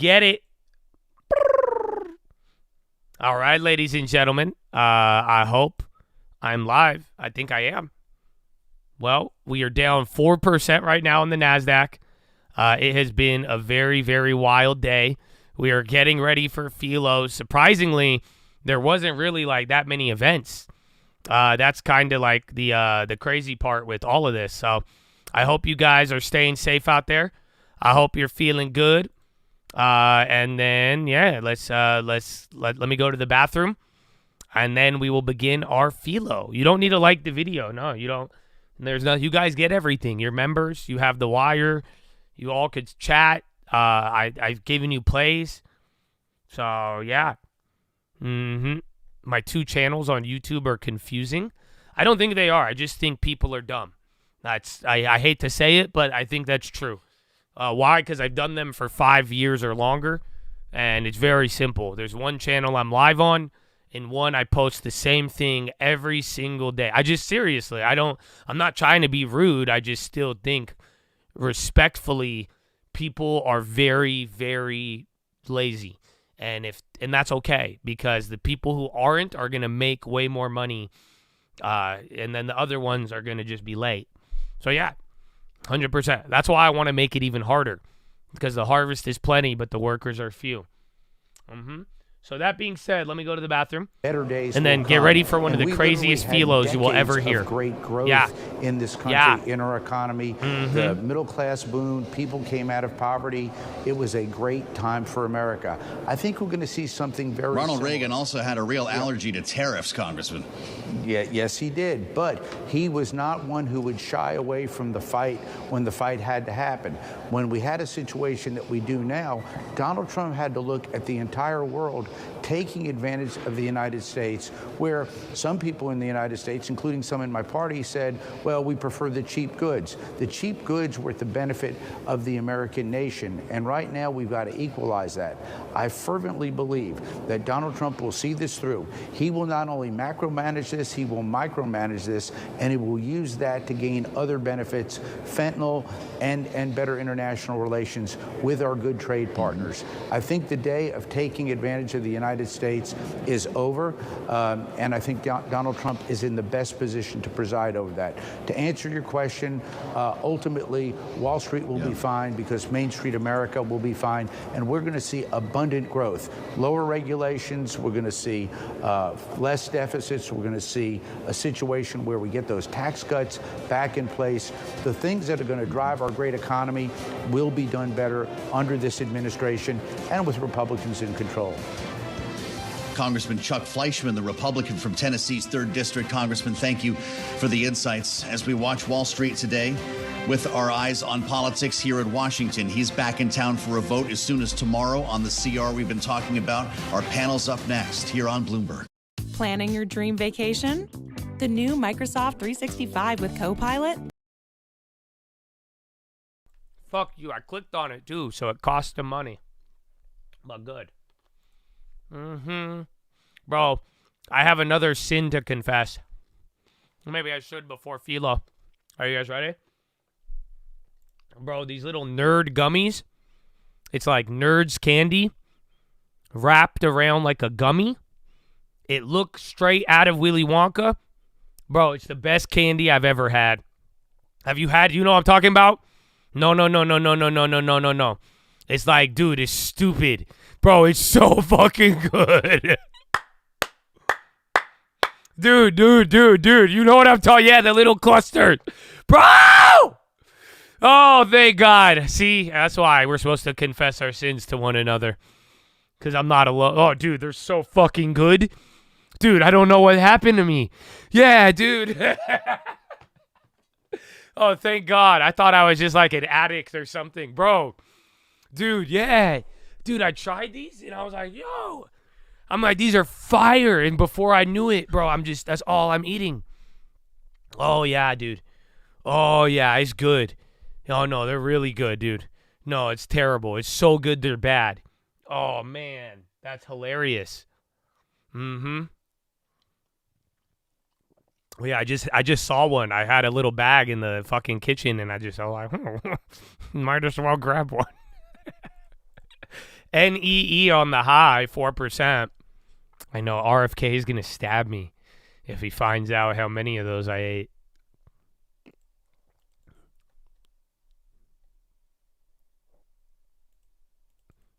get it. All right, ladies and gentlemen. I hope I'm live. I think I am. Well, we are down 4% right now on the NASDAQ. It has been a very, very wild day. We are getting ready for Philo. Surprisingly, there wasn't really like that many events. That's kind of like the crazy part with all of this. So I hope you guys are staying safe out there. I hope you're feeling good. And then yeah, let me go to the bathroom, and then we will begin our Philo. You don't need to like the video. No, you don't. There's no. You guys get everything. You're members. You have the wire. You all could chat. I've given you plays. So yeah. My 2 channels on YouTube are confusing. I don't think they are. I just think people are dumb. I hate to say it, but I think that's true. Why? Because I've done them for 5 years or longer, and it's very simple. There's one channel I'm live on, and one I post the same thing every single day. Seriously, I'm not trying to be rude. I just still think respectfully people are very, very lazy. And that's okay, because the people who aren't are going to make way more money, and then the other ones are going to just be late. So yeah, 100%. That's why I want to make it even harder, because the harvest is plenty, but the workers are few. So that being said, let me go to the bathroom Better days and then get ready for one of the craziest Philos you will ever hear. Great growth in this country, in our economy. The middle class boomed. People came out of poverty. It was a great time for America. I think we're going to see something very Ronald similar. Reagan also had a real allergy to tariffs, Congressman. Yeah, yes, he did. But he was not one who would shy away from the fight when the fight had to happen. When we had a situation that we do now, Donald Trump had to look at the entire world taking advantage of the United States, where some people in the United States, including some in my party, said, well, we prefer the cheap goods. The cheap goods were at the benefit of the American nation. And right now, we've got to equalize that. I fervently believe that Donald Trump will see this through. He will not only macromanage this, he will micromanage this, and he will use that to gain other benefits, fentanyl, and better international relations with our good trade partners. I think the day of taking advantage of the United States is over, and I think Donald Trump is in the best position to preside over that. To answer your question, ultimately, Wall Street will be fine, because Main Street America will be fine, and we're going to see abundant growth. Lower regulations, we're going to see less deficits, we're going to see a situation where we get those tax cuts back in place. The things that are going to drive our great economy will be done better under this administration and with Republicans in control. Congressman Chuck Fleischman, the Republican from Tennessee's 3rd District. Congressman, thank you for the insights. As we watch Wall Street today, with our eyes on politics here in Washington, he's back in town for a vote as soon as tomorrow on the CR we've been talking about. Our panel's up next here on Bloomberg. Planning your dream vacation? The new Microsoft 365 with Copilot? Fuck you. I clicked on it too, so it cost them money. But good. Bro, I have another sin to confess. Maybe I should before Philo. Are you guys ready? Bro, these little nerd gummies. It's like Nerds candy wrapped around like a gummy. It looks straight out of Willy Wonka. Bro, it's the best candy I've ever had. Have you had? You know what I'm talking about? No. It's like, dude, it's stupid. Bro, it's so fucking good. Dude. You know what I'm talking? Yeah, the little cluster. Bro! Oh, thank God. See, that's why we're supposed to confess our sins to one another. Because I'm not alone. Oh, dude, they're so fucking good. Dude, I don't know what happened to me. Yeah, dude. Oh, thank God. I thought I was just like an addict or something. Bro. Dude, yeah. Dude, I tried these and I was like, yo. I'm like, these are fire. And before I knew it, bro, that's all I'm eating. Oh, yeah, dude. Oh, yeah, it's good. Oh, no, they're really good, dude. No, it's terrible. It's so good they're bad. Oh, man. That's hilarious. Well, yeah, I just saw one. I had a little bag in the fucking kitchen, and I was like, might as well grab one. NEE on the high, 4%. I know RFK is going to stab me if he finds out how many of those I ate.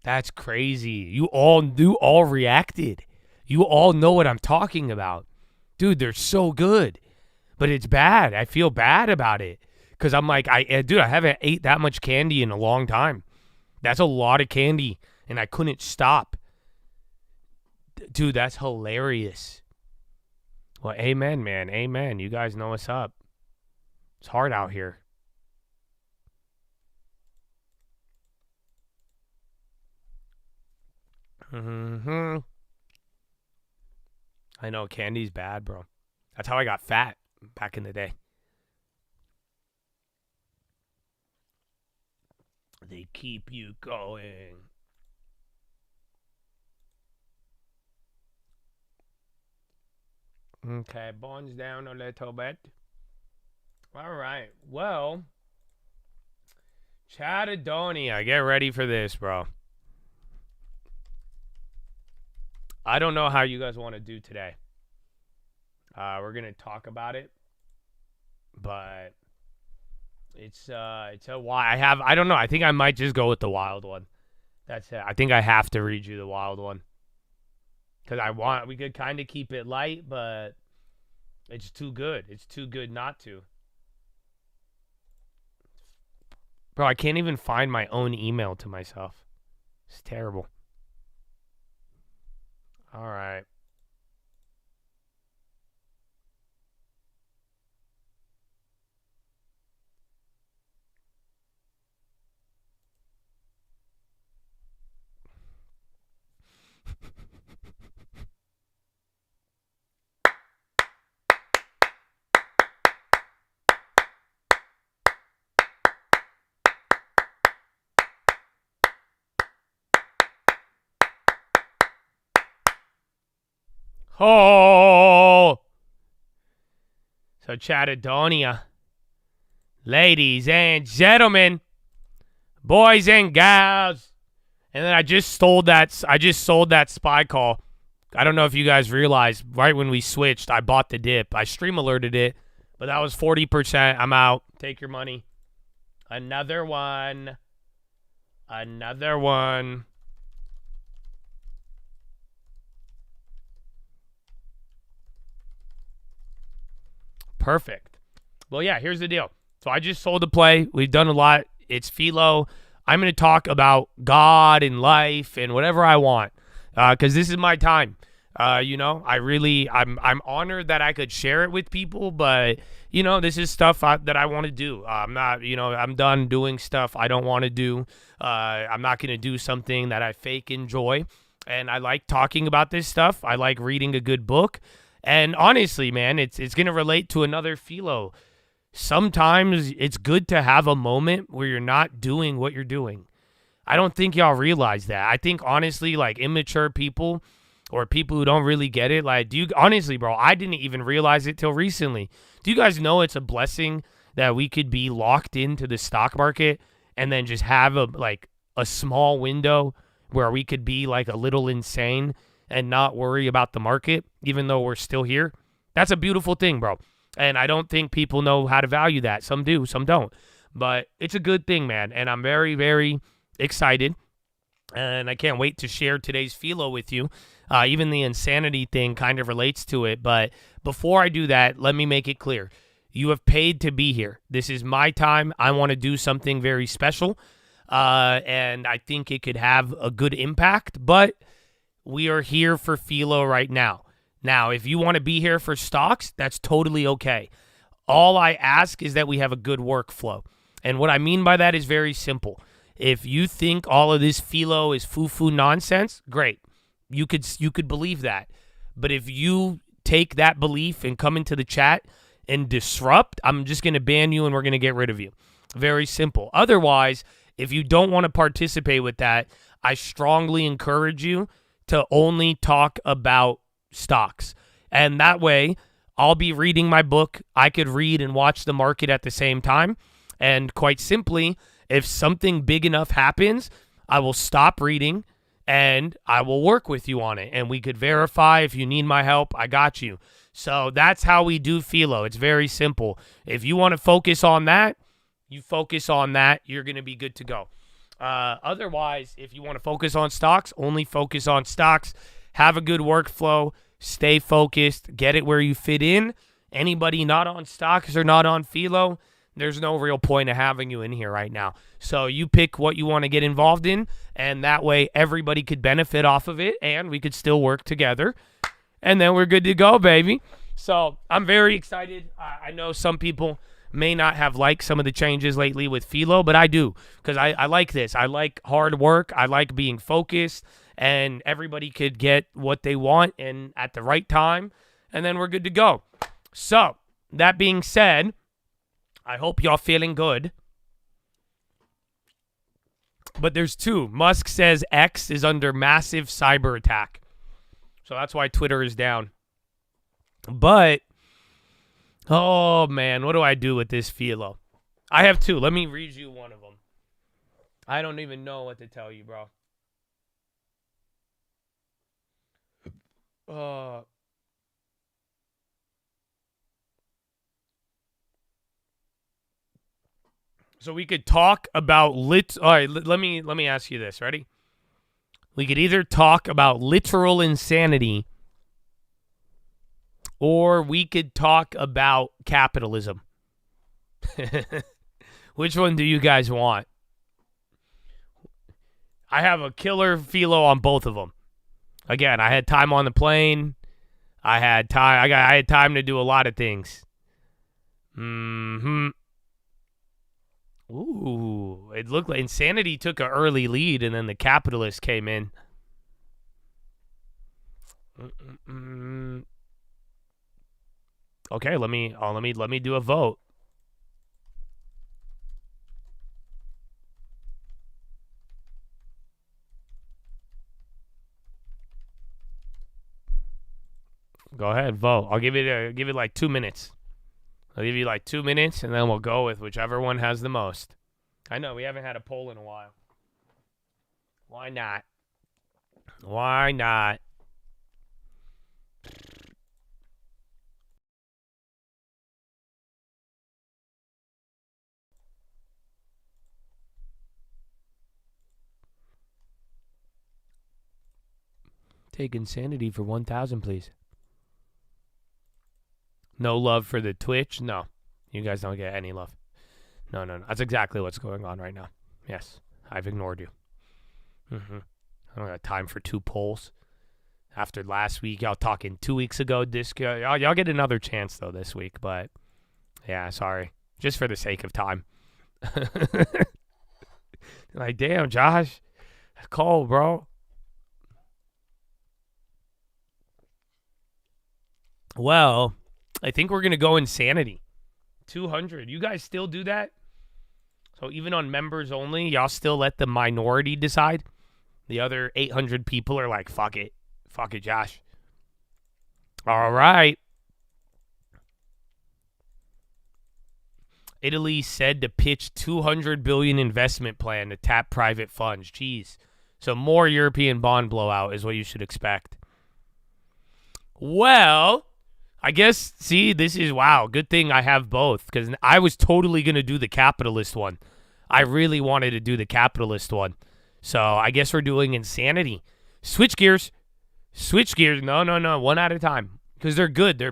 That's crazy. You all reacted. You all know what I'm talking about. Dude, they're so good. But it's bad. I feel bad about it. Because I'm like, I haven't ate that much candy in a long time. That's a lot of candy. And I couldn't stop. Dude, that's hilarious. Well, amen, man. Amen. You guys know what's up. It's hard out here. I know candy's bad, bro. That's how I got fat back in the day. They keep you going. Okay, bones down a little bit. All right. Well, Chatadonia, get ready for this, bro. I don't know how you guys want to do today. We're gonna talk about it, but it's a wild. I don't know. I think I might just go with the wild one. That's it. I think I have to read you the wild one because we could kind of keep it light, but it's too good. It's too good not to. Bro, I can't even find my own email to myself. It's terrible. All right. Oh! So, Chatadonia, ladies and gentlemen, boys and gals, and then I just sold that spy call. I don't know if you guys realized, right when we switched, I bought the dip. I stream alerted it, but that was 40%. I'm out. Take your money. Another one. Another one. Perfect. Well, yeah, here's the deal. So I just sold the play. We've done a lot. It's Philo. I'm going to talk about God and life and whatever I want because this is my time. I'm honored that I could share it with people, but, this is stuff that I want to do. I'm not, I'm done doing stuff I don't want to do. I'm not going to do something that I fake enjoy. And I like talking about this stuff. I like reading a good book. And honestly, man, it's going to relate to another Philo. Sometimes it's good to have a moment where you're not doing what you're doing. I don't think y'all realize that. I think, honestly, like immature people or people who don't really get it, honestly, bro, I didn't even realize it till recently. Do you guys know it's a blessing that we could be locked into the stock market and then just have a small window where we could be like a little insane and not worry about the market, even though we're still here? That's a beautiful thing, bro. And I don't think people know how to value that. Some do, some don't. But it's a good thing, man. And I'm very, very excited. And I can't wait to share today's Philo with you. Even the insanity thing kind of relates to it. But before I do that, let me make it clear. You have paid to be here. This is my time. I want to do something very special. And I think it could have a good impact. But we are here for Philo right now. Now, if you want to be here for stocks, that's totally okay. All I ask is that we have a good workflow. And what I mean by that is very simple. If you think all of this Philo is foo-foo nonsense, great. You could believe that. But if you take that belief and come into the chat and disrupt, I'm just going to ban you and we're going to get rid of you. Very simple. Otherwise, if you don't want to participate with that, I strongly encourage you to only talk about stocks. And that way, I'll be reading my book. I could read and watch the market at the same time. And quite simply, if something big enough happens, I will stop reading and I will work with you on it. And we could verify if you need my help. I got you. So that's how we do Philo. It's very simple. If you want to focus on that, you focus on that. You're going to be good to go. Otherwise, if you want to focus on stocks, only focus on stocks. Have a good workflow. Stay focused. Get it where you fit in. Anybody not on stocks or not on Philo, there's no real point of having you in here right now. So you pick what you want to get involved in, and that way everybody could benefit off of it, and we could still work together, and then we're good to go, baby. So I'm very excited. I know some people may not have liked some of the changes lately with Philo, but I do, because I like this. I like hard work. I like being focused, and everybody could get what they want and at the right time, and then we're good to go. So that being said, I hope y'all feeling good. But there's two. Musk says X is under massive cyber attack. So that's why Twitter is down. But, oh man, what do I do with this Philo? I have two. Let me read you one of them. I don't even know what to tell you, bro. So we could talk about all right, let me ask you this. Ready? We could either talk about literal insanity, or we could talk about capitalism. Which one do you guys want? I have a killer Philo on both of them. Again, I had time on the plane. I had time to do a lot of things. Ooh, it looked like insanity took an early lead, and then the capitalist came in. Okay, let me do a vote. Go ahead, vote. I'll give it like 2 minutes. I'll give you like 2 minutes, and then we'll go with whichever one has the most. I know, we haven't had a poll in a while. Why not? Why not? Take insanity for 1,000, please. No love for the Twitch? No. You guys don't get any love. No. That's exactly what's going on right now. Yes. I've ignored you. I don't got time for 2 polls. After last week, y'all talking 2 weeks ago. Y'all get another chance, though, this week. But, yeah, sorry. Just for the sake of time. Like, damn, Josh. Cold, bro. Well, I think we're going to go insanity. 200. You guys still do that? So even on members only, y'all still let the minority decide? The other 800 people are like, fuck it. Fuck it, Josh. All right. Italy said to pitch 200 billion investment plan to tap private funds. Jeez. So more European bond blowout is what you should expect. Well, I guess, see, this is, wow, good thing I have both, because I was totally going to do the capitalist one. I really wanted to do the capitalist one. So I guess we're doing insanity. Switch gears. No, one at a time, because they're good. They're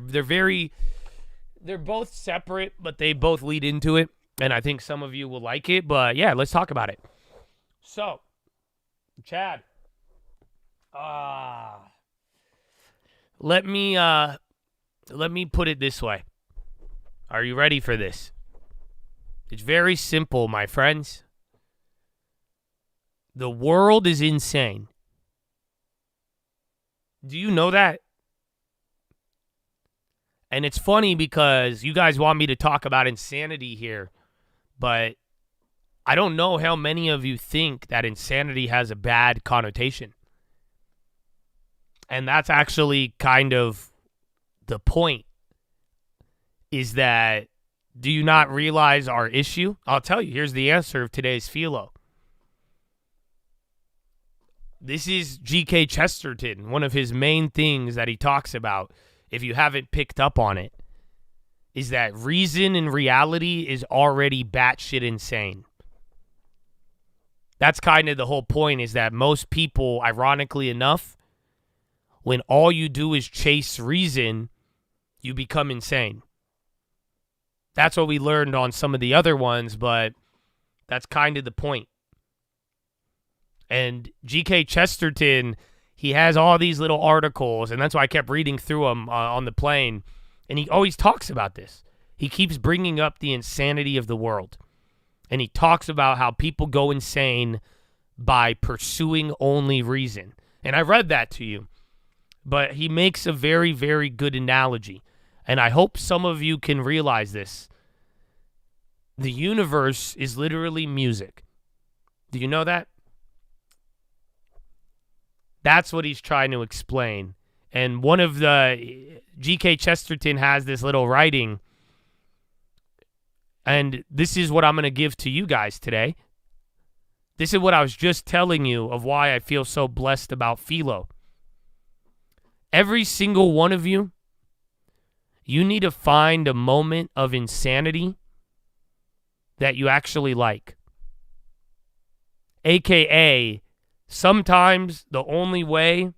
both separate, but they both lead into it, and I think some of you will like it. But, yeah, let's talk about it. So, Chad. Let me put it this way. Are you ready for this? It's very simple, my friends. The world is insane. Do you know that? And it's funny because you guys want me to talk about insanity here, but I don't know how many of you think that insanity has a bad connotation. And that's actually kind of the point, is that, do you not realize our issue? I'll tell you. Here's the answer of today's Philo. This is G.K. Chesterton, one of his main things that he talks about, if you haven't picked up on it, is that reason and reality is already batshit insane. That's kind of the whole point, is that most people, ironically enough, when all you do is chase reason, you become insane. That's what we learned on some of the other ones, but that's kind of the point. And G.K. Chesterton, he has all these little articles, and that's why I kept reading through them on the plane. And he always talks about this. He keeps bringing up the insanity of the world. And he talks about how people go insane by pursuing only reason. And I read that to you. But he makes a very, very good analogy. And I hope some of you can realize this. The universe is literally music. Do you know that? That's what he's trying to explain. And one of the, G.K. Chesterton has this little writing, and this is what I'm going to give to you guys today. This is what I was just telling you of why I feel so blessed about Philo. Every single one of you, you need to find a moment of insanity that you actually like. AKA, sometimes the only way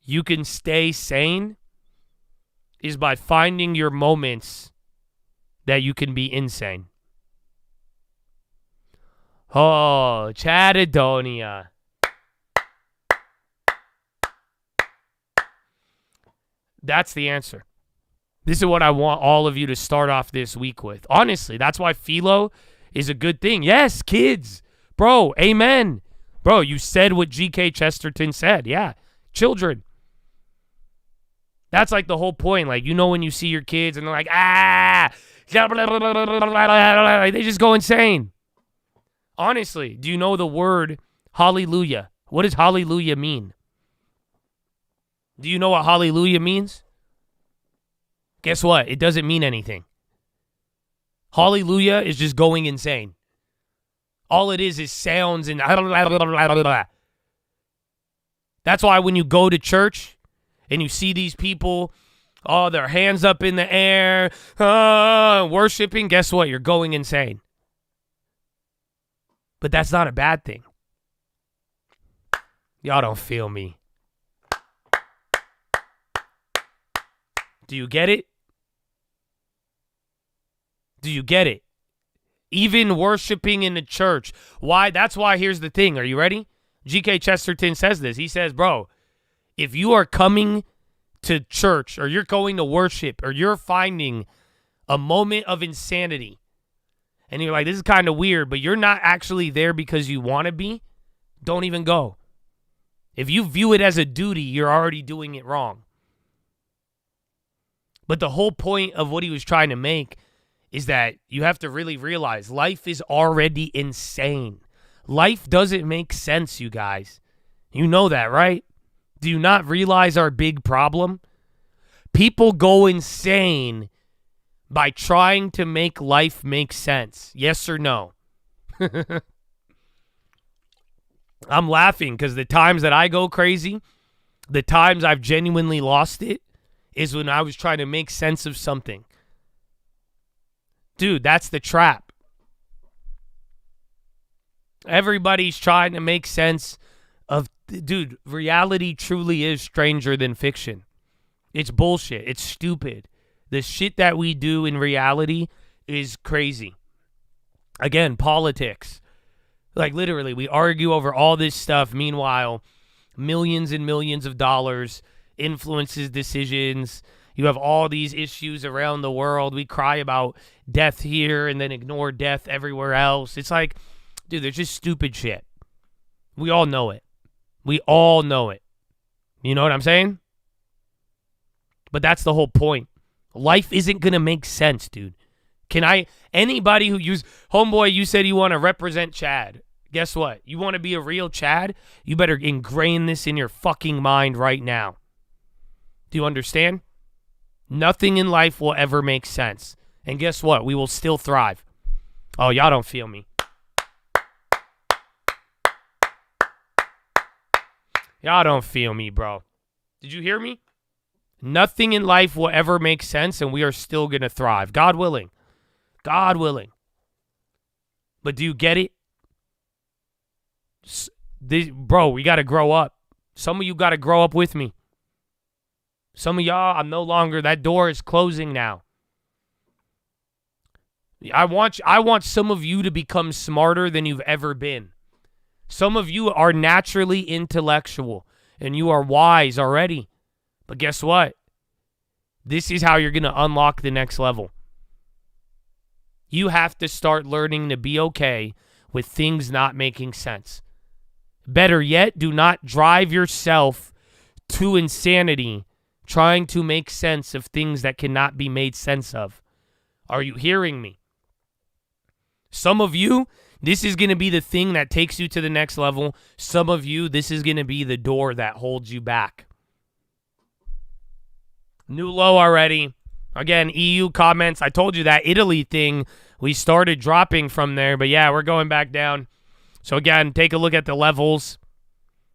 you can stay sane is by finding your moments that you can be insane. Oh, Chatadonia. That's the answer. This is what I want all of you to start off this week with. Honestly, that's why Philo is a good thing. Yes, kids. Bro, amen. Bro, you said what G.K. Chesterton said. Yeah, children. That's like the whole point. Like, you know when you see your kids and they're like, they just go insane. Honestly, do you know the word hallelujah? What does hallelujah mean? Do you know what hallelujah means? Guess what? It doesn't mean anything. Hallelujah is just going insane. All it is sounds and that's why when you go to church and you see these people, oh, their hands up in the air, worshiping, guess what? You're going insane. But that's not a bad thing. Y'all don't feel me. Do you get it? Do you get it? Even worshiping in the church. Why? That's why, here's the thing. Are you ready? G.K. Chesterton says this. He says, bro, if you are coming to church or you're going to worship or you're finding a moment of insanity and you're like, this is kind of weird, but you're not actually there because you want to be, don't even go. If you view it as a duty, you're already doing it wrong. But the whole point of what he was trying to make is that you have to really realize life is already insane. Life doesn't make sense, you guys. You know that, right? Do you not realize our big problem? People go insane by trying to make life make sense. Yes or no? I'm laughing because the times that I go crazy, the times I've genuinely lost it, is when I was trying to make sense of something. Dude, that's the trap. Everybody's trying to make sense of, dude, reality truly is stranger than fiction. It's bullshit. It's stupid. The shit that we do in reality is crazy. Again, politics. Like, literally, we argue over all this stuff. Meanwhile, millions and millions of dollars influences decisions. You have all these issues around the world. We cry about death here and then ignore death everywhere else. It's like, dude, there's just stupid shit. We all know it. We all know it. You know what I'm saying? But that's the whole point. Life isn't going to make sense, dude. Anybody who homeboy, you said you want to represent Chad. Guess what? You want to be a real Chad? You better ingrain this in your fucking mind right now. Do you understand? Nothing in life will ever make sense. And guess what? We will still thrive. Oh, y'all don't feel me. Y'all don't feel me, bro. Did you hear me? Nothing in life will ever make sense, and we are still going to thrive. God willing. God willing. But do you get it? Bro, we got to grow up. Some of you got to grow up with me. Some of y'all, I'm no longer, that door is closing now. I want some of you to become smarter than you've ever been. Some of you are naturally intellectual, and you are wise already. But guess what? This is how you're going to unlock the next level. You have to start learning to be okay with things not making sense. Better yet, do not drive yourself to insanity trying to make sense of things that cannot be made sense of. Are you hearing me? Some of you, this is going to be the thing that takes you to the next level. Some of you, this is going to be the door that holds you back. New low already. Again, EU comments. I told you that Italy thing, we started dropping from there. But yeah, we're going back down. So again, take a look at the levels.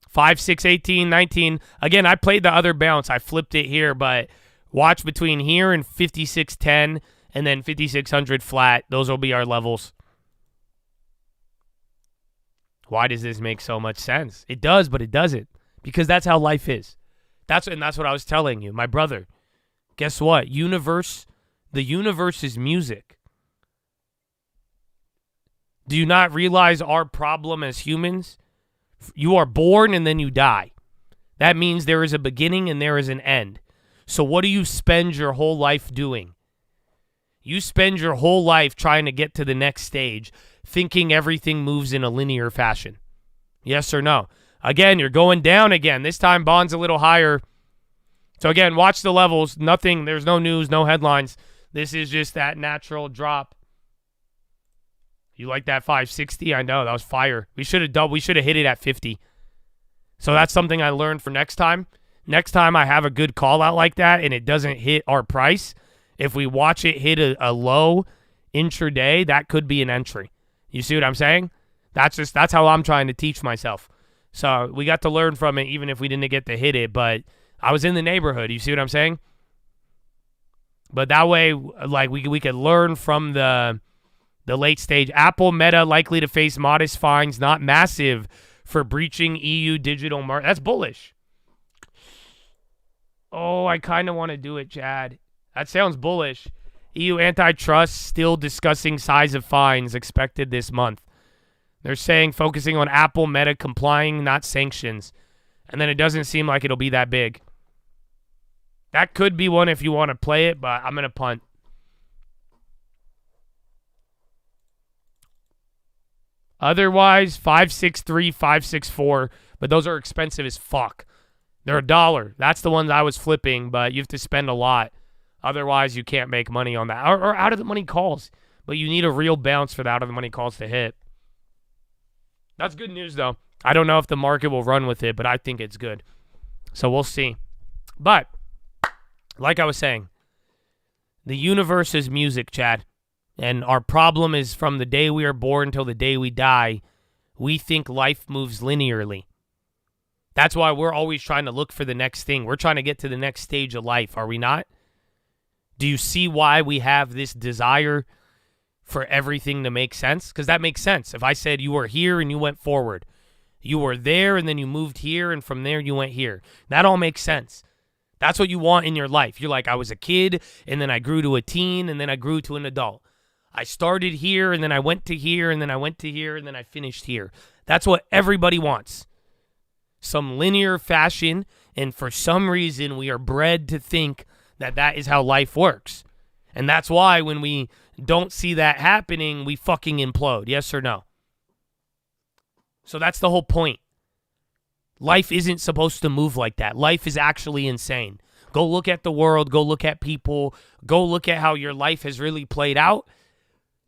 5, 6, 18, 19. Again, I played the other bounce. I flipped it here. But watch between here and 56.10 and then 5600 flat. Those will be our levels. Why does this make so much sense? It does, but it doesn't. Because that's how life is. That's what I was telling you. My brother, guess what? The universe is music. Do you not realize our problem as humans? You are born and then you die. That means there is a beginning and there is an end. So what do you spend your whole life doing? You spend your whole life trying to get to the next stage, thinking everything moves in a linear fashion. Yes or no? Again, you're going down again. This time, bond's a little higher. So again, watch the levels. Nothing, there's no news, no headlines. This is just that natural drop. You like that 560? I know, that was fire. We should have hit it at 50. So that's something I learned for next time. Next time I have a good call out like that and it doesn't hit our price, if we watch it hit a low intraday, that could be an entry. You see what I'm saying? That's how I'm trying to teach myself. So we got to learn from it even if we didn't get to hit it, but I was in the neighborhood. You see what I'm saying? But that way, like we could learn from the late stage. Apple Meta likely to face modest fines, not massive, for breaching EU digital market. That's bullish. Oh, I kind of want to do it, Chad. That sounds bullish. EU antitrust still discussing size of fines expected this month. They're saying focusing on Apple Meta complying, not sanctions. And then it doesn't seem like it'll be that big. That could be one if you want to play it, but I'm going to punt. Otherwise, 563, 564, but those are expensive as fuck. They're $1. That's the ones I was flipping, but you have to spend a lot. Otherwise, you can't make money on that. Or out of the money calls. But you need a real bounce for the out of the money calls to hit. That's good news, though. I don't know if the market will run with it, but I think it's good. So we'll see. But, like I was saying, the universe is music, Chad. And our problem is from the day we are born till the day we die, we think life moves linearly. That's why we're always trying to look for the next thing. We're trying to get to the next stage of life, are we not? Do you see why we have this desire for everything to make sense? Because that makes sense. If I said you were here and you went forward, you were there and then you moved here and from there you went here. That all makes sense. That's what you want in your life. You're like, I was a kid and then I grew to a teen and then I grew to an adult. I started here and then I went to here and then I went to here and then I finished here. That's what everybody wants. Some linear fashion, and for some reason we are bred to think that that is how life works. And that's why when we don't see that happening, we fucking implode. Yes or no? So that's the whole point. Life isn't supposed to move like that. Life is actually insane. Go look at the world. Go look at people. Go look at how your life has really played out.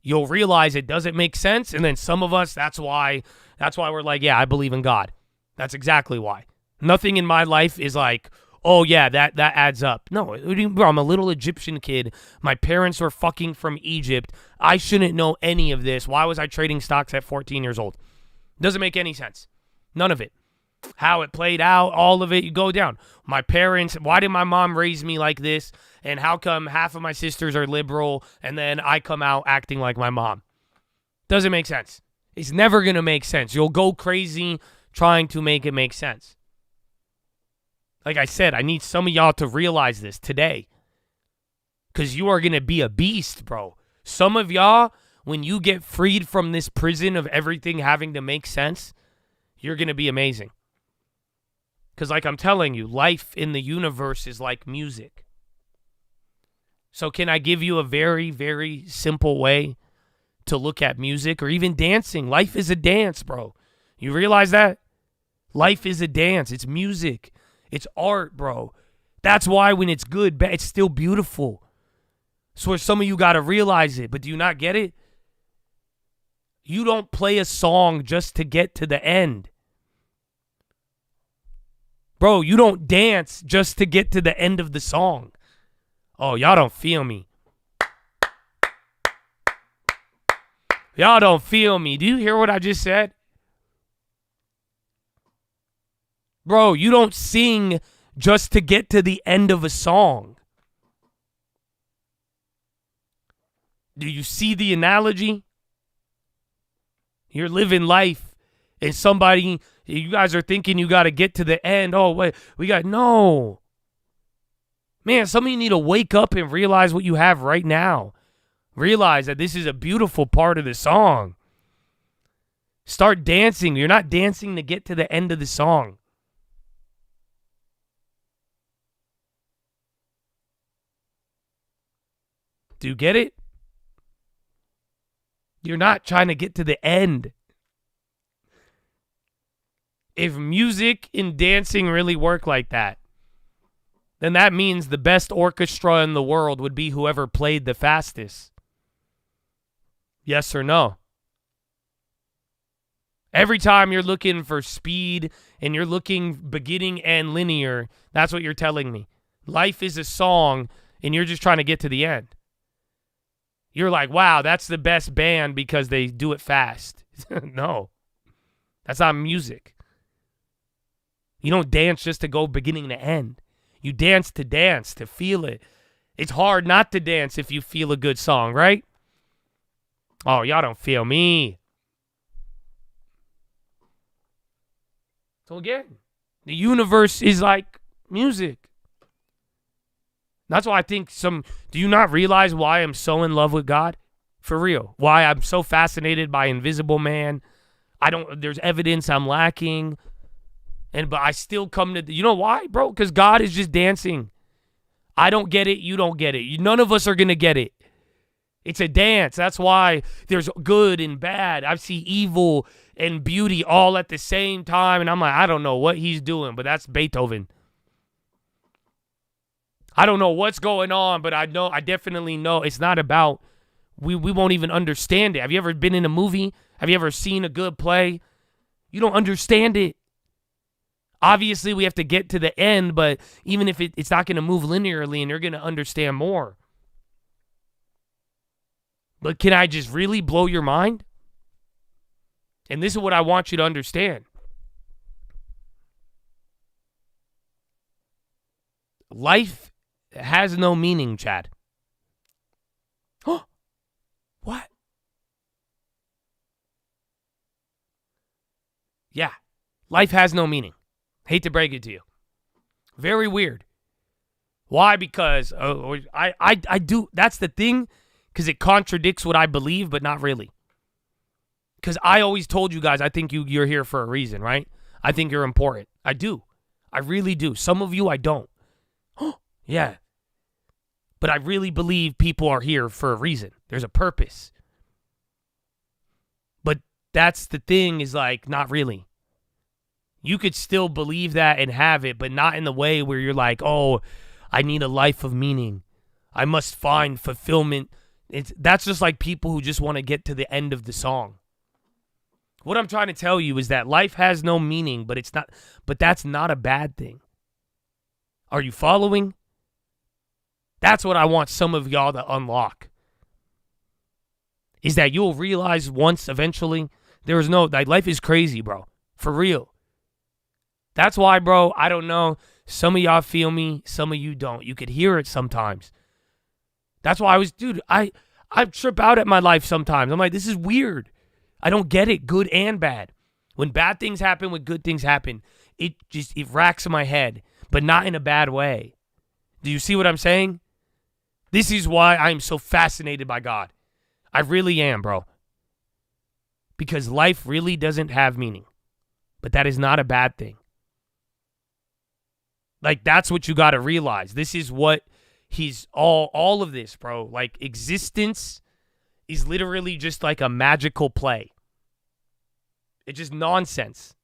You'll realize it doesn't make sense. And then some of us, that's why we're like, yeah, I believe in God. That's exactly why. Nothing in my life is like, oh, yeah, that adds up. No, bro, I'm a little Egyptian kid. My parents were fucking from Egypt. I shouldn't know any of this. Why was I trading stocks at 14 years old? Doesn't make any sense. None of it. how it played out, all of it, you go down. My parents, why did my mom raise me like this? And how come half of my sisters are liberal and then I come out acting like my mom? Doesn't make sense. It's never going to make sense. You'll go crazy trying to make it make sense. Like I said, I need some of y'all to realize this today. Because you are going to be a beast, bro. Some of y'all, when you get freed from this prison of everything having to make sense, you're going to be amazing. Because like I'm telling you, life in the universe is like music. So can I give you a very, very simple way to look at music or even dancing? Life is a dance, bro. You realize that? Life is a dance. It's music. It's art, bro. That's why when it's good, it's still beautiful. So some of you got to realize it, but do you not get it? You don't play a song just to get to the end. Bro, you don't dance just to get to the end of the song. Oh, y'all don't feel me. Y'all don't feel me. Do you hear what I just said? Bro, you don't sing just to get to the end of a song. Do you see the analogy? You're living life and somebody, you guys are thinking you got to get to the end. Oh, wait, no. Man, some of you need to wake up and realize what you have right now. Realize that this is a beautiful part of the song. Start dancing. You're not dancing to get to the end of the song. Do you get it? You're not trying to get to the end. If music and dancing really work like that, then that means the best orchestra in the world would be whoever played the fastest. Yes or no? Every time you're looking for speed and you're looking beginning and linear, that's what you're telling me. Life is a song and you're just trying to get to the end. You're like, wow, that's the best band because they do it fast. No, that's not music. You don't dance just to go beginning to end. You dance, to feel it. It's hard not to dance if you feel a good song, right? Oh, y'all don't feel me. So again, the universe is like music. That's why I think do you not realize why I'm so in love with God? For real. Why I'm so fascinated by Invisible Man. There's evidence I'm lacking. But I still come to, you know why, bro? Because God is just dancing. I don't get it. You don't get it. None of us are going to get it. It's a dance. That's why there's good and bad. I see evil and beauty all at the same time. And I'm like, I don't know what he's doing, but that's Beethoven. I don't know what's going on, but I definitely know it's not about, we won't even understand it. Have you ever been in a movie? Have you ever seen a good play? You don't understand it. Obviously, we have to get to the end, but even if it's not going to move linearly and you're going to understand more. But can I just really blow your mind? And this is what I want you to understand. Life has no meaning, Chad. What? Yeah. Life has no meaning. Hate to break it to you. Very weird. Why? Because I do. That's the thing. Because it contradicts what I believe, but not really. Because I always told you guys, I think you're here for a reason, right? I think you're important. I do. I really do. Some of you, I don't. Yeah. But I really believe people are here for a reason. There's a purpose. But that's the thing, is like, not really. You could still believe that and have it, but not in the way where you're like, oh, I need a life of meaning. I must find fulfillment. That's just like people who just want to get to the end of the song. What I'm trying to tell you is that life has no meaning, but that's not a bad thing. Are you following? That's what I want some of y'all to unlock. Is that you'll realize once eventually life is crazy, bro. For real. That's why, bro, I don't know. Some of y'all feel me, some of you don't. You could hear it sometimes. That's why I trip out at my life sometimes. I'm like, this is weird. I don't get it, good and bad. When bad things happen, when good things happen, it racks my head, but not in a bad way. Do you see what I'm saying? This is why I'm so fascinated by God. I really am, bro. Because life really doesn't have meaning. But that is not a bad thing. Like, that's what you got to realize. This is what he's all of this, bro. Like, existence is literally just like a magical play. It's just nonsense.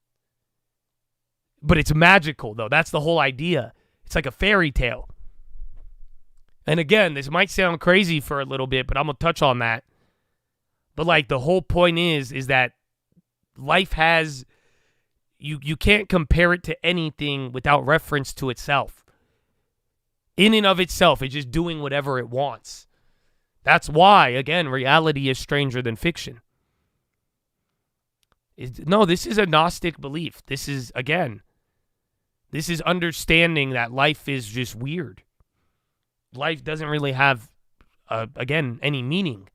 But it's magical, though. That's the whole idea. It's like a fairy tale. And again, this might sound crazy for a little bit, but I'm going to touch on that. But like, the whole point is that life has, you can't compare it to anything without reference to itself. In and of itself, it's just doing whatever it wants. That's why, again, reality is stranger than fiction. No, this is a Gnostic belief. This is understanding that life is just weird. Life doesn't really have, any meaning.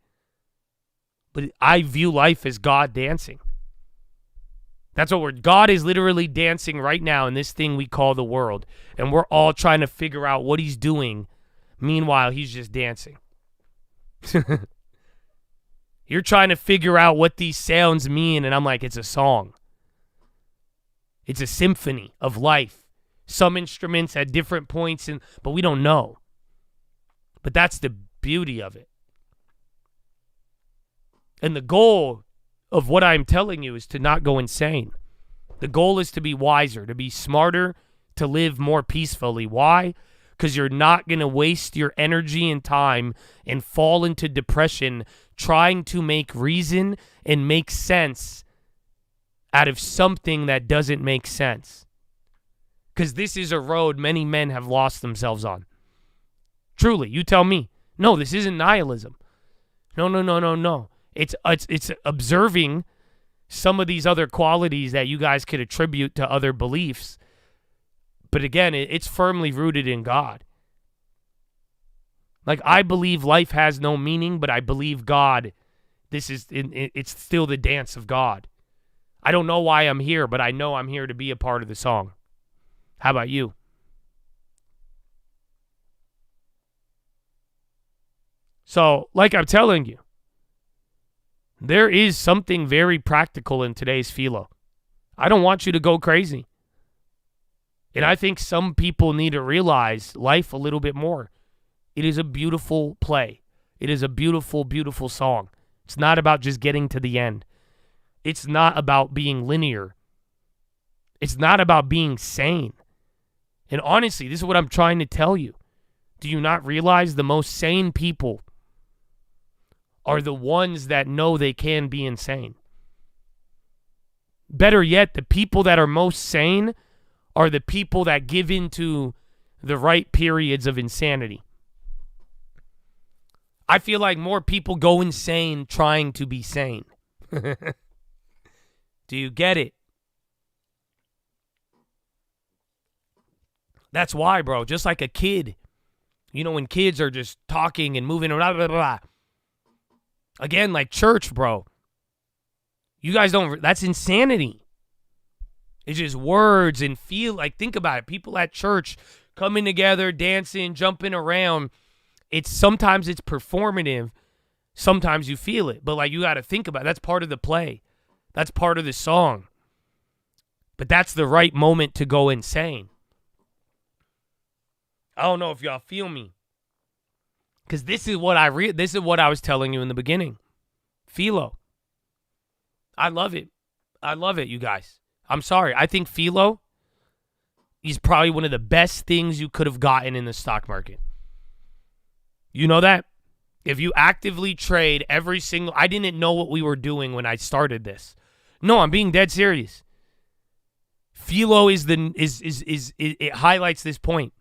But I view life as God dancing. That's what God is literally dancing right now in this thing we call the world. And we're all trying to figure out what he's doing. Meanwhile, he's just dancing. You're trying to figure out what these sounds mean, and I'm like, it's a song. It's a symphony of life. Some instruments at different points, but we don't know. But that's the beauty of it. And the goal of what I'm telling you is to not go insane. The goal is to be wiser, to be smarter, to live more peacefully. Why? Because you're not going to waste your energy and time and fall into depression trying to make reason and make sense out of something that doesn't make sense. Because this is a road many men have lost themselves on. Truly, you tell me. No, this isn't nihilism. No. It's observing some of these other qualities that you guys could attribute to other beliefs. But again, it's firmly rooted in God. Like, I believe life has no meaning, but I believe God, it's still the dance of God. I don't know why I'm here, but I know I'm here to be a part of the song. How about you? So, like I'm telling you, there is something very practical in today's philo. I don't want you to go crazy. And I think some people need to realize life a little bit more. It is a beautiful play. It is a beautiful, beautiful song. It's not about just getting to the end. It's not about being linear. It's not about being sane. And honestly, this is what I'm trying to tell you. Do you not realize the most sane people are the ones that know they can be insane? Better yet, the people that are most sane are the people that give into the right periods of insanity. I feel like more people go insane trying to be sane. Do you get it? That's why, bro. Just like a kid. You know, when kids are just talking and moving, blah, blah, blah. Again, like church, bro. You guys don't, that's insanity. It's just words and feel, like, think about it. People at church coming together, dancing, jumping around. Sometimes it's performative. Sometimes you feel it. But, like, you got to think about it. That's part of the play. That's part of the song. But that's the right moment to go insane. I don't know if y'all feel me. Because this is what I was telling you in the beginning. Philo. I love it. I love it, you guys. I'm sorry. I think Philo is probably one of the best things you could have gotten in the stock market. You know that? If you actively trade every single... I didn't know what we were doing when I started this. No, I'm being dead serious. Philo it highlights this point.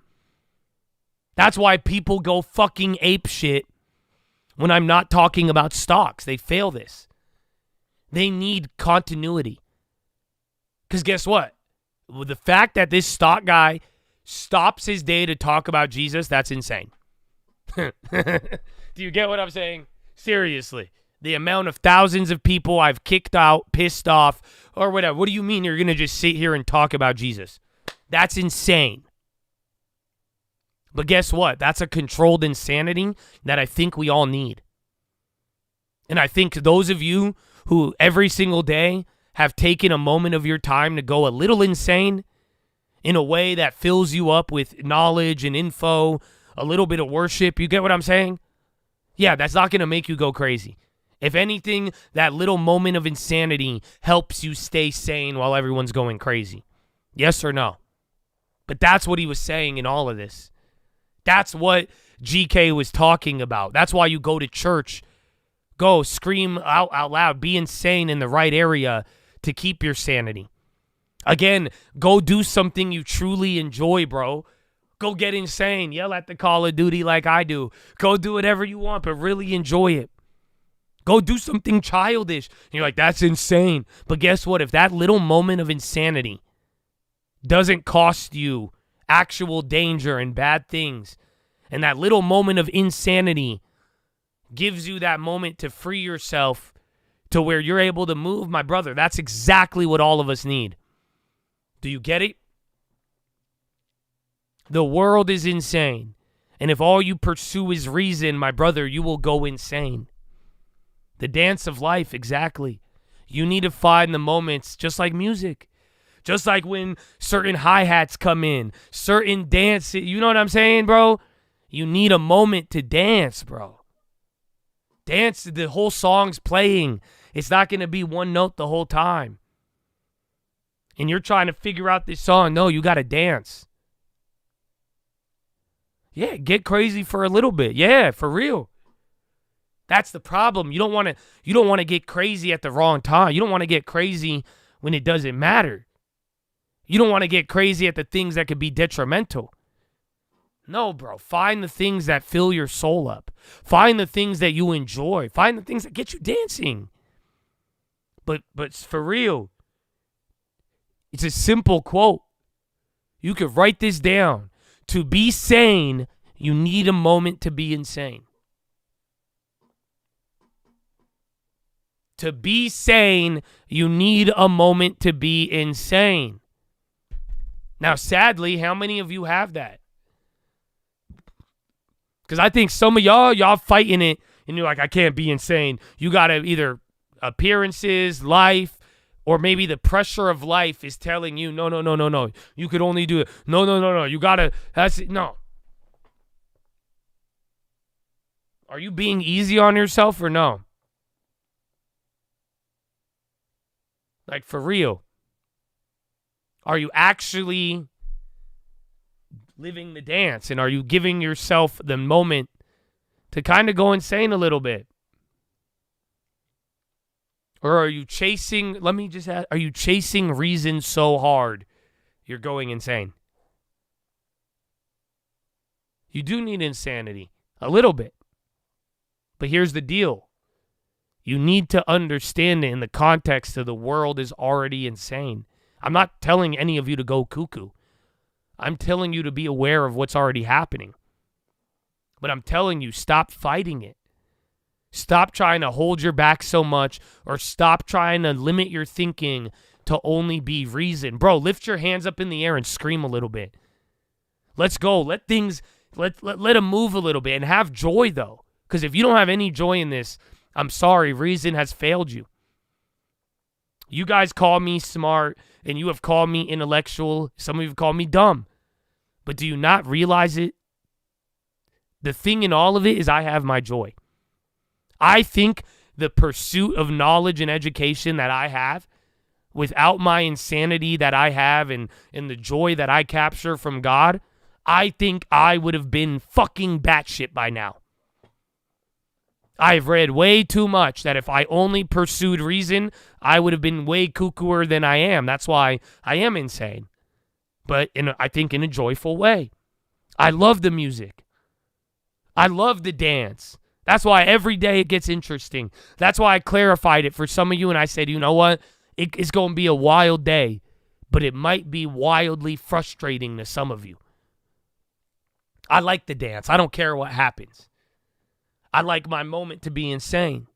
That's why people go fucking ape shit when I'm not talking about stocks. They fail this. They need continuity. Because guess what? The fact that this stock guy stops his day to talk about Jesus, that's insane. Do you get what I'm saying? Seriously. The amount of thousands of people I've kicked out, pissed off, or whatever. What do you mean you're going to just sit here and talk about Jesus? That's insane. But guess what? That's a controlled insanity that I think we all need. And I think those of you who every single day have taken a moment of your time to go a little insane in a way that fills you up with knowledge and info, a little bit of worship, you get what I'm saying? Yeah, that's not going to make you go crazy. If anything, that little moment of insanity helps you stay sane while everyone's going crazy. Yes or no? But that's what he was saying in all of this. That's what GK was talking about. That's why you go to church. Go scream out loud. Be insane in the right area to keep your sanity. Again, go do something you truly enjoy, bro. Go get insane. Yell at the Call of Duty like I do. Go do whatever you want, but really enjoy it. Go do something childish. And you're like, that's insane. But guess what? If that little moment of insanity doesn't cost you actual danger and bad things, and that little moment of insanity gives you that moment to free yourself to where you're able to move, my brother, that's exactly what all of us need. Do you get it? The world is insane. And if all you pursue is reason, my brother, you will go insane. The dance of life, exactly. You need to find the moments just like music. Just like when certain hi-hats come in, certain dance, you know what I'm saying, bro? You need a moment to dance, bro. Dance, the whole song's playing. It's not going to be one note the whole time. And you're trying to figure out this song. No, you got to dance. Yeah, get crazy for a little bit. Yeah, for real. That's the problem. You don't want to get crazy at the wrong time. You don't want to get crazy when it doesn't matter. You don't want to get crazy at the things that could be detrimental. No, bro. Find the things that fill your soul up. Find the things that you enjoy. Find the things that get you dancing. But for real, it's a simple quote. You could write this down. To be sane, you need a moment to be insane. To be sane, you need a moment to be insane. Now, sadly, how many of you have that? Because I think some of y'all fighting it, and you're like, I can't be insane. You got to either appearances, life, or maybe the pressure of life is telling you, no. You could only do it. No. You got to, that's it. No. Are you being easy on yourself or no? Like, for real. Are you actually living the dance? And are you giving yourself the moment to kind of go insane a little bit? Or are you chasing, let me just ask, are you chasing reason so hard you're going insane? You do need insanity, a little bit. But here's the deal. You need to understand it in the context of the world is already insane. I'm not telling any of you to go cuckoo. I'm telling you to be aware of what's already happening. But I'm telling you, stop fighting it. Stop trying to hold your back so much, or stop trying to limit your thinking to only be reason. Bro, lift your hands up in the air and scream a little bit. Let's go. Let them move a little bit and have joy, though. Because if you don't have any joy in this, I'm sorry, reason has failed you. You guys call me smart, and you have called me intellectual. Some of you have called me dumb. But do you not realize it? The thing in all of it is I have my joy. I think the pursuit of knowledge and education that I have, without my insanity that I have and the joy that I capture from God, I think I would have been fucking batshit by now. I've read way too much that if I only pursued reason, I would have been way cuckooer than I am. That's why I am insane. But I think in a joyful way. I love the music. I love the dance. That's why every day it gets interesting. That's why I clarified it for some of you and I said, you know what? It's going to be a wild day but it might be wildly frustrating to some of you. I like the dance. I don't care what happens. I like my moment to be insane.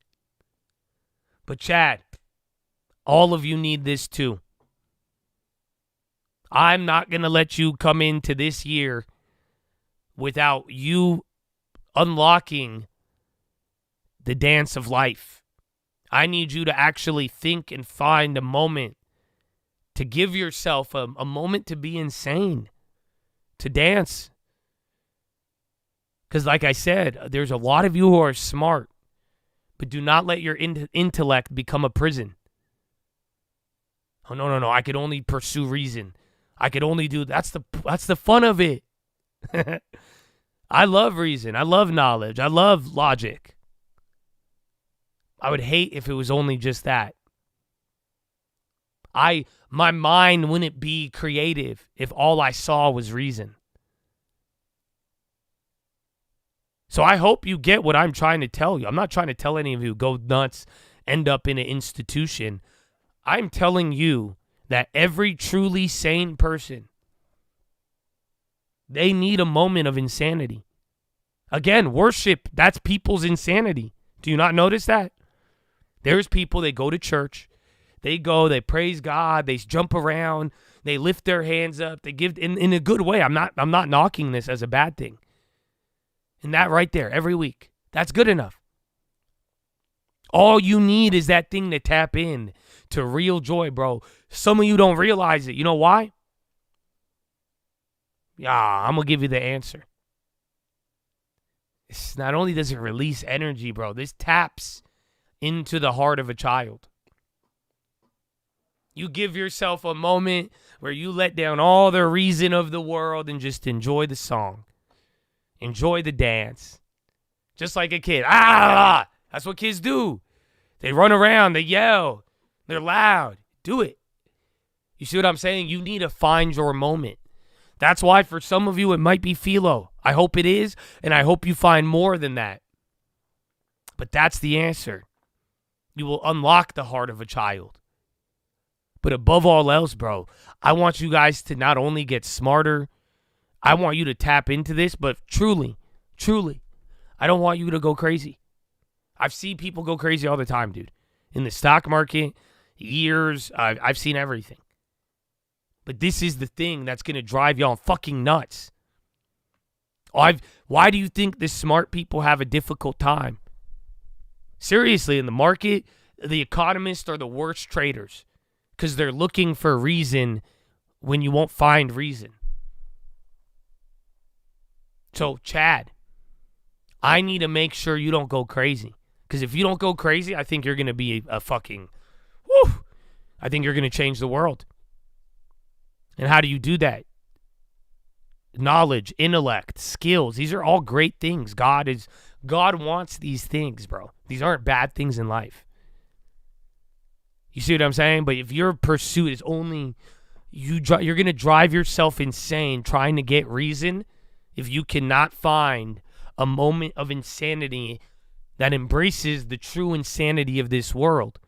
But Chad, all of you need this too. I'm not going to let you come into this year without you unlocking the dance of life. I need you to actually think and find a moment to give yourself a moment to be insane, to dance. Because like I said, there's a lot of you who are smart, but do not let your intellect become a prison. Oh, no. I could only pursue reason. I could only do, that's the fun of it. I love reason. I love knowledge. I love logic. I would hate if it was only just that. My mind wouldn't be creative if all I saw was reason. So I hope you get what I'm trying to tell you. I'm not trying to tell any of you go nuts, end up in an institution. I'm telling you that every truly sane person, they need a moment of insanity. Again, worship, that's people's insanity. Do you not notice that? There's people, they go to church, they praise God, they jump around, they lift their hands up, they give in a good way. I'm not knocking this as a bad thing. And that right there, every week, that's good enough. All you need is that thing to tap in to real joy, bro. Some of you don't realize it. You know why? Yeah, I'm going to give you the answer. It's not only does it release energy, bro, this taps into the heart of a child. You give yourself a moment where you let down all the reason of the world and just enjoy the song. Enjoy the dance. Just like a kid. Ah! That's what kids do. They run around. They yell. They're loud. Do it. You see what I'm saying? You need to find your moment. That's why for some of you it might be Philo. I hope it is, and I hope you find more than that. But that's the answer. You will unlock the heart of a child. But above all else, bro, I want you guys to not only get smarter, I want you to tap into this, but truly, I don't want you to go crazy. I've seen people go crazy all the time, dude. In the stock market, years, I've seen everything. But this is the thing that's going to drive y'all fucking nuts. Why do you think the smart people have a difficult time? Seriously, in the market, the economists are the worst traders because they're looking for reason when you won't find reason. So, Chad, I need to make sure you don't go crazy. Because if you don't go crazy, I think you're going to be a fucking, I think you're going to change the world. And how do you do that? Knowledge, intellect, skills. These are all great things. God wants these things, bro. These aren't bad things in life. You see what I'm saying? But if your pursuit is only, you're going to drive yourself insane trying to get reason if you cannot find a moment of insanity that embraces the true insanity of this world.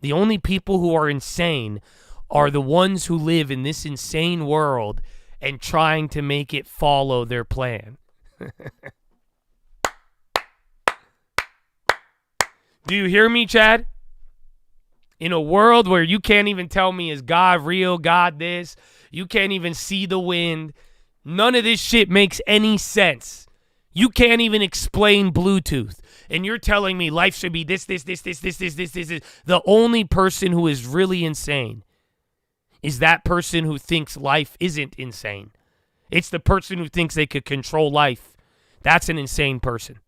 The only people who are insane are the ones who live in this insane world and trying to make it follow their plan. Do you hear me, Chad? In a world where you can't even tell me, is God real, God this? You can't even see the wind. None of this shit makes any sense. You can't even explain Bluetooth. And you're telling me life should be this. The only person who is really insane is that person who thinks life isn't insane. It's the person who thinks they could control life. That's an insane person.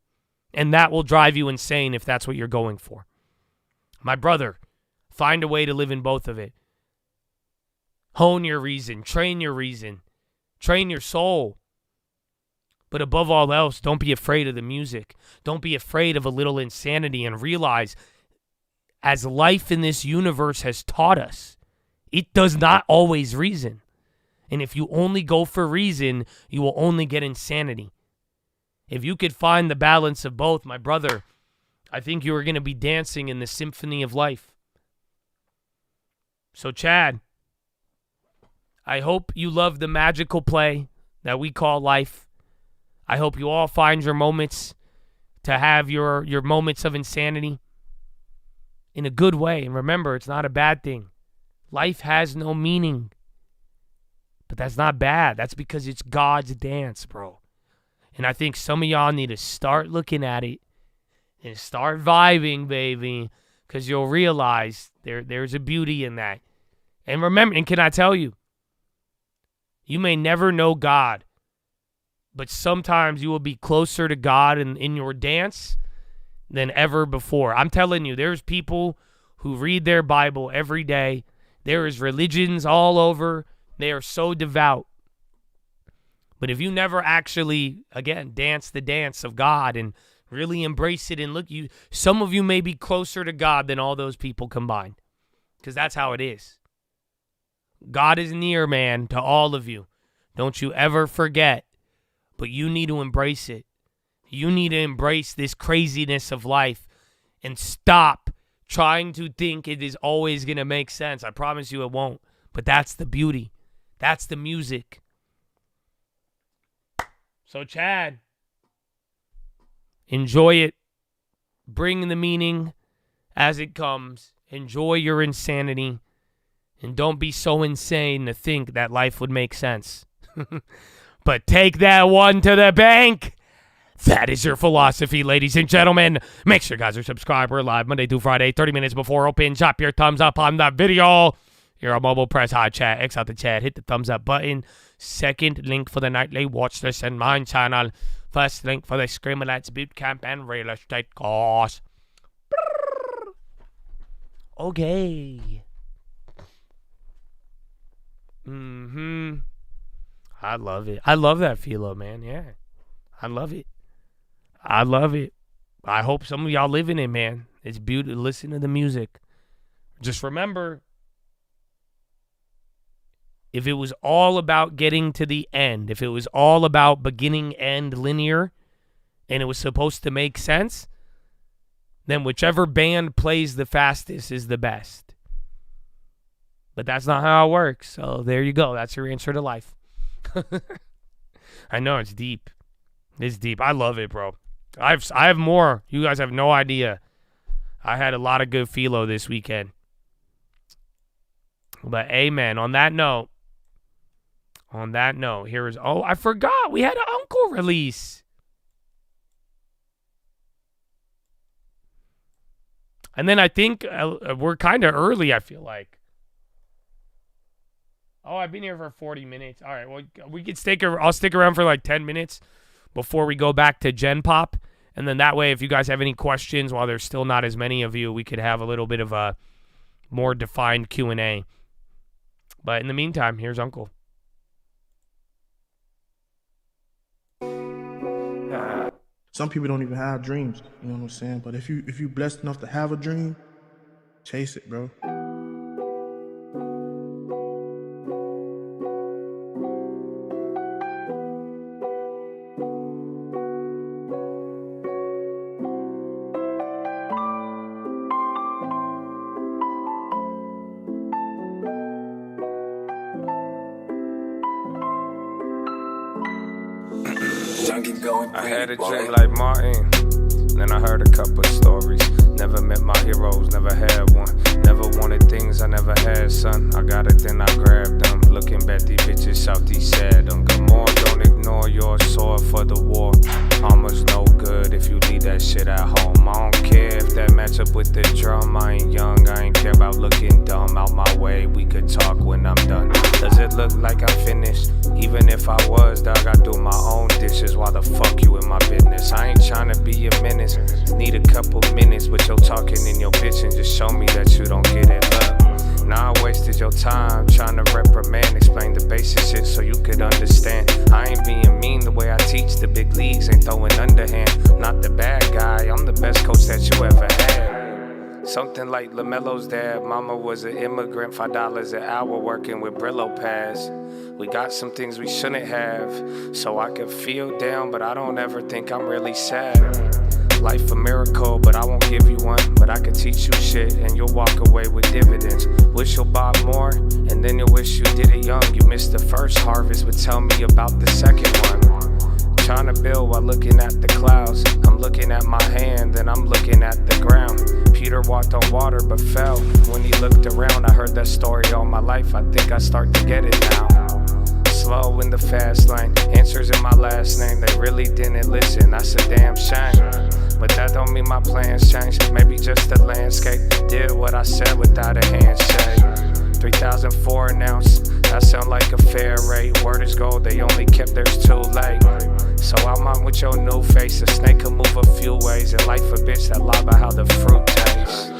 And that will drive you insane if that's what you're going for. My brother, find a way to live in both of it. Hone your reason. Train your reason. Train your soul. But above all else, don't be afraid of the music. Don't be afraid of a little insanity, and realize, as life in this universe has taught us, it does not always reason. And if you only go for reason, you will only get insanity. If you could find the balance of both, my brother, I think you are going to be dancing in the symphony of life. So, Chad, I hope you love the magical play that we call life. I hope you all find your moments to have your moments of insanity in a good way. And remember, it's not a bad thing. Life has no meaning. But that's not bad. That's because it's God's dance, bro. And I think some of y'all need to start looking at it and start vibing, baby, because you'll realize there's a beauty in that. And remember, and can I tell you, you may never know God, but sometimes you will be closer to God in your dance than ever before. I'm telling you, there's people who read their Bible every day. There is religions all over. They are so devout. But if you never actually, again, dance the dance of God and really embrace it and look, some of you may be closer to God than all those people combined. Because that's how it is. God is near, man, to all of you. Don't you ever forget. But you need to embrace it. You need to embrace this craziness of life and stop trying to think it is always going to make sense. I promise you it won't. But that's the beauty. That's the music. So, Chad, enjoy it. Bring the meaning as it comes. Enjoy your insanity. And don't be so insane to think that life would make sense. But take that one to the bank. That is your philosophy, ladies and gentlemen. Make sure you guys are subscribed. We're live Monday through Friday, 30 minutes before open. Drop your thumbs up on the video. You're on mobile, press high chat, X out the chat, hit the thumbs up button. Second link for the nightly Watchlist and mine channel. First link for the Discriminate bootcamp and real estate course. Okay. I love it. I love that Philo, man. Yeah. I love it. I love it. I hope some of y'all live in it, man. It's beautiful. Listen to the music. Just remember, if it was all about getting to the end, if it was all about beginning, end, linear, and it was supposed to make sense, then whichever band plays the fastest is the best. But that's not how it works. So there you go. That's your answer to life. I know it's deep. It's deep. I love it, bro. I have more. You guys have no idea. I had a lot of good Philo this weekend. But amen. On that note, here is, I forgot. We had an Uncle release. And then I think we're kind of early, I feel like. Oh, I've been here for 40 minutes. All right, well, I'll stick around for like 10 minutes before we go back to Gen Pop. And then that way, if you guys have any questions, while there's still not as many of you, we could have a little bit of a more defined Q&A. But in the meantime, here's Uncle. Some people don't even have dreams, you know what I'm saying? But if you blessed enough to have a dream, chase it, bro. I had a dream like Martin, then I heard a couple of stories. Never met my heroes, never had one. Never wanted things I never had, son. I got it, then I grabbed them. Looking back, these bitches Southeast sad them. Good more, don't ignore your sword for the war. Armor's no good if you leave that shit at home. I don't care if that match up with the drum. I ain't young, I ain't care about looking dumb. Out my way, we could talk when I'm done. Does it look like I'm finished? Even if I was, dog, I do my own dishes. Why the fuck you in my business? I ain't tryna be a menace. Need a couple minutes with your talking and your bitching. Just show me that you don't get it. Look, now I wasted your time trying to reprimand. Explain the basic shit so you could understand. I ain't being mean the way I teach. The big leagues ain't throwing underhand. I'm not the bad guy, I'm the best coach that you ever had. Something like LaMelo's dad. Mama was an immigrant, $5 an hour working with Brillo pads. We got some things we shouldn't have, so I can feel down, but I don't ever think I'm really sad. Life a miracle, but I won't give you one. But I could teach you shit, and you'll walk away with dividends. Wish you'll buy more, and then you'll wish you did it young. You missed the first harvest, but tell me about the second one. Trying to build while looking at the clouds. I'm looking at my hand, then I'm looking at the ground. Peter walked on water, but fell. When he looked around, I heard that story all my life. I think I start to get it now. Slow in the fast lane, answers in my last name. They really didn't listen, that's a damn shame. But that don't mean my plans changed. Maybe just the landscape did what I said without a handshake. 3,004 an ounce, that sound like a fair rate. Word is gold, they only kept theirs too late. So I'm out with your new face. A snake can move a few ways, and life a bitch that lie about how the fruit tastes.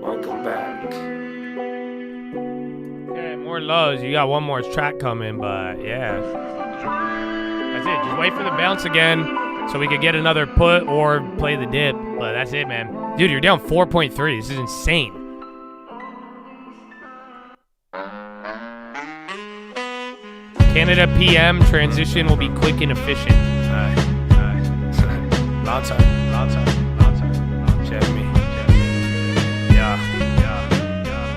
Welcome back. More lows. You got one more track coming, but yeah. That's it. Just wait for the bounce again so we could get another put or play the dip. But that's it, man. Dude, you're down 4.3. This is insane. Canada PM transition will be quick and efficient. Long time. Check me. Yeah.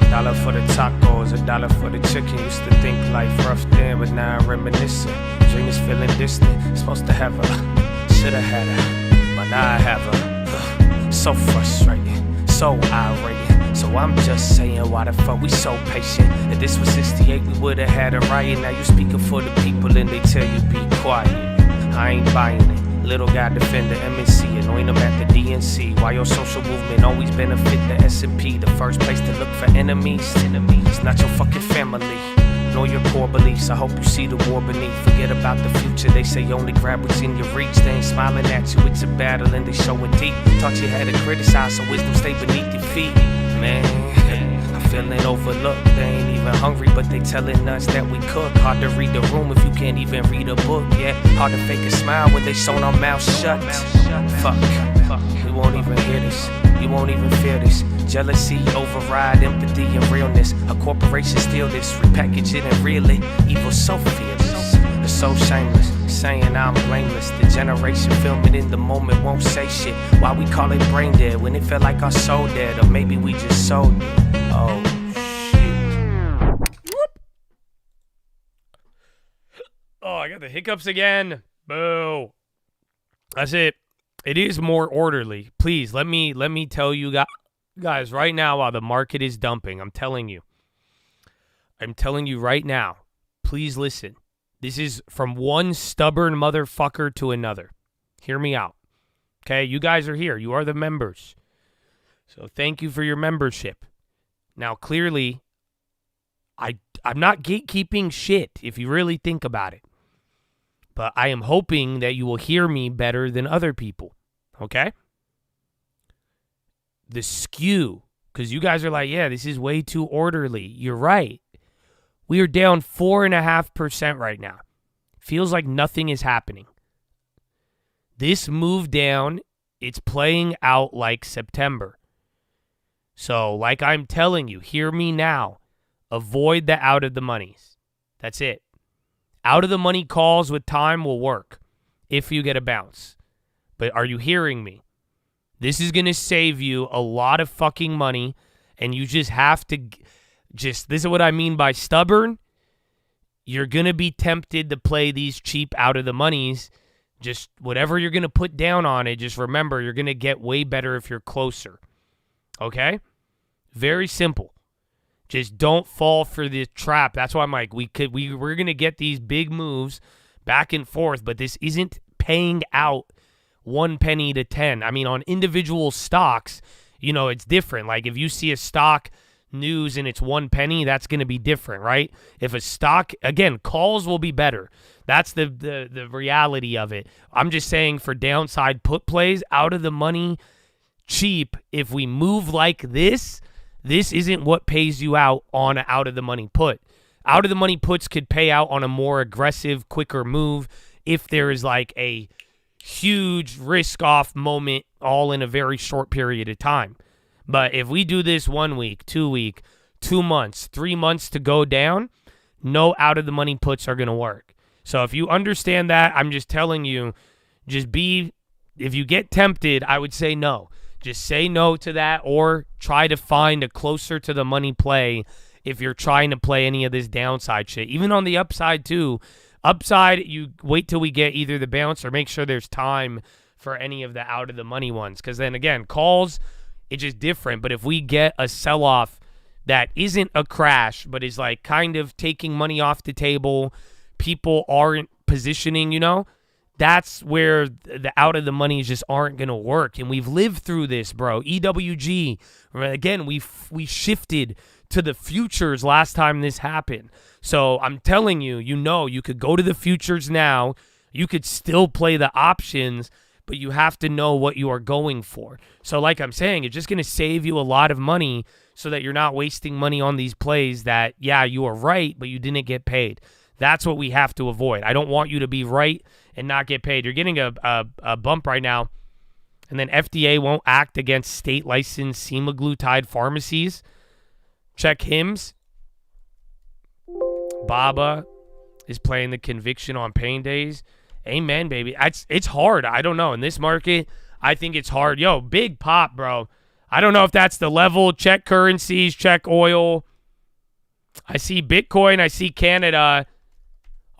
Dollar for the tacos, $1 for the chicken. Used to think life rough then, but now I'm reminiscing. Dream is feeling distant. Supposed to have her, shoulda had her, but now I have her. So frustrating, so irate. So I'm just saying, why the fuck we so patient? If this was 68, we woulda had a riot. Now you speaking for the people and they tell you be quiet. I ain't buying it. Little guy defend the MNC, anoint them at the DNC. Why your social movement always benefit the S&P? The first place to look for enemies. It's not your fucking family, nor your core beliefs. I hope you see the war beneath. Forget about the future, they say only grab what's in your reach. They ain't smiling at you, it's a battle and they showing deep. Thought you had to criticize, so wisdom stay beneath your feet. Man, I'm feeling overlooked. They ain't even hungry, but they telling us that we cook. Hard to read the room if you can't even read a book. Yeah, hard to fake a smile when they sewn our mouths shut. Fuck, we won't even hear this. You won't even feel this. Jealousy override empathy and realness. A corporation steal this, repackage it and reel it. Evil so fearless, they're so shameless, saying I'm blameless. The generation filming in the moment won't say shit. Why we call it brain dead when it felt like our soul dead? Or maybe we just sold it. Oh shit. Oh, I got the hiccups again. Boo. That's it. It is more orderly. Please let me tell you guys right now while the market is dumping. I'm telling you right now. Please listen. This is from one stubborn motherfucker to another. Hear me out. Okay, you guys are here. You are the members. So thank you for your membership. Now, clearly, I'm not gatekeeping shit if you really think about it. But I am hoping that you will hear me better than other people. Okay? The skew, because you guys are like, yeah, this is way too orderly. You're right. We are down 4.5% right now. Feels like nothing is happening. This move down, it's playing out like September. So, like I'm telling you, hear me now. Avoid the out of the monies. That's it. Out of the money calls with time will work if you get a bounce. But are you hearing me? This is going to save you a lot of fucking money, and you just have to this is what I mean by stubborn. You're going to be tempted to play these cheap out of the monies. Just whatever you're going to put down on it, just remember you're going to get way better if you're closer. Okay? Very simple. Just don't fall for the trap. That's why I'm like, we're going to get these big moves back and forth, but this isn't paying out 1 penny to 10. I mean, on individual stocks, it's different. Like if you see a stock news and it's 1 penny, that's going to be different, right? If a stock, again, calls will be better. That's the reality of it. I'm just saying for downside put plays, out of the money, cheap, if we move like this isn't what pays you out on an out of the money put. Out of the money puts could pay out on a more aggressive, quicker move if there is like a huge risk off moment all in a very short period of time. But if we do this 1 week, 2 week, 2 months, 3 months to go down, no out of the money puts are going to work. So if you understand that, I'm just telling you, if you get tempted, I would say no. Just say no to that or try to find a closer to the money play if you're trying to play any of this downside shit. Even on the upside, too. Upside, you wait till we get either the bounce or make sure there's time for any of the out of the money ones. Because then, again, calls, it's just different. But if we get a sell-off that isn't a crash but is like kind of taking money off the table, people aren't positioning, that's where the out of the money just aren't going to work. And we've lived through this, bro. EWG, again, we shifted to the futures last time this happened. So I'm telling you, you could go to the futures now. You could still play the options, but you have to know what you are going for. So like I'm saying, it's just going to save you a lot of money so that you're not wasting money on these plays that, yeah, you are right, but you didn't get paid. That's what we have to avoid. I don't want you to be right and not get paid. You're getting a bump right now, and then FDA won't act against state-licensed semaglutide pharmacies. Check HIMSS. Baba is playing the conviction on pain days. Amen, baby. It's hard. I don't know. In this market, I think it's hard. Yo, big pop, bro. I don't know if that's the level. Check currencies. Check oil. I see Bitcoin. I see Canada.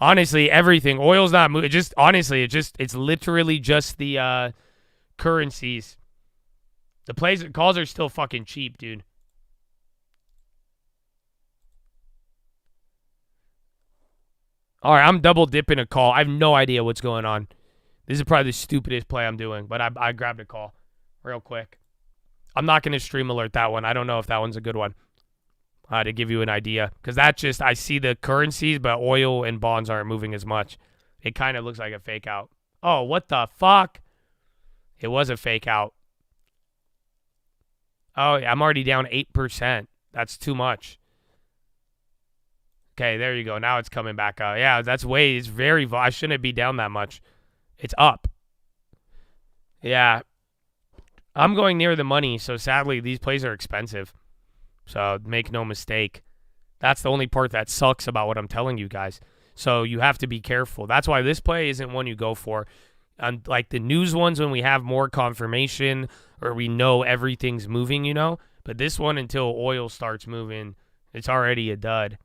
Honestly, everything. Oil's not moving. It's literally just the currencies. The calls are still fucking cheap, dude. All right, I'm double dipping a call. I have no idea what's going on. This is probably the stupidest play I'm doing, but I grabbed a call real quick. I'm not going to stream alert that one. I don't know if that one's a good one. To give you an idea. Because I see the currencies, but oil and bonds aren't moving as much. It kind of looks like a fake out. Oh, what the fuck? It was a fake out. Oh, I'm already down 8%. That's too much. Okay, there you go. Now it's coming back up. Yeah, it's very, I shouldn't be down that much. It's up. Yeah. I'm going near the money, so sadly, these plays are expensive. So make no mistake. That's the only part that sucks about what I'm telling you guys. So you have to be careful. That's why this play isn't one you go for. Like the news ones when we have more confirmation or we know everything's moving, But this one, until oil starts moving, it's already a dud.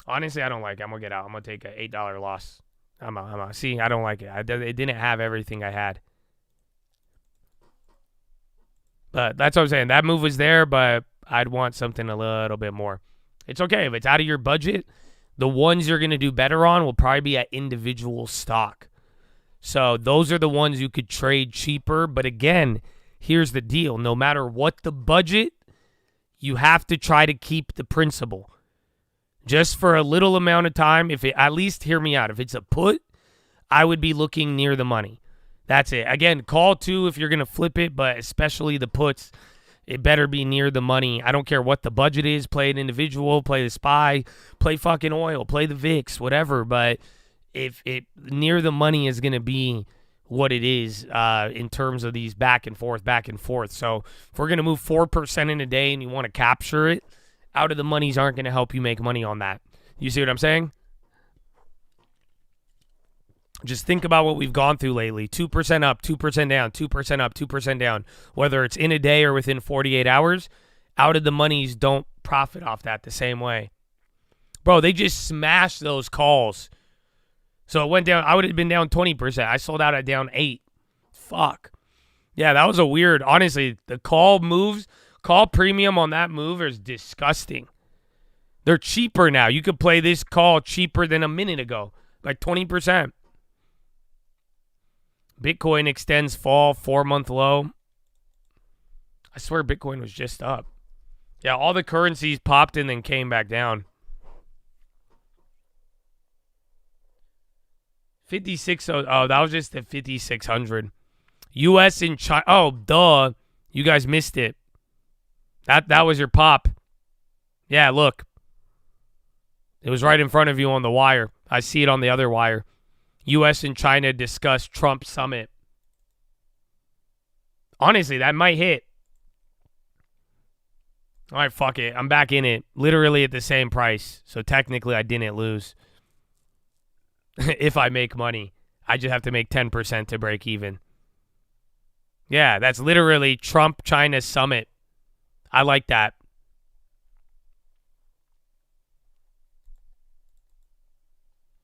Honestly, I don't like it. I'm going to get out. I'm going to take an $8 loss. I'm out. See, I don't like it. It didn't have everything I had. But that's what I'm saying. That move was there, but I'd want something a little bit more. It's okay. If it's out of your budget, the ones you're going to do better on will probably be at individual stock. So those are the ones you could trade cheaper. But again, here's the deal. No matter what the budget, you have to try to keep the principal. Just for a little amount of time, at least hear me out. If it's a put, I would be looking near the money. That's it. Again, call too if you're going to flip it, but especially the puts, it better be near the money. I don't care what the budget is. Play an individual, play the SPY, play fucking oil, play the VIX, whatever. But if it near the money is going to be what it is in terms of these back and forth. So if we're going to move 4% in a day and you want to capture it, out of the monies aren't going to help you make money on that. You see what I'm saying? Just think about what we've gone through lately. 2% up, 2% down, 2% up, 2% down. Whether it's in a day or within 48 hours, out of the monies don't profit off that the same way. Bro, they just smashed those calls. So it went down. I would have been down 20%. I sold out at down 8. Fuck. Yeah, that was a weird. Honestly, the call premium on that move is disgusting. They're cheaper now. You could play this call cheaper than a minute ago, like 20%. Bitcoin extends fall 4-month low. I swear Bitcoin was just up. Yeah, all the currencies popped and then came back down. 56. Oh, that was just the 5,600. U.S. and China. Oh, duh. You guys missed it. That was your pop. Yeah, look. It was right in front of you on the wire. I see it on the other wire. U.S. and China discuss Trump summit. Honestly, that might hit. All right, fuck it. I'm back in it. Literally at the same price. So technically I didn't lose. If I make money. I just have to make 10% to break even. Yeah, that's literally Trump-China summit. I like that.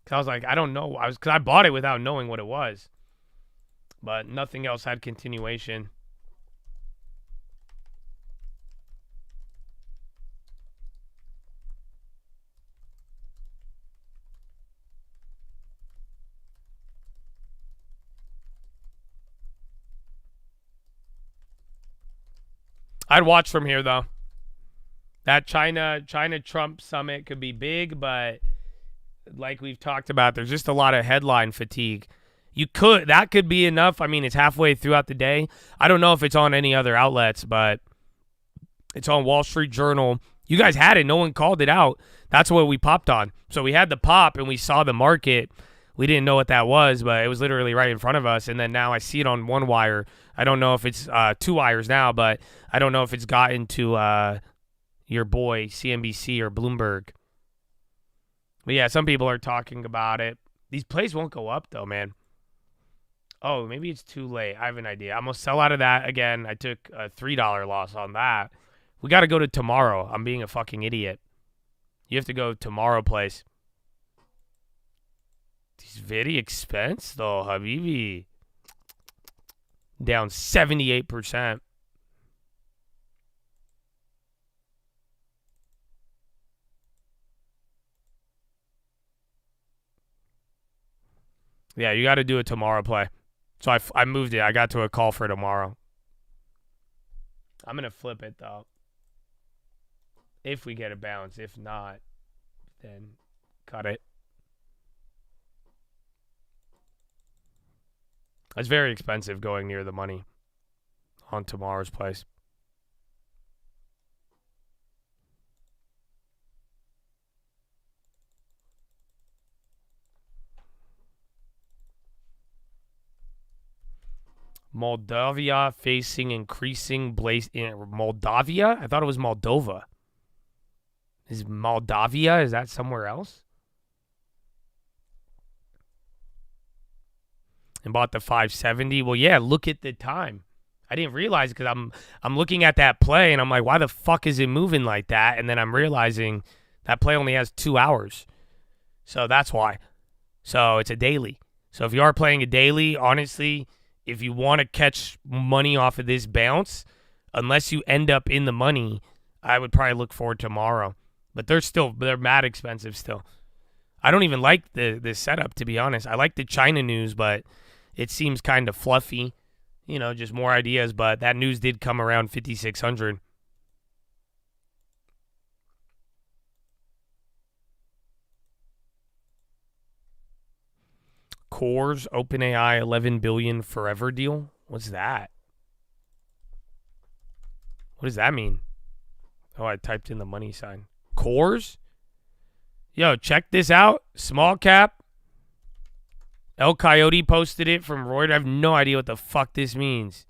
Cause I was like, I don't know. Cause I bought it without knowing what it was. But nothing else had continuation. I'd watch from here though. That China-Trump summit could be big, but like we've talked about, there's just a lot of headline fatigue. That could be enough. I mean, it's halfway throughout the day. I don't know if it's on any other outlets, but it's on Wall Street Journal. You guys had it. No one called it out. That's what we popped on. So we had the pop and we saw the market. We didn't know what that was, but it was literally right in front of us. And then now I see it on one wire. I don't know if it's 2 wires now, but I don't know if it's gotten to your boy CNBC or Bloomberg. But yeah, some people are talking about it. These plays won't go up though, man. Oh, maybe it's too late. I have an idea. I'm going to sell out of that again. I took a $3 loss on that. We got to go to tomorrow. I'm being a fucking idiot. You have to go tomorrow place. It's very expensive though, Habibi. Down 78%. Yeah, you got to do a tomorrow play. So I moved it. I got to a call for tomorrow. I'm going to flip it, though. If we get a bounce. If not, then cut it. It's very expensive going near the money on tomorrow's place. Moldavia facing increasing blaze in Moldavia? I thought it was Moldova. Is Moldavia? Is that somewhere else? And bought the 570. Well, yeah, look at the time. I didn't realize because I'm looking at that play and I'm like, why the fuck is it moving like that? And then I'm realizing that play only has 2 hours. So that's why. So it's a daily. So if you are playing a daily, honestly, if you want to catch money off of this bounce, unless you end up in the money, I would probably look for tomorrow. But they're mad expensive still. I don't even like the setup, to be honest. I like the China news, but it seems kind of fluffy. You know, just more ideas. But that news did come around 5,600. Core's OpenAI 11 billion forever deal. What's that? What does that mean? Oh, I typed in the money sign. Core's? Yo, check this out. Small cap. El Coyote posted it from Reuters. I have no idea what the fuck this means.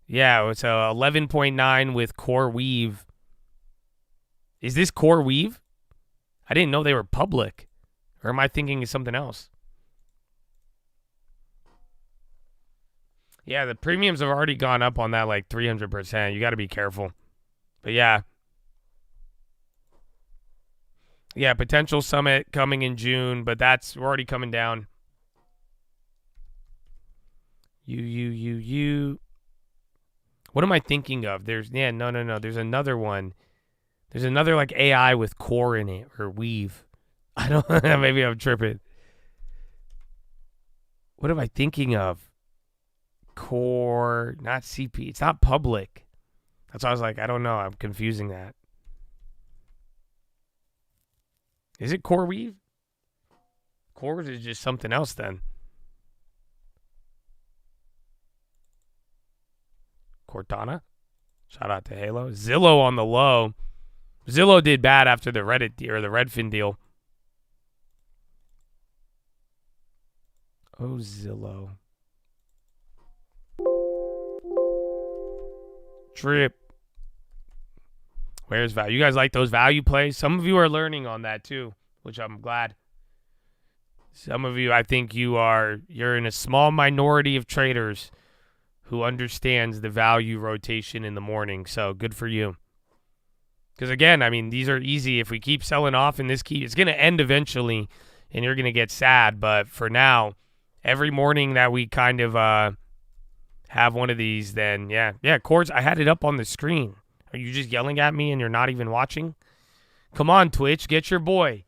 Yeah, it's a 11.9 with Core Weave. Is this Core Weave? I didn't know they were public. Or am I thinking of something else? Yeah, the premiums have already gone up on that like 300%. You got to be careful. But yeah. Yeah, potential summit coming in June, but we're already coming down. What am I thinking of? No. There's another one. There's another like AI with core in it or weave. I don't know. Maybe I'm tripping. What am I thinking of? Core, not CP. It's not public. That's why I was like, I don't know. I'm confusing that. Is it Core Weave? Cores is just something else then. Cortana. Shout out to Halo. Zillow on the low. Zillow did bad after the Reddit or the Redfin deal. Oh, Zillow. Drip. Where's value? You guys like those value plays? Some of you are learning on that too, which I'm glad. Some of you, I think you're in a small minority of traders who understands the value rotation in the morning. So good for you. Because again, I mean, these are easy. If we keep selling off and it's going to end eventually and you're going to get sad. But for now, every morning that we kind of have one of these, then yeah, Quartz, I had it up on the screen. Are you just yelling at me and you're not even watching? Come on, Twitch, get your boy.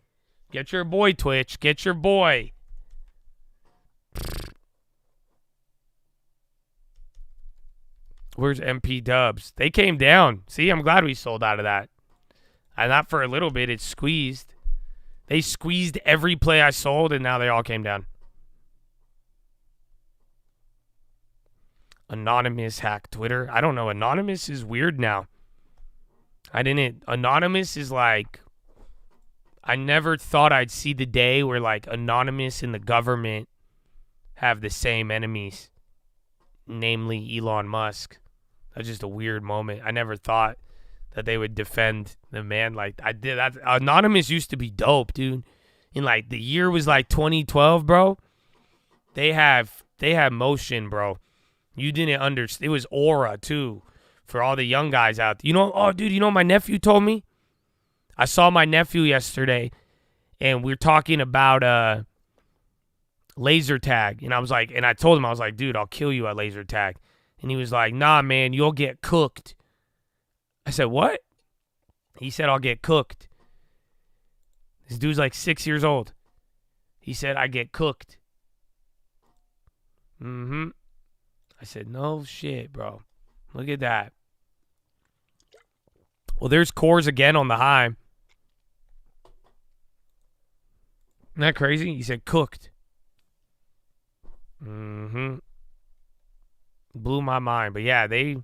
Get your boy, Twitch. Get your boy. Where's MP Dubs? They came down. See, I'm glad we sold out of that. And not for a little bit. It squeezed. They squeezed every play I sold, and now they all came down. Anonymous hack Twitter. I don't know. Anonymous is weird now. Anonymous is like, I never thought I'd see the day where like Anonymous and the government have the same enemies, namely Elon Musk. That's just a weird moment. I never thought that they would defend the man like I did. Anonymous used to be dope, dude. In like the year was like 2012, bro. They have motion, bro. You didn't understand. It was aura too for all the young guys out there. You know, oh dude, you know what my nephew told me? I saw my nephew yesterday, and we were talking about laser tag, and I told him, I was like, dude, I'll kill you at laser tag, and he was like, nah, man, you'll get cooked. I said, what? He said, I'll get cooked. This dude's like 6 years old. He said, I get cooked. I said, no shit, bro. Look at that. Well, there's cores again on the high. Isn't that crazy? He said cooked. Blew my mind. But yeah, they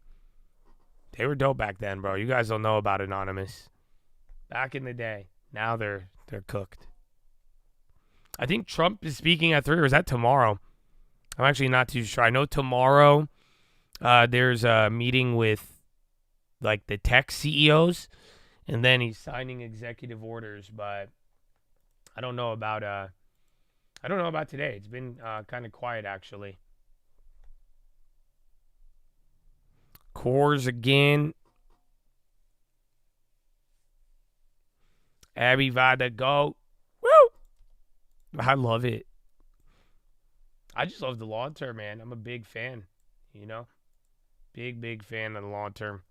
were dope back then, bro. You guys don't know about Anonymous. Back in the day. Now they're cooked. I think Trump is speaking at 3, or is that tomorrow? I'm actually not too sure. I know tomorrow there's a meeting with like the tech CEOs, and then he's signing executive orders, but I don't know about today. It's been kind of quiet actually. Cores again. Abby Vada go. Woo! I love it. I just love the long term, man. I'm a big fan, you know? Big fan of the long term.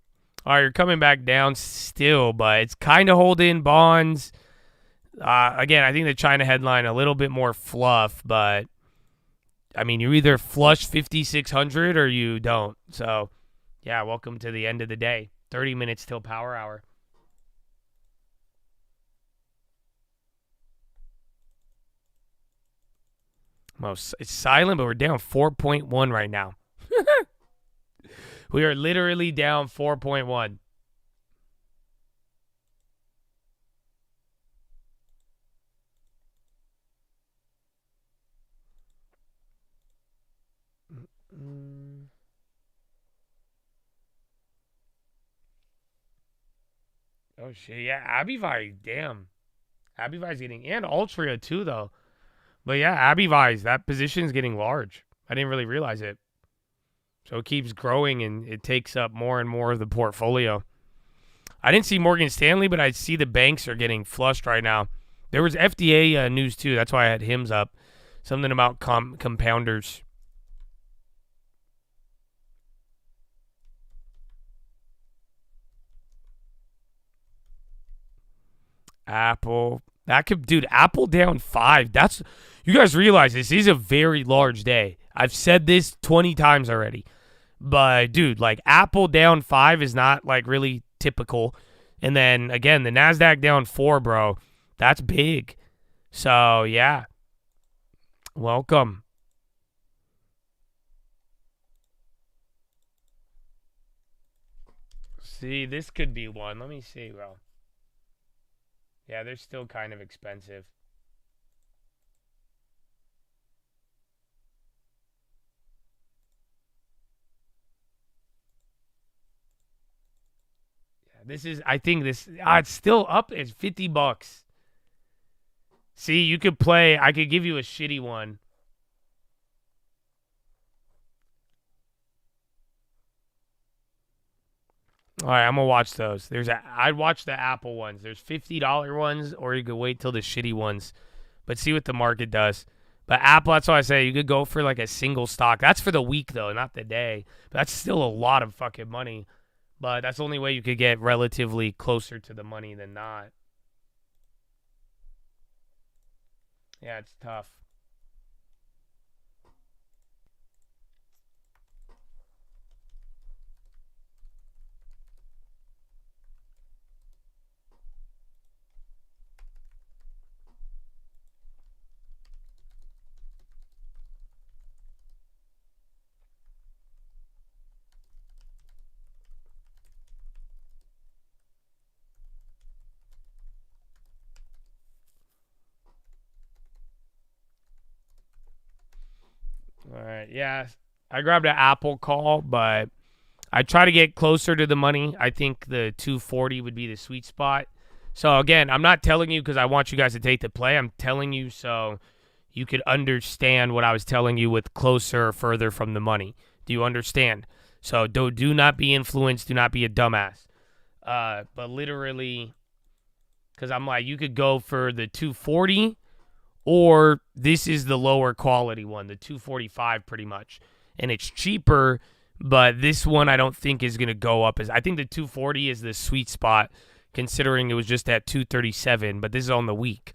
All right, you're coming back down still, but it's kind of holding bonds. Again, I think the China headline a little bit more fluff, but I mean, you either flush 5,600 or you don't. So, yeah, welcome to the end of the day. 30 minutes till power hour. Well, it's silent, but we're down 4.1 right now. We are literally down 4.1. Oh, shit. Yeah, Abivai, damn. Abivai's getting, and Altria too, though. But yeah, Abivai's, that position's getting large. I didn't really realize it. So it keeps growing, and it takes up more and more of the portfolio. I didn't see Morgan Stanley, but I see the banks are getting flushed right now. There was FDA news, too. That's why I had HIMS up. Something about compounders. Apple. Apple down 5. You guys realize this is a very large day. I've said this 20 times already. But, dude, like, Apple down 5 is not, like, really typical. And then, again, the NASDAQ down 4, bro. That's big. So, yeah. Welcome. See, this could be one. Let me see, bro. Yeah, they're still kind of expensive. I think it's still up. It's $50. See, you could play. I could give you a shitty one. All right, I'm gonna watch those. I'd watch the Apple ones. There's $50 ones, or you could wait till the shitty ones. But see what the market does. But Apple, that's why I say you could go for like a single stock. That's for the week though, not the day. But that's still a lot of fucking money. But that's the only way you could get relatively closer to the money than not. Yeah, it's tough. All right, yeah. I grabbed an Apple call, but I try to get closer to the money. I think the 240 would be the sweet spot. So, again, I'm not telling you because I want you guys to take the play. I'm telling you so you could understand what I was telling you with closer or further from the money. Do you understand? So, do not be influenced. Do not be a dumbass. But literally, because I'm like, you could go for the 240 or this is the lower quality one, the 245 pretty much. And it's cheaper, but this one I don't think is going to go up. I think the 240 is the sweet spot considering it was just at 237, but this is on the week.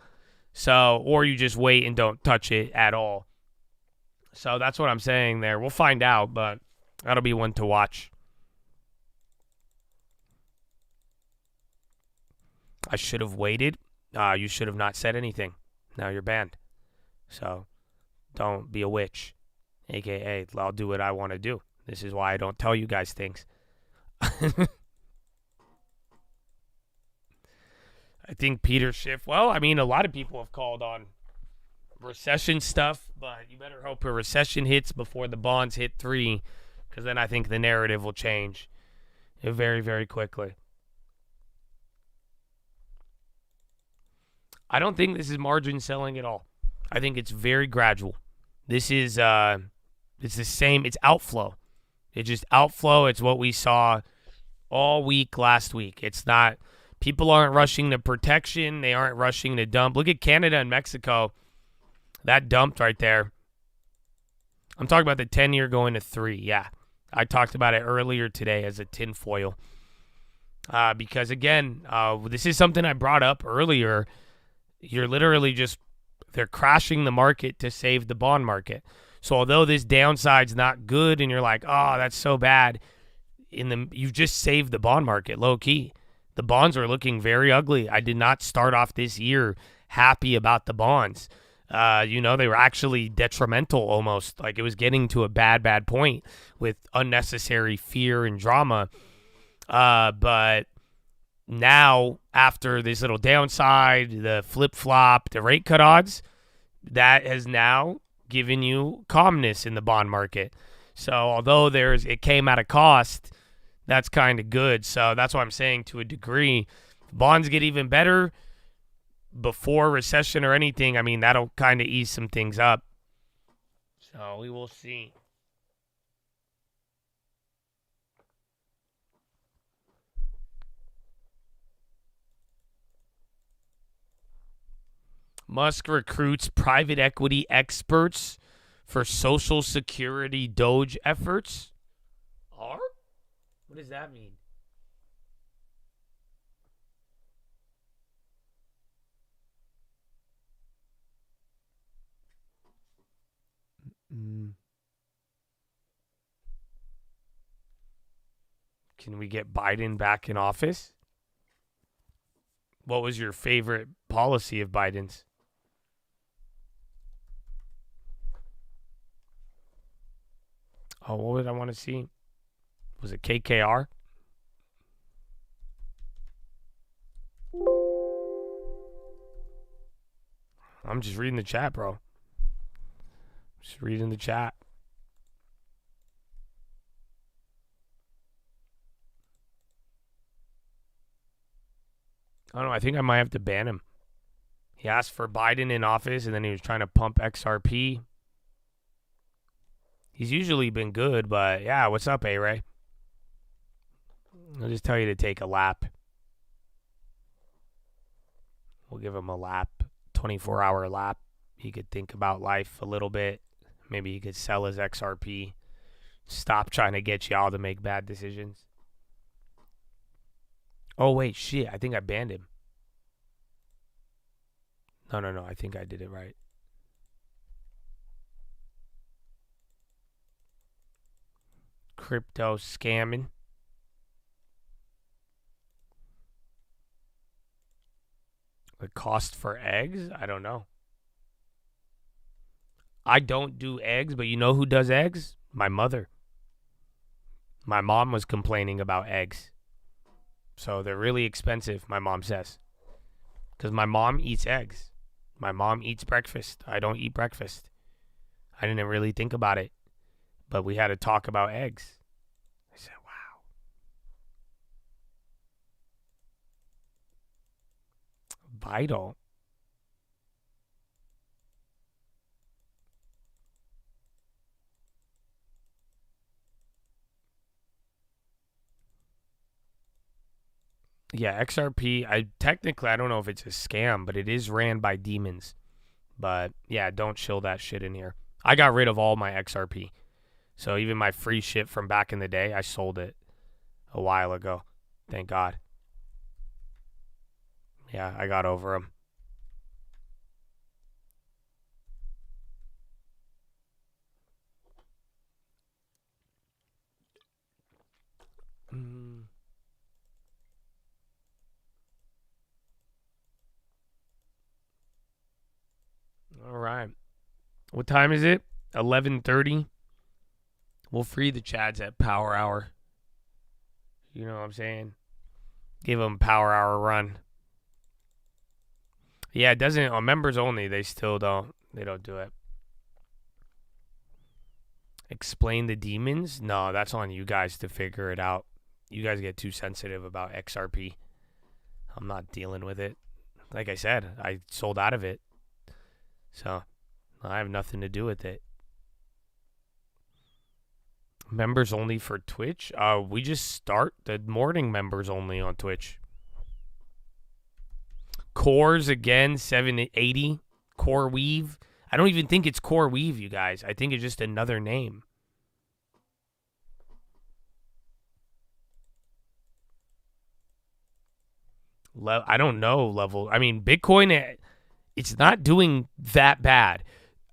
So, or you just wait and don't touch it at all. So that's what I'm saying there. We'll find out, but that'll be one to watch. I should have waited. You should have not said anything. Now you're banned. So don't be a witch. AKA, I'll do what I want to do. This is why I don't tell you guys things. I think Peter Schiff, well, I mean, a lot of people have called on recession stuff, but you better hope a recession hits before the bonds hit 3, because then I think the narrative will change very, very quickly. I don't think this is margin selling at all. I think it's very gradual. This is, it's the same, it's outflow. It's just outflow. It's what we saw all week last week. It's not, people aren't rushing to protection. They aren't rushing to dump. Look at Canada and Mexico. That dumped right there. I'm talking about the 10-year going to 3. Yeah. I talked about it earlier today as a tinfoil. Because, again, this is something I brought up earlier. You're literally just, they're crashing the market to save the bond market. So although this downside's not good and you're like, oh, that's so bad, you've just saved the bond market, low key. The bonds are looking very ugly. I did not start off this year happy about the bonds. They were actually detrimental almost. Like it was getting to a bad point with unnecessary fear and drama. But now, after this little downside, the flip-flop, the rate cut odds, that has now given you calmness in the bond market. So although it came at a cost, that's kind of good. So that's why I'm saying to a degree, bonds get even better before recession or anything. I mean, that'll kind of ease some things up. So we will see. Musk recruits private equity experts for Social Security Doge efforts. What does that mean? Can we get Biden back in office? What was your favorite policy of Biden's? Oh, what would I want to see? Was it KKR? I'm just reading the chat, bro. Just reading the chat. I don't know. I think I might have to ban him. He asked for Biden in office, and then he was trying to pump XRP. He's usually been good, but yeah, what's up, A-Ray? I'll just tell you to take a lap. We'll give him a lap, 24-hour lap. He could think about life a little bit. Maybe he could sell his XRP. Stop trying to get y'all to make bad decisions. Oh, wait, shit. I think I banned him. No. I think I did it right. Crypto scamming. The cost for eggs? I don't know. I don't do eggs, but you know who does eggs? My mother. My mom was complaining about eggs. So they're really expensive, my mom says. Because my mom eats eggs. My mom eats breakfast. I don't eat breakfast. I didn't really think about it. But we had to talk about eggs. I said, wow. Vital. Yeah, XRP, I don't know if it's a scam, but it is ran by demons. But yeah, don't chill that shit in here. I got rid of all my XRP. So even my free shit from back in the day, I sold it a while ago. Thank God. Yeah, I got over them. All right. What time is it? 11:30. We'll free the Chads at Power Hour. You know what I'm saying? Give them Power Hour run. Yeah, it doesn't. On members only, they still don't. They don't do it. Explain the demons? No, that's on you guys to figure it out. You guys get too sensitive about XRP. I'm not dealing with it. Like I said, I sold out of it. So, I have nothing to do with it. Members only for Twitch? We just start the morning members only on Twitch. Cores again, 780. Core Weave. I don't even think it's Core Weave, you guys. I think it's just another name. I don't know level. I mean, Bitcoin, it's not doing that bad.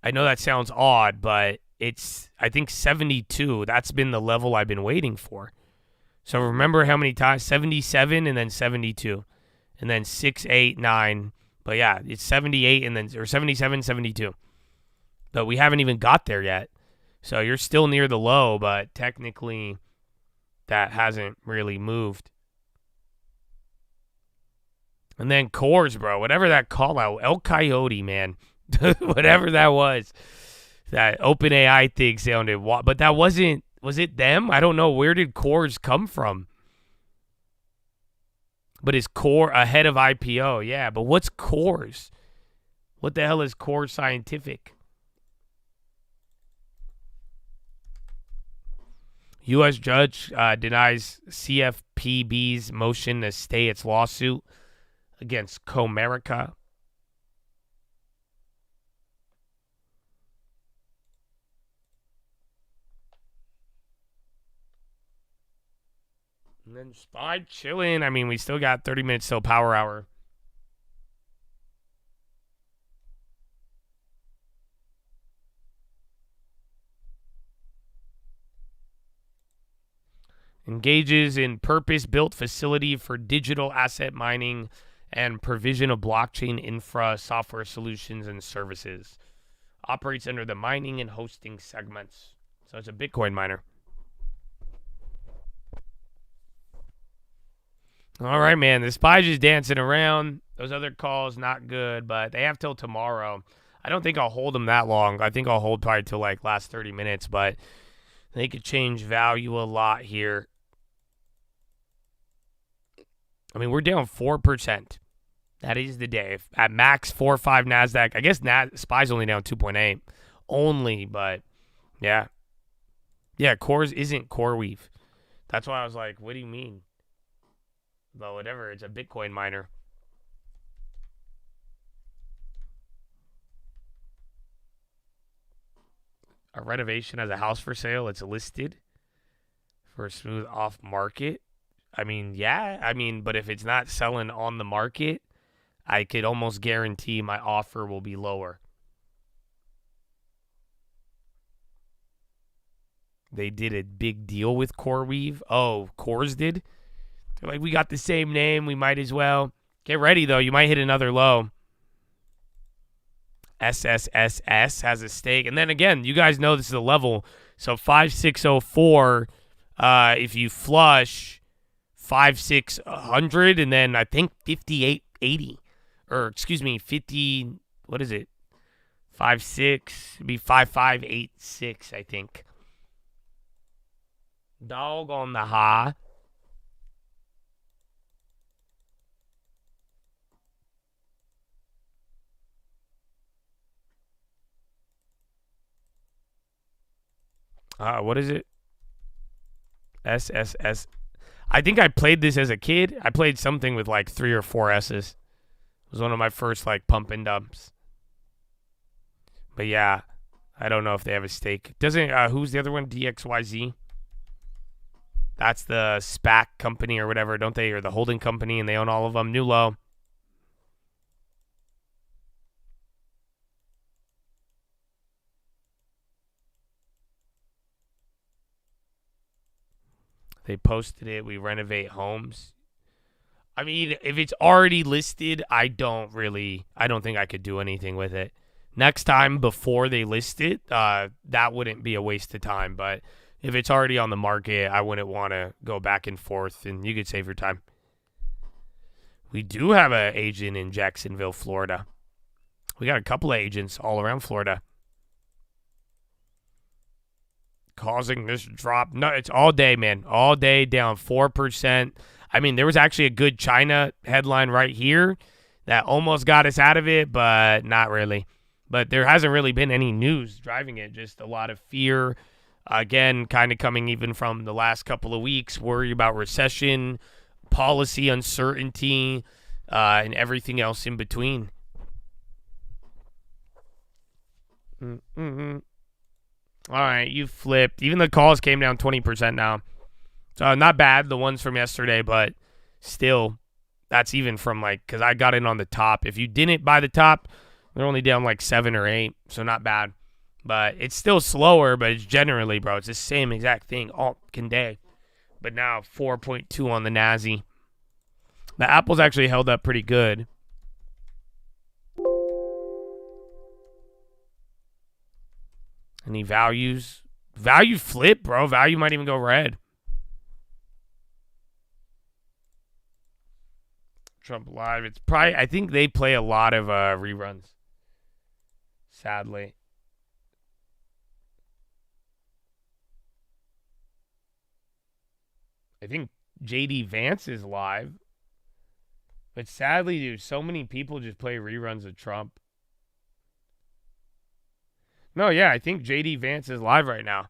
I know that sounds odd, but it's, I think 72. That's been the level I've been waiting for. So remember how many times? 77 and then 72. And then 6, 8, 9. But yeah, it's 78 and then, or 77, 72. But we haven't even got there yet. So you're still near the low, but technically that hasn't really moved. And then cores, bro. Whatever that call out. El Coyote, man. Whatever that was. That OpenAI thing sounded. But that wasn't. Was it them? I don't know. Where did cores come from? But is core ahead of IPO? Yeah, but what's cores? What the hell is Core Scientific? U.S. judge denies CFPB's motion to stay its lawsuit against Comerica. And then SPY chilling. I mean, we still got 30 minutes till Power Hour. Engages in purpose-built facility for digital asset mining and provision of blockchain infra, software solutions, and services. Operates under the mining and hosting segments. So it's a Bitcoin miner. All right, man. The SPY's just dancing around. Those other calls, not good, but they have till tomorrow. I don't think I'll hold them that long. I think I'll hold probably till like last 30 minutes, but they could change value a lot here. I mean, we're down 4%. That is the day. At max 4 or 5 NASDAQ. I guess SPY's only down 2.8. Only, but yeah. Yeah, Cores isn't CoreWeave. That's why I was like, what do you mean? But whatever, it's a Bitcoin miner. A renovation as a house for sale. It's listed for a smooth off market. I mean, yeah. I mean, but if it's not selling on the market, I could almost guarantee my offer will be lower. They did a big deal with CoreWeave. Oh, Cores did? They're like, we got the same name. We might as well. Get ready, though. You might hit another low. SSSS has a stake. And then again, you guys know this is a level. So 5604, if you flush 5600, and then I think 5880. Or excuse me, 50, what is it? 56, it'd be 5586, I think. Dog on the ha. What is it? SSS. I think I played this as a kid. I played something with like 3 or 4 S's. It was one of my first like pump and dumps. But yeah, I don't know if they have a stake. Doesn't who's the other one? DXYZ. That's the SPAC company or whatever, don't they? Or the holding company, and they own all of them. New low. They posted it. We renovate homes. I mean, if it's already listed, I don't think I could do anything with it. Next time before they list it, that wouldn't be a waste of time. But if it's already on the market, I wouldn't want to go back and forth, and you could save your time. We do have an agent in Jacksonville, Florida. We got a couple of agents all around Florida. Causing this drop. No, it's all day, man. All day down 4%. I mean, there was actually a good China headline right here that almost got us out of it, but not really. But there hasn't really been any news driving it. Just a lot of fear. Again, kind of coming even from the last couple of weeks. Worry about recession, policy uncertainty, and everything else in between. Mm-hmm. All right, you flipped. Even the calls came down 20% now. So not bad, the ones from yesterday, but still, that's even from like, because I got in on the top. If you didn't buy the top, they're only down like 7 or 8, so not bad. But it's still slower, but it's generally, bro, it's the same exact thing all day. But now 4.2 on the NASI. The Apple's actually held up pretty good. Any values? Value flip, bro. Value might even go red. Trump Live. It's probably, I think they play a lot of reruns. Sadly. I think JD Vance is live. But sadly, dude, so many people just play reruns of Trump. No, yeah, I think JD Vance is live right now.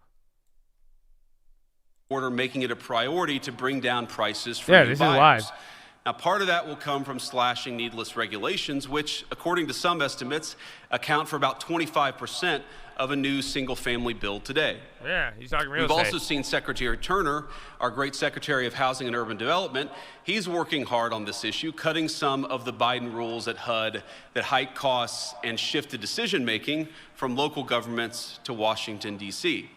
Order making it a priority to bring down prices for yeah, new this buyers. Is live. Now, part of that will come from slashing needless regulations, which, according to some estimates, account for about 25% of a new single-family build today. Yeah, he's talking real estate. estate. We've also seen Secretary Turner, our great Secretary of Housing and Urban Development, he's working hard on this issue, cutting some of the Biden rules at HUD that hike costs and shift the decision-making from local governments to Washington, D.C.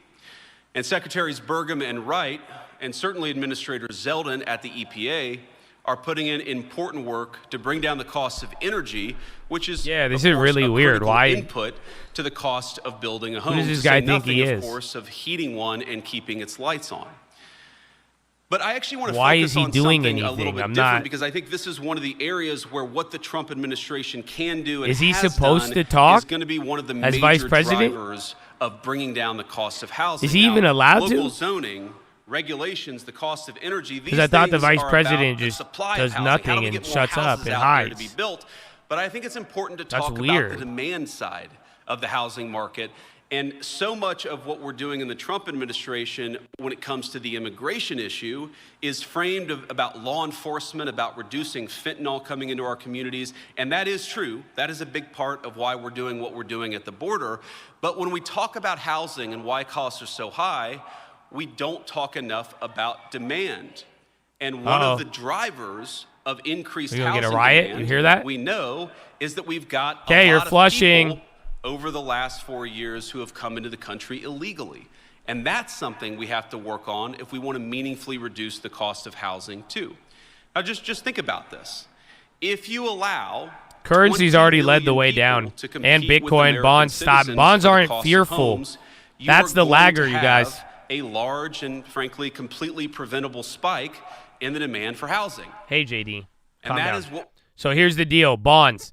And Secretaries Burgum and Wright, and certainly Administrator Zeldin at the EPA, are putting in important work to bring down the cost of energy, which is this is really weird. Why input to the cost of building a home? Who does this guy think he is? Of course, of heating one and keeping its lights on. But I actually want to Why focus is he on doing something anything? a little bit I'm different not... because I think this is one of the areas where what the Trump administration can do and is he has supposed done to talk is going to be one of the as major vice president? drivers of bringing down the cost of housing. Is he even allowed local to? zoning regulations, the cost of energy. Because I thought the vice president just does How do nothing we and get more shuts up houses and out there hides. to be built? But I think it's important to That's talk weird. about the demand side of the housing market. And so much of what we're doing in the Trump administration when it comes to the immigration issue is framed about law enforcement, about reducing fentanyl coming into our communities. And that is true. That is a big part of why we're doing what we're doing at the border. But when we talk about housing and why costs are so high, we don't talk enough about demand. And one of the drivers of increased housing get a riot? demand, you hear that? we know, is that we've got Okay, a you're lot flushing. of people over the last 4 years who have come into the country illegally. And that's something we have to work on if we want to meaningfully reduce the cost of housing too. Now just think about this. If you allow Currency's already led the way down. And Bitcoin, bonds stop. Bonds aren't fearful. That's the lagger, you guys. A large and frankly completely preventable spike in the demand for housing. Hey, JD. And that is what. So here's the deal. Bonds.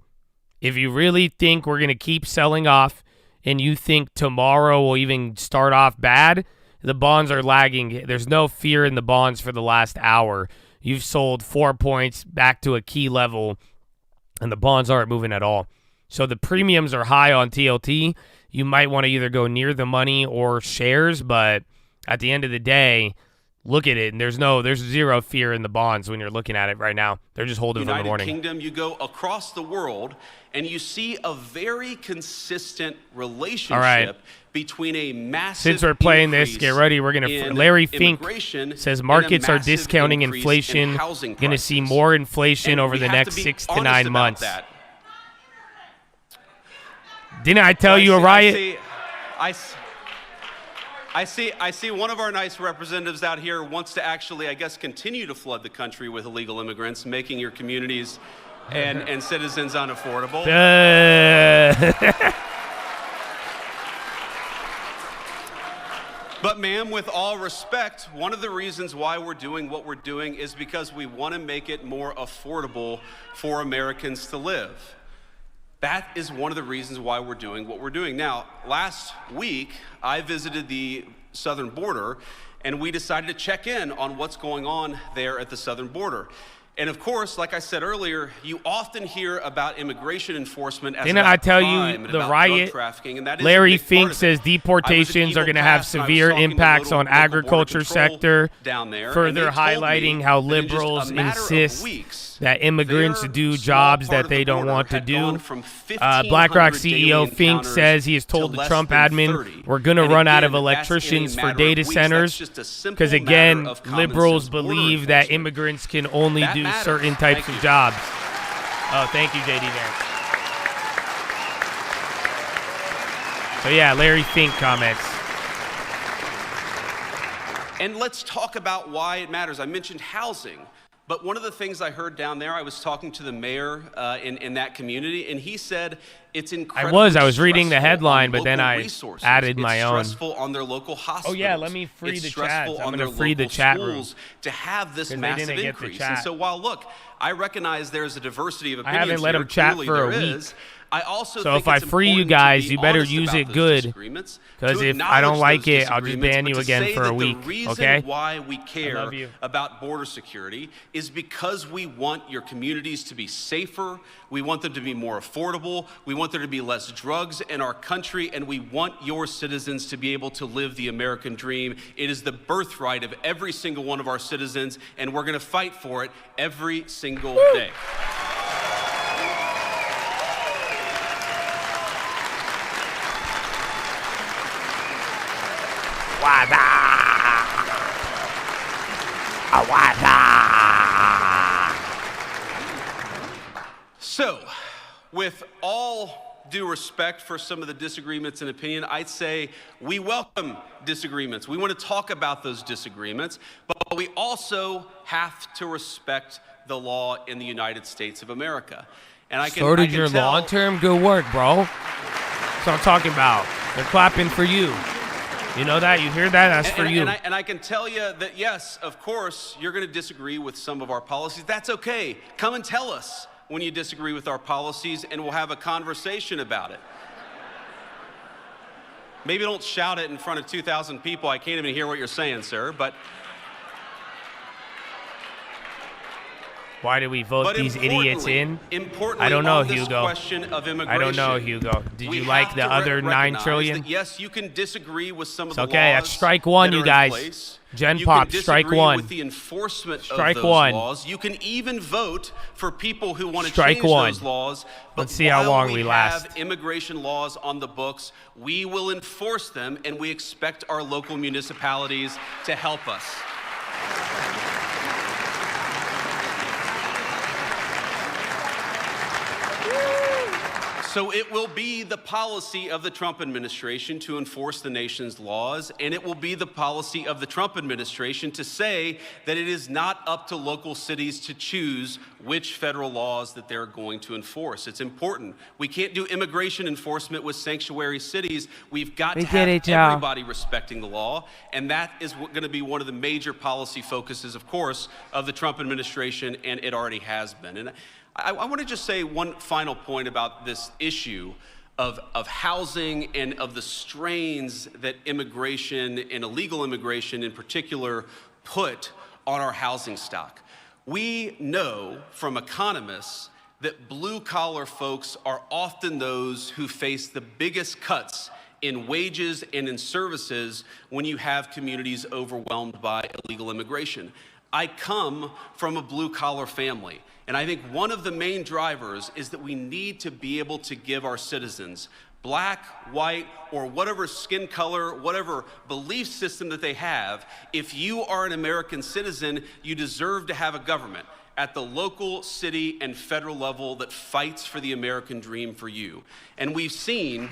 If you really think we're going to keep selling off and you think tomorrow will even start off bad, the bonds are lagging. There's no fear in the bonds for the last hour. You've sold 4 points back to a key level, and the bonds aren't moving at all. So the premiums are high on TLT. You might want to either go near the money or shares, but at the end of the day, look at it, and there's zero fear in the bonds when you're looking at it right now. They're just holding from the morning. United Kingdom, you go across the world, and you see a very consistent relationship between a massive Since we're playing this, get ready. We're gonna. Larry Fink says markets are discounting inflation. Going to see more inflation over the next 6 to 9 months. Didn't I tell you a riot? I see one of our nice representatives out here wants to actually, I guess, continue to flood the country with illegal immigrants, making your communities and citizens unaffordable. But ma'am, with all respect, one of the reasons why we're doing what we're doing is because we want to make it more affordable for Americans to live. That is one of the reasons why we're doing what we're doing. Now, last week, I visited the southern border, and we decided to check in on what's going on there at the southern border. And of course, like I said earlier, you often hear about immigration enforcement as Didn't I tell you the riot? Larry Fink says deportations are going to have severe impacts on agriculture sector, further highlighting how liberals insist that immigrants do jobs that they don't want to do. BlackRock CEO Fink says he has told the Trump admin we're going to run out of electricians for data centers because, again, liberals believe that immigrants can only do certain types of jobs. Oh, thank you, JD there. So, yeah, Larry Fink comments. And let's talk about why it matters. I mentioned housing. But one of the things I heard down there, I was talking to the mayor in that community, and he said it's incredibly I was reading the headline, but then I added my own. It's stressful on their local hospitals. Oh, yeah, let me free the chat. I'm going to free the chat room to have this massive increase. And so while, look, I recognize there's a diversity of opinions. I haven't let them chat for a week. I also so think if I free you guys, you better use it good. Because if I don't like it, I'll just ban you again for a week. Okay? The reason why we care about border security is because we want your communities to be safer. We want them to be more affordable. We want there to be less drugs in our country, and we want your citizens to be able to live the American dream. It is the birthright of every single one of our citizens, and we're going to fight for it every single day. So, with all due respect for some of the disagreements and opinion, I'd say we welcome disagreements. We want to talk about those disagreements, but we also have to respect the law in the United States of America. And I can So did your long-term good work, bro. That's what I'm talking about. They're clapping for you. You know that? You hear that? That's for you. And I can tell you that, yes, of course, you're going to disagree with some of our policies. That's okay. Come and tell us when you disagree with our policies, and we'll have a conversation about it. Maybe don't shout it in front of 2,000 people. I can't even hear what you're saying, sir. But why do we vote these idiots in? Importantly, I don't know, on this Hugo. question of I immigration, don't know, Hugo. Did you like the other 9 trillion? Yes, you can disagree with some of the laws. Okay, that's strike one, that you are guys. in place. Gen You Pop, can strike disagree one. with the enforcement Strike of those one. laws. You can even vote for people who want to Strike change one. those laws. But Let's see how while long we last. have immigration laws on the books, we will enforce them, and we expect our local municipalities to help us. So it will be the policy of the Trump administration to enforce the nation's laws, and it will be the policy of the Trump administration to say that it is not up to local cities to choose which federal laws that they're going to enforce. It's important. We can't do immigration enforcement with sanctuary cities. We've got to have everybody respecting the law, and that is going to be one of the major policy focuses, of course, of the Trump administration, and it already has been. And I want to just say one final point about this issue of housing and of the strains that immigration and illegal immigration in particular put on our housing stock. We know from economists that blue-collar folks are often those who face the biggest cuts in wages and in services when you have communities overwhelmed by illegal immigration. I come from a blue-collar family. And I think one of the main drivers is that we need to be able to give our citizens, black, white, or whatever skin color, whatever belief system that they have, if you are an American citizen, you deserve to have a government at the local, city, and federal level that fights for the American dream for you. And we've seen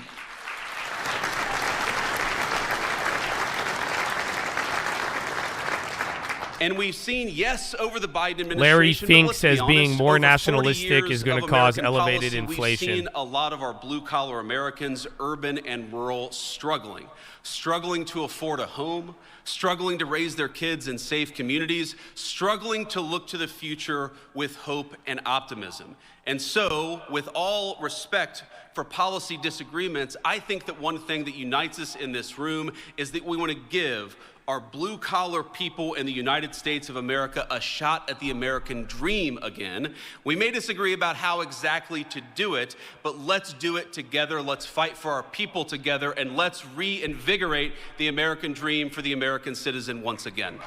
yes, over the Biden administration. Larry but Fink let's says be being honest, more over 40 nationalistic years is going to of cause American elevated policy, inflation. We've seen a lot of our blue-collar Americans, urban and rural, struggling to afford a home, struggling to raise their kids in safe communities, struggling to look to the future with hope and optimism. And so, with all respect for policy disagreements, I think that one thing that unites us in this room is that we want to give our blue-collar people in the United States of America a shot at the American dream again. We may disagree about how exactly to do it, but let's do it together. Let's fight for our people together, and let's reinvigorate the American dream for the American citizen once again.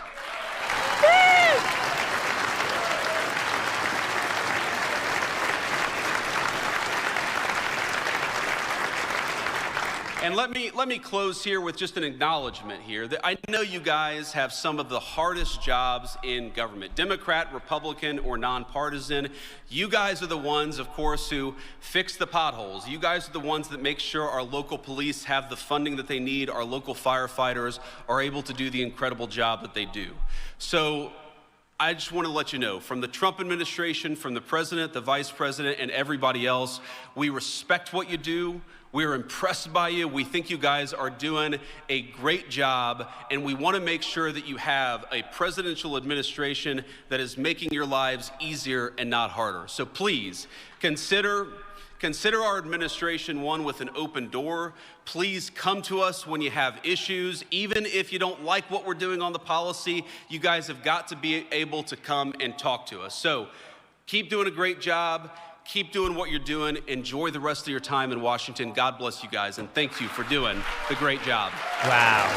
And let me close here with just an acknowledgement here that I know you guys have some of the hardest jobs in government, Democrat, Republican, or nonpartisan. You guys are the ones, of course, who fix the potholes. You guys are the ones that make sure our local police have the funding that they need, our local firefighters are able to do the incredible job that they do. So I just want to let you know, from the Trump administration, from the president, the vice president, and everybody else, we respect what you do. We're impressed by you. We think you guys are doing a great job, and we want to make sure that you have a presidential administration that is making your lives easier and not harder. So please consider our administration one with an open door. Please come to us when you have issues. Even if you don't like what we're doing on the policy, you guys have got to be able to come and talk to us. So keep doing a great job. Keep doing what you're doing. Enjoy the rest of your time in Washington. God bless you guys, and thank you for doing the great job. Wow.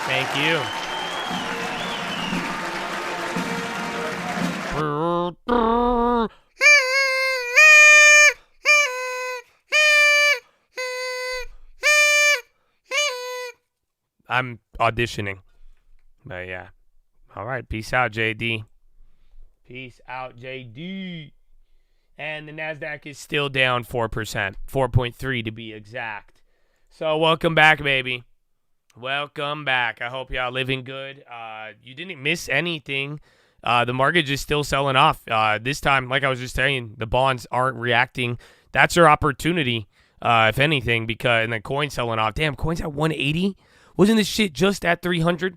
Thank you. I'm auditioning. But yeah. All right. Peace out, JD. Peace out, JD. And the NASDAQ is still down 4%, 4.3 to be exact. So welcome back, baby. Welcome back. I hope y'all living good. You didn't miss anything. The market is still selling off. This time, like I was just saying, the bonds aren't reacting. That's your opportunity, if anything, and the coin's selling off. Damn, coin's at 180? Wasn't this shit just at 300?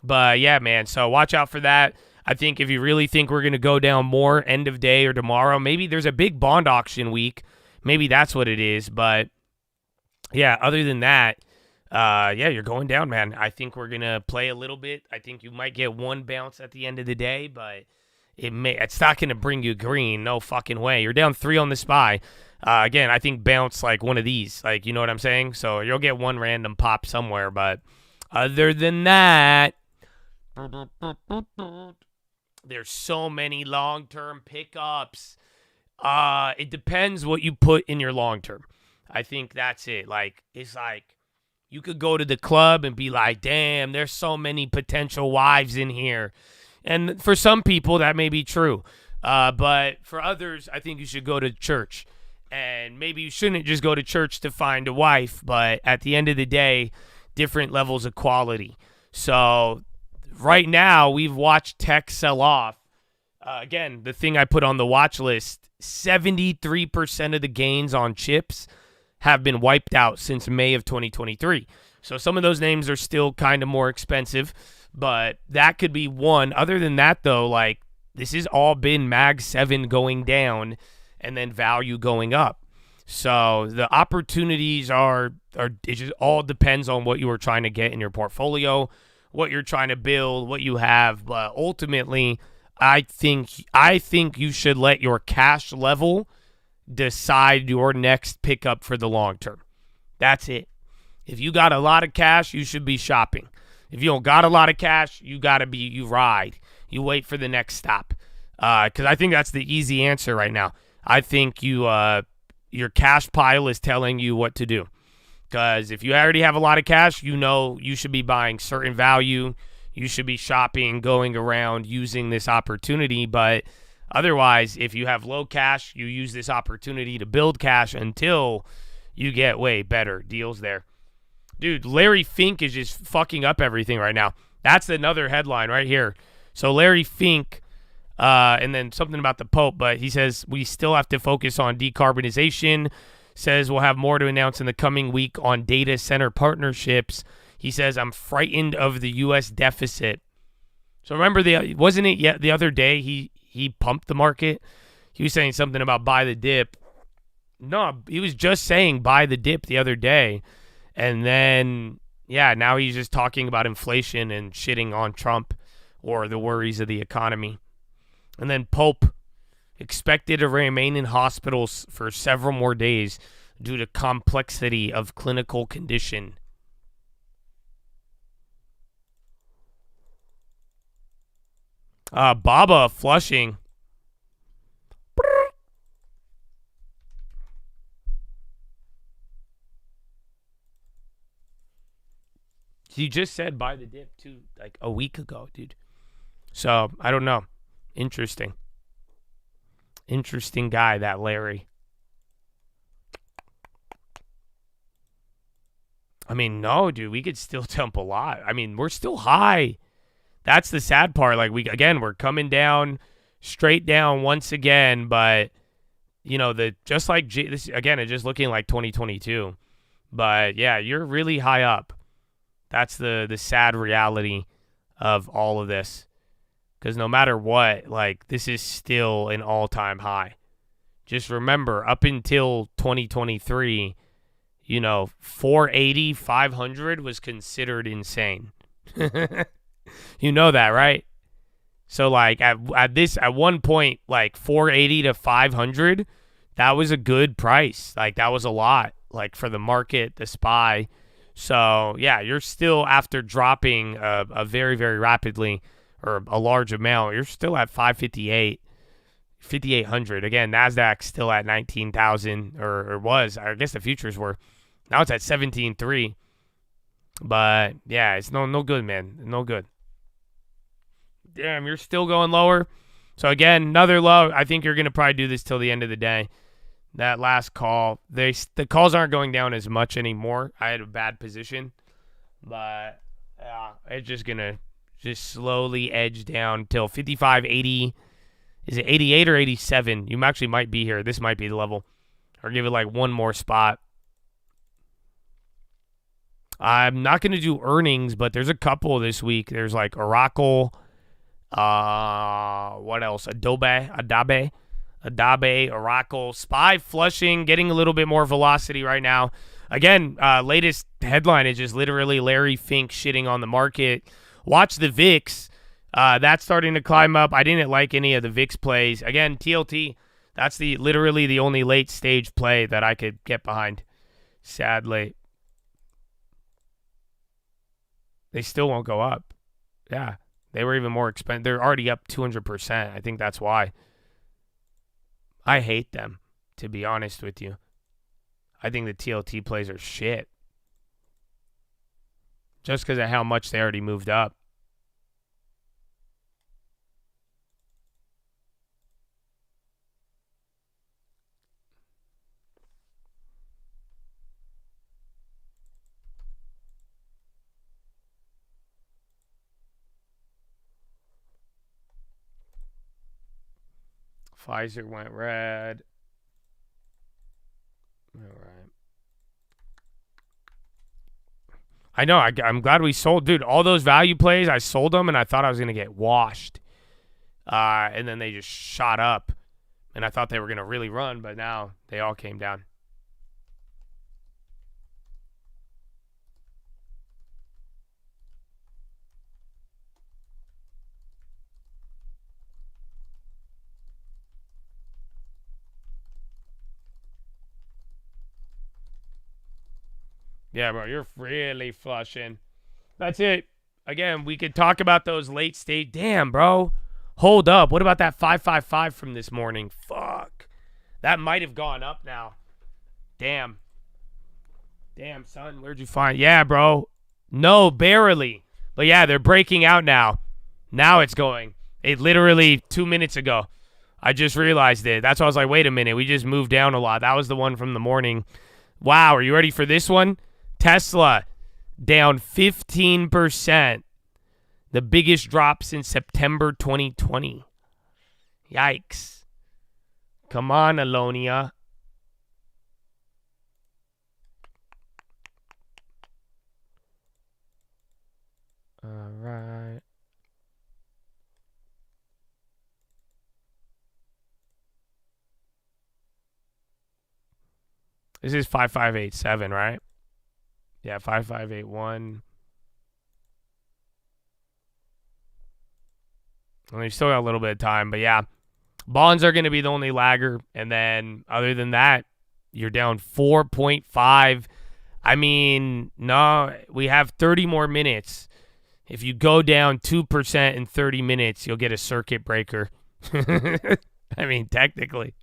But yeah, man, so watch out for that. I think if you really think we're going to go down more end of day or tomorrow, maybe there's a big bond auction week. Maybe that's what it is. But yeah, other than that, yeah, you're going down, man. I think we're going to play a little bit. I think you might get one bounce at the end of the day, but it's not going to bring you green. No fucking way. You're down 3 on the SPY. Again, I think bounce like one of these. Like, you know what I'm saying? So you'll get one random pop somewhere, but other than that, there's so many long-term pickups. It depends what you put in your long-term. I think that's it. Like, it's like you could go to the club and be like, damn, there's so many potential wives in here. And for some people, that may be true. But for others, I think you should go to church. And maybe you shouldn't just go to church to find a wife. But at the end of the day, different levels of quality. So right now, we've watched tech sell off. Again, the thing I put on the watch list, 73% of the gains on chips have been wiped out since May of 2023. So some of those names are still kind of more expensive, but that could be one. Other than that, though, like, this has all been Mag 7 going down and then value going up. So the opportunities it just all depends on what you are trying to get in your portfolio, what you're trying to build, what you have. But ultimately, I think you should let your cash level decide your next pickup for the long term. That's it. If you got a lot of cash, you should be shopping. If you don't got a lot of cash, you ride. You wait for the next stop. Because I think that's the easy answer right now. I think your cash pile is telling you what to do. Because if you already have a lot of cash, you know you should be buying certain value. You should be shopping, going around, using this opportunity. But otherwise, if you have low cash, you use this opportunity to build cash until you get way better deals there. Dude, Larry Fink is just fucking up everything right now. That's another headline right here. So Larry Fink, and then something about the Pope, but he says we still have to focus on decarbonization. Says we'll have more to announce in the coming week on data center partnerships. He says, I'm frightened of the U.S. deficit. So remember, wasn't it yet the other day he pumped the market? He was saying something about buy the dip. No, he was just saying buy the dip the other day. And then, yeah, now he's just talking about inflation and shitting on Trump or the worries of the economy. And then Pope expected to remain in hospitals for several more days due to complexity of clinical condition. Baba Flushing. He just said buy the dip too, like a week ago, dude. So I don't know. Interesting guy, that Larry. I mean, no, dude, we could still dump a lot. I mean, we're still high. That's the sad part. Like, we're coming down, straight down once again. But, you know, just like this again, it's just looking like 2022. But yeah, you're really high up. That's the sad reality of all of this. Because no matter what, like, this is still an all-time high. Just remember, up until 2023, you know, 480, 500 was considered insane. You know that, right? So, like, at one point, like, 480 to 500, that was a good price. Like, that was a lot, like, for the market, the SPY. So, yeah, you're still, after dropping a very, very rapidly, or a large amount, you're still at 558, 5,800. Again, NASDAQ still at 19,000, or was. I guess the futures were. Now it's at 17.3. But, yeah, it's no good, man. No good. Damn, you're still going lower. So, again, another low. I think you're going to probably do this till the end of the day. That last call, the calls aren't going down as much anymore. I had a bad position. But, yeah, it's just going to just slowly edge down till 55.80. Is it 88 or 87? You actually might be here. This might be the level. Or give it like one more spot. I'm not going to do earnings, but there's a couple this week. There's like Oracle. What else? Adobe, Oracle, SPY flushing, getting a little bit more velocity right now. again, latest headline is just literally Larry Fink shitting on the market. Watch the VIX. That's starting to climb up. I didn't like any of the VIX plays. Again, TLT, that's literally the only late stage play that I could get behind. Sadly. They still won't go up. Yeah. They were even more expensive. They're already up 200%. I think that's why. I hate them, to be honest with you. I think the TLT plays are shit. Just because of how much they already moved up. Pfizer went red. All right. I know. I'm glad we sold. Dude, all those value plays, I sold them, and I thought I was going to get washed. And then they just shot up. And I thought they were going to really run, but now they all came down. Yeah, bro, you're really flushing. That's it. Again, we could talk about those late stage. Damn, bro. Hold up. What about that 555 from this morning? Fuck. That might have gone up now. Damn. Damn, son. Where'd you find? Yeah, bro. No, barely. But yeah, they're breaking out now. Now it's going. It literally 2 minutes ago. I just realized it. That's why I was like, wait a minute. We just moved down a lot. That was the one from the morning. Wow. Are you ready for this one? Tesla down 15%. The biggest drop since September 2020. Yikes. Come on, Alonia. All right. This is 5587, right? Yeah, 5581. And we still got a little bit of time, but yeah. Bonds are going to be the only lagger. And then other than that, you're down 4.5. I mean, no, we have 30 more minutes. If you go down 2% in 30 minutes, you'll get a circuit breaker. I mean, technically.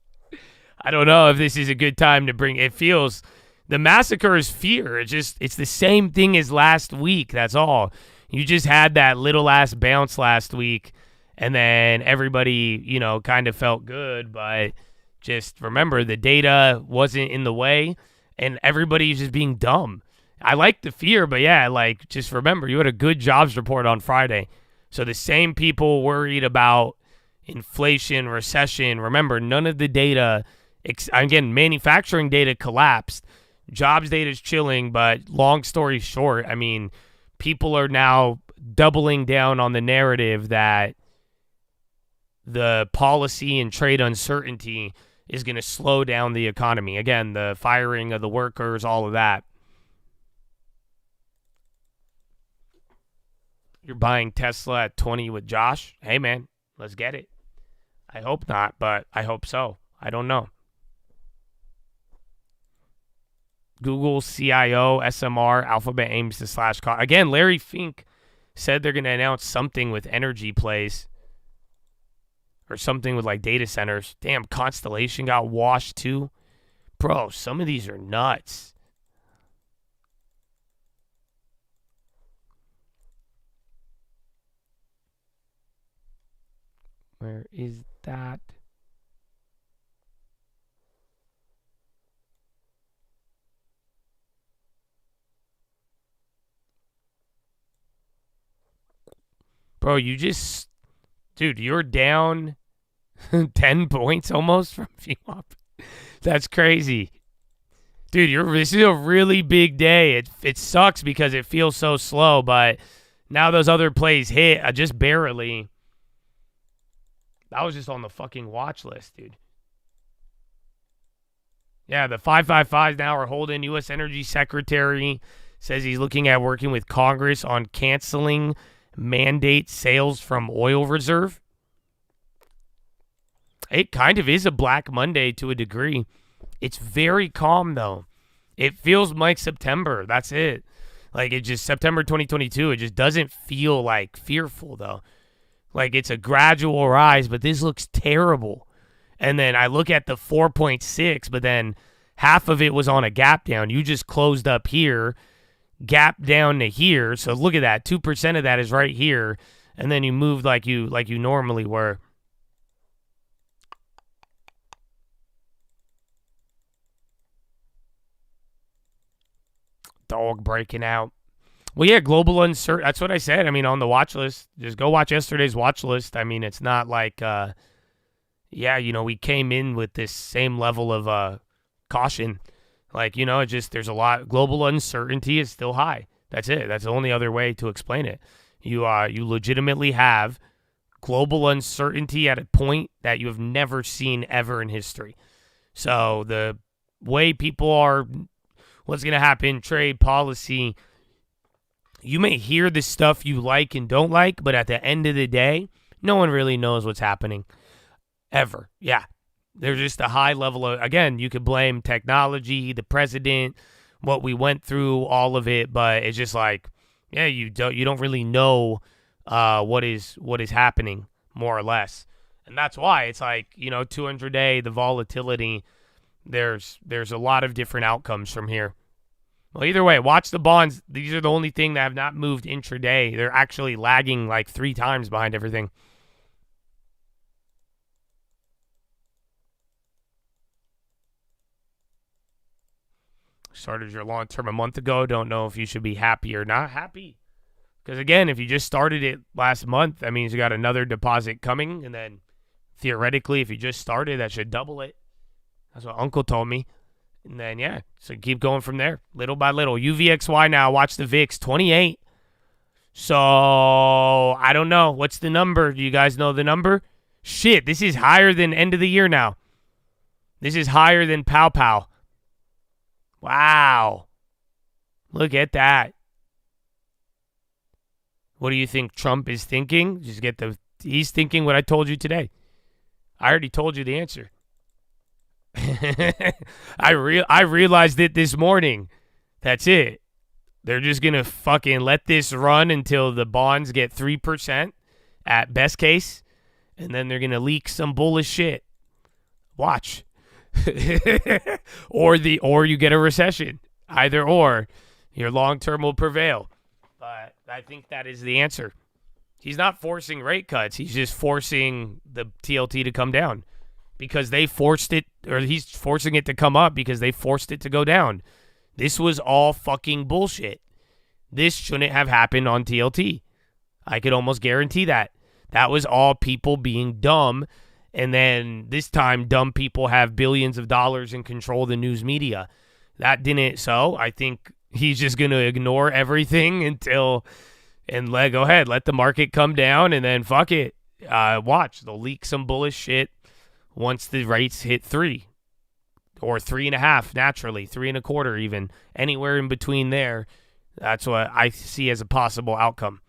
I don't know if this is a good time to bring. It feels the massacre is fear. It's the same thing as last week. That's all. You just had that little ass bounce last week, and then everybody, kind of felt good. But just remember, the data wasn't in the way, and everybody's just being dumb. I like the fear, but yeah, just remember, you had a good jobs report on Friday. So the same people worried about inflation, recession. Remember, none of the data. Again, manufacturing data collapsed. Jobs data is chilling, but long story short, I mean, people are now doubling down on the narrative that the policy and trade uncertainty is going to slow down the economy. Again, the firing of the workers, all of that. You're buying Tesla at 20 with Josh? Hey, man, let's get it. I hope not, but I hope so. I don't know. Google CIO, SMR, Alphabet aims to slash cost. Again, Larry Fink said they're going to announce something with energy plays or something with data centers. Damn, Constellation got washed too. Bro, some of these are nuts. Where is that? Bro, dude, you're down 10 points almost from VWAP. That's crazy. Dude, this is a really big day. It sucks because it feels so slow, but now those other plays hit just barely. That was just on the fucking watch list, dude. Yeah, the 555s now are holding. U.S. Energy Secretary says he's looking at working with Congress on canceling mandate sales from oil reserve. It kind of is a Black Monday to a degree. It's very calm, though. It feels like September. That's it. Like, it just, September 2022, it just doesn't feel like fearful, though. Like, it's a gradual rise, but this looks terrible. And then I look at the 4.6, but then half of it was on a gap down. You just closed up here, gap down to here. So look at that. 2% of that is right here. And then you moved like you normally were. Dog breaking out. Well, yeah, global uncertainty. That's what I said. I mean, on the watch list, just go watch yesterday's watch list. I mean, it's not like, we came in with this same level of caution. Like, it just, there's a lot. Global uncertainty is still high. That's it. That's the only other way to explain it. You legitimately have global uncertainty at a point that you have never seen ever in history. So the way people are, what's going to happen, trade policy, you may hear the stuff you like and don't like, but at the end of the day, no one really knows what's happening ever. Yeah. There's just a high level of, again, you could blame technology, the president, what we went through, all of it, but it's just like, yeah, you don't really know what is happening, more or less. And that's why it's like, 200-day, the volatility, there's a lot of different outcomes from here. Well, either way, watch the bonds. These are the only thing that have not moved intraday. They're actually lagging like 3 times behind everything. Started your long-term a month ago. Don't know if you should be happy or not happy. Because, again, if you just started it last month, that means you got another deposit coming. And then, theoretically, if you just started, that should double it. That's what Uncle told me. And then, yeah, so keep going from there, little by little. UVXY now, watch the VIX, 28. So, I don't know. What's the number? Do you guys know the number? Shit, this is higher than end of the year now. This is higher than Pow Pow. Wow. Look at that. What do you think Trump is thinking? He's thinking what I told you today. I already told you the answer. I realized it this morning. That's it. They're just going to fucking let this run until the bonds get 3% at best case, and then they're going to leak some bullish shit. Watch. or you get a recession. Either or. Your long term will prevail. But I think that is the answer. He's not forcing rate cuts. He's just forcing the TLT to come down. Because they forced it, or he's forcing it to come up because they forced it to go down. This was all fucking bullshit. This shouldn't have happened on TLT. I could almost guarantee that. That was all people being dumb. And then this time, dumb people have billions of dollars and control the news media. That didn't. So I think he's just going to ignore everything go ahead, let the market come down, and then fuck it. Watch, they'll leak some bullish shit. Once the rates hit 3 or 3.5, naturally, 3.25 even, anywhere in between there, that's what I see as a possible outcome.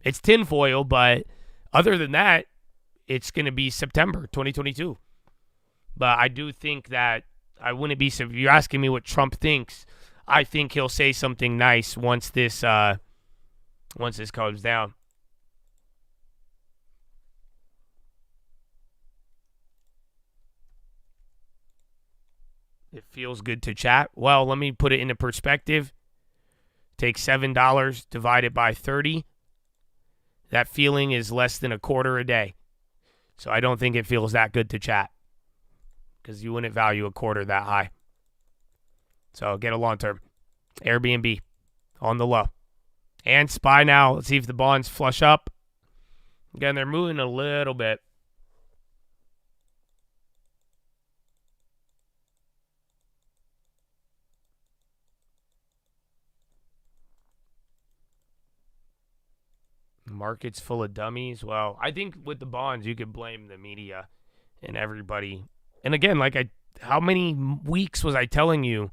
It's tinfoil, but other than that, it's going to be September 2022. But I do think that I wouldn't be, if you're asking me what Trump thinks, I think he'll say something nice once this comes down. It feels good to chat. Well, let me put it into perspective. Take $7, divide it by 30. That feeling is less than a quarter a day. So I don't think it feels that good to chat. Because you wouldn't value a quarter that high. So get a long term. Airbnb on the low. And SPY now. Let's see if the bonds flush up. Again, they're moving a little bit. Market's full of dummies. Well, I think with the bonds, you could blame the media and everybody. And again, like I how many weeks was I telling you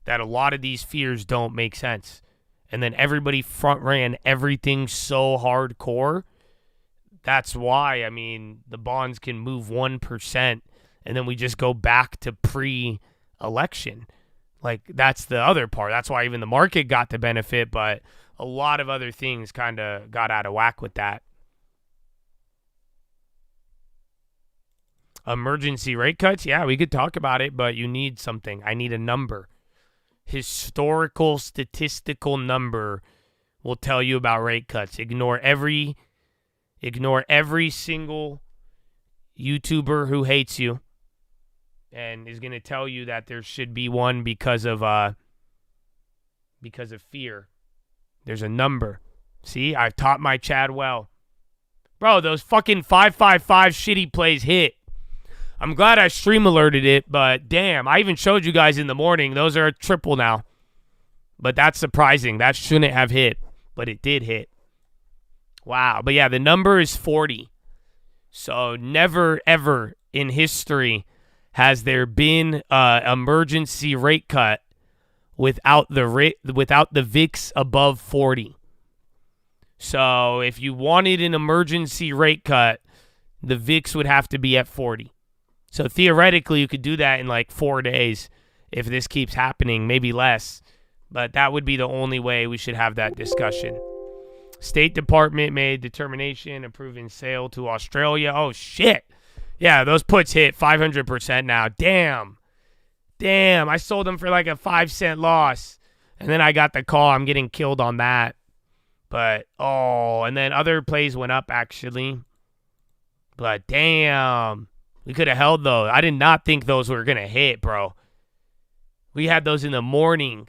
that a lot of these fears don't make sense? And then everybody front ran everything so hardcore. That's why, I mean, the bonds can move 1% and then we just go back to pre-election. Like, that's the other part. That's why even the market got the benefit, but a lot of other things kind of got out of whack with that. Emergency rate cuts? Yeah, we could talk about it, but you need something. I need a number. Historical statistical number will tell you about rate cuts. Ignore every single YouTuber who hates you and is going to tell you that there should be one because of fear. There's a number. See, I've taught my Chad well. Bro, those fucking 555 shitty plays hit. I'm glad I stream alerted it, but damn, I even showed you guys in the morning. Those are a triple now. But that's surprising. That shouldn't have hit, but it did hit. Wow. But yeah, the number is 40. So never, ever in history has there been an emergency rate cut without the VIX above 40. So if you wanted an emergency rate cut, the VIX would have to be at 40. So theoretically, you could do that in like 4 days if this keeps happening, maybe less. But that would be the only way we should have that discussion. State Department made determination approving sale to Australia. Oh, shit. Yeah, those puts hit 500% now. Damn. I sold them for like a 5-cent loss. And then I got the call. I'm getting killed on that. But, and then other plays went up, actually. But, damn. We could have held those. I did not think those were going to hit, bro. We had those in the morning.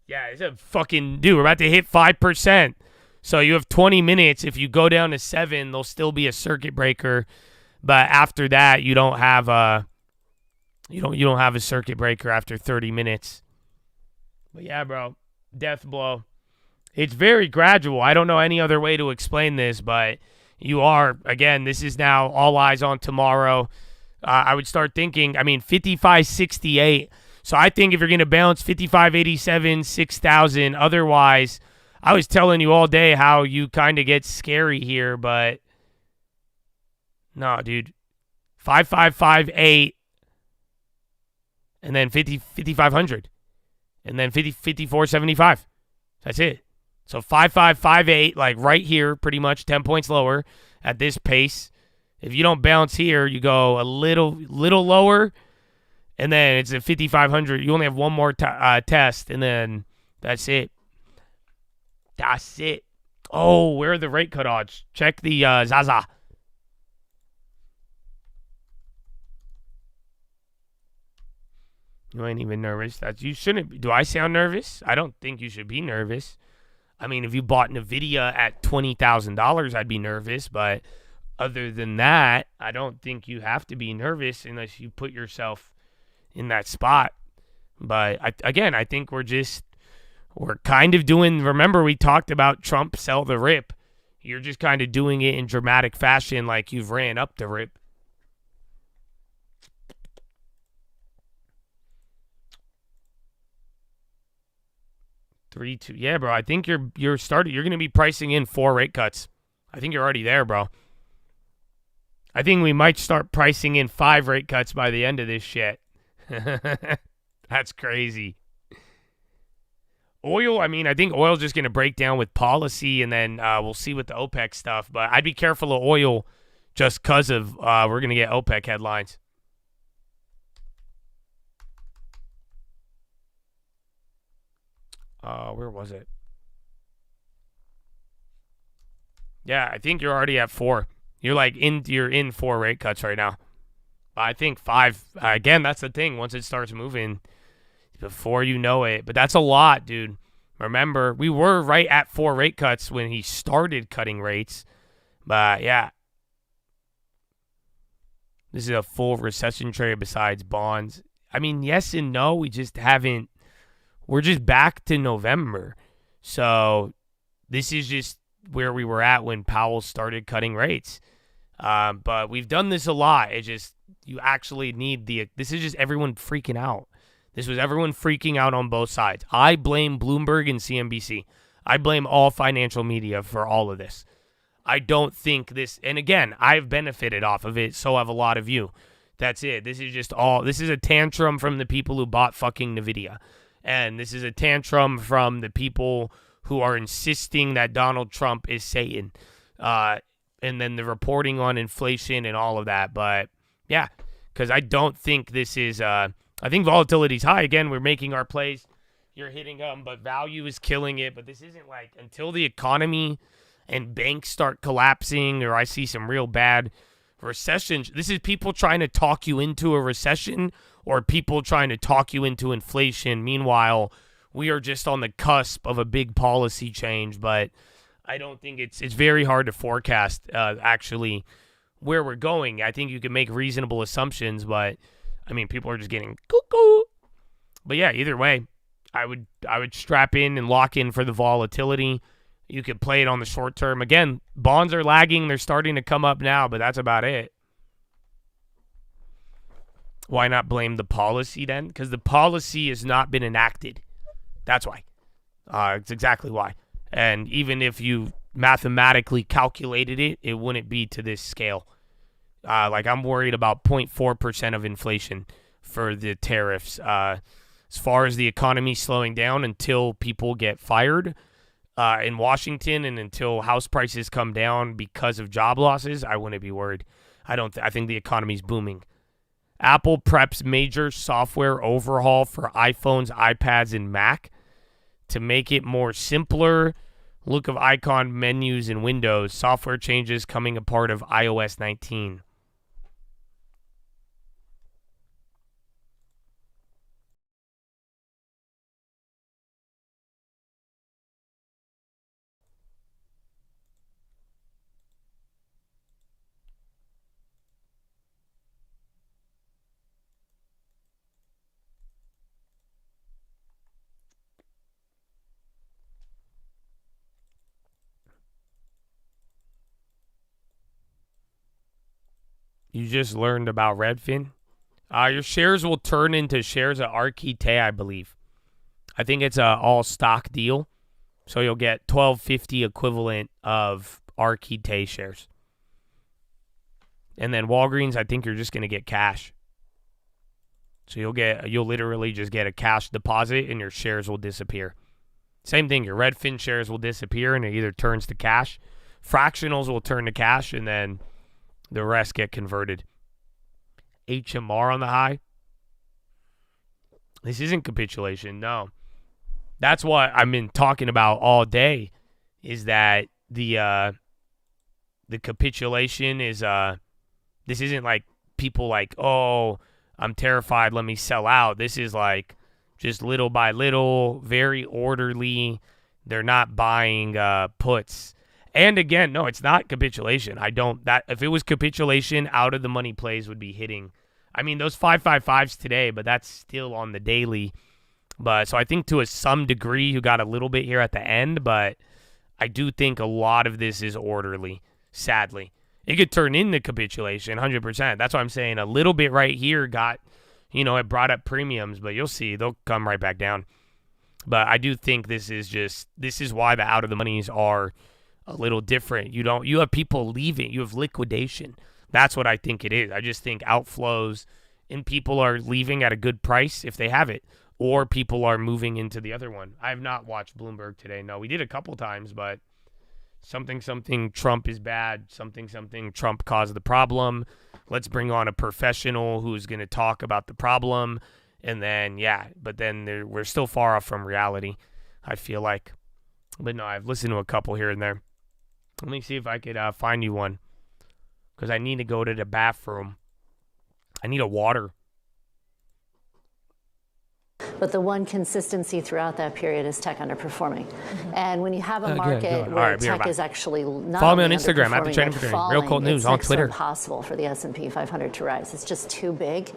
Yeah, it's a fucking... Dude, we're about to hit 5%. So you have 20 minutes. If you go down to 7, there'll still be a circuit breaker. But after that, you don't have a... You don't have a circuit breaker after 30 minutes. But yeah, bro. Death blow. It's very gradual. I don't know any other way to explain this, but... You are, again, this is now all eyes on tomorrow. I would start thinking, 55.68. So I think if you're going to bounce 55.87, 6,000, otherwise, I was telling you all day how you kind of get scary here, but no, dude. 5558 and then 5,500 and then 54.75. That's it. So 5558, like right here, pretty much 10 points lower at this pace. If you don't bounce here, you go a little lower, and then it's at 5,500. You only have one more test, and then that's it. That's it. Oh, where are the rate cut odds? Check the Zaza. You ain't even nervous. You shouldn't be. Do I sound nervous? I don't think you should be nervous. If you bought NVIDIA at $20,000, I'd be nervous. But other than that, I don't think you have to be nervous unless you put yourself in that spot. But, I think we're kind of doing, remember we talked about Trump sell the rip. You're just kind of doing it in dramatic fashion like you've ran up the rip. $3.2. Yeah, bro. I think you're going to be pricing in 4 rate cuts. I think you're already there, bro. I think we might start pricing in 5 rate cuts by the end of this shit. That's crazy. Oil, I think oil's just going to break down with policy, and then we'll see with the OPEC stuff. But I'd be careful of oil just because of we're going to get OPEC headlines. Where was it? Yeah, I think you're already at 4. You're in 4 rate cuts right now. But I think 5. Again, that's the thing. Once it starts moving, before you know it. But that's a lot, dude. Remember, we were right at 4 rate cuts when he started cutting rates. But yeah, this is a full recession trade besides bonds. Yes and no. We just haven't. We're just back to November. So this is just where we were at when Powell started cutting rates. But we've done this a lot. It just, you actually need this is just everyone freaking out. This was everyone freaking out on both sides. I blame Bloomberg and CNBC. I blame all financial media for all of this. I don't think this, and again, I've benefited off of it, so have a lot of you. That's it. This is a tantrum from the people who bought fucking NVIDIA. And this is a tantrum from the people who are insisting that Donald Trump is Satan. And then the reporting on inflation and all of that. But yeah, because I don't think this is, I think volatility's high. Again, we're making our plays. You're hitting them, but value is killing it. But this isn't like, until the economy and banks start collapsing, or I see some real bad recessions. This is people trying to talk you into a recession, or people trying to talk you into inflation. Meanwhile, we are just on the cusp of a big policy change. But I don't think it's very hard to forecast actually where we're going. I think you can make reasonable assumptions, but I mean, people are just getting cuckoo. But yeah, either way, I would strap in and lock in for the volatility. You could play it on the short term. Again, bonds are lagging. They're starting to come up now, but that's about it. Why not blame the policy then? Because the policy has not been enacted. That's why. It's exactly why. And even if you mathematically calculated it, it wouldn't be to this scale. Like, I'm worried about 0.4% of inflation for the tariffs. As far as the economy slowing down until people get fired in Washington, and until house prices come down because of job losses, I wouldn't be worried. I think the economy's booming. Apple preps major software overhaul for iPhones, iPads, and Mac to make it more simpler. Look of icon menus in Windows. Software changes coming a part of iOS 19. You just learned about Redfin. Your shares will turn into shares of Archite, I believe. I think it's a all stock deal, so you'll get $12.50 equivalent of Archite shares. And then Walgreens, I think you're just gonna get cash. So you'll literally just get a cash deposit, and your shares will disappear. Same thing, your Redfin shares will disappear, and it either turns to cash. Fractionals will turn to cash, and then the rest get converted. HMR on the high. This isn't capitulation, no. That's what I've been talking about all day, is that the capitulation is, this isn't like people like, oh, I'm terrified, let me sell out. This is like just little by little, very orderly. They're not buying puts. And again, no, it's not capitulation. If it was capitulation, out of the money plays would be hitting. I mean, those 555s today, but that's still on the daily. But so I think to some degree you got a little bit here at the end, but I do think a lot of this is orderly, sadly. It could turn into capitulation, 100%. That's why I'm saying a little bit right here it brought up premiums, but you'll see they'll come right back down. But I do think this is why the out of the monies are a little different. You have people leaving. You have liquidation. That's what I think it is. I just think outflows and people are leaving at a good price if they have it, or people are moving into the other one. I have not watched Bloomberg today. No, we did a couple times, but something Trump is bad. Something Trump caused the problem. Let's bring on a professional who's going to talk about the problem. And then, we're still far off from reality, I feel like. But no, I've listened to a couple here and there. Let me see if I could find you one, because I need to go to the bathroom. I need a water. But the one consistency throughout that period is tech underperforming. And when you have a market All where right, tech is actually not follow me only on Instagram at the underperforming, Trading but for Trading. falling, Real Cold News it's on next to Twitter. impossible for the S&P 500 to rise. It's just too big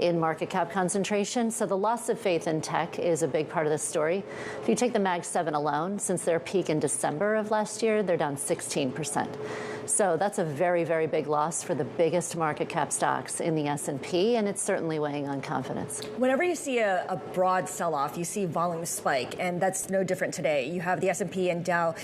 in market cap concentration. So the loss of faith in tech is a big part of this story. If you take the Mag 7 alone, since their peak in December of last year, they're down 16%. So that's a very, very big loss for the biggest market cap stocks in the S&P, and it's certainly weighing on confidence. Whenever you see a broad sell-off, you see volume spike, and that's no different today. You have the S&P and Dow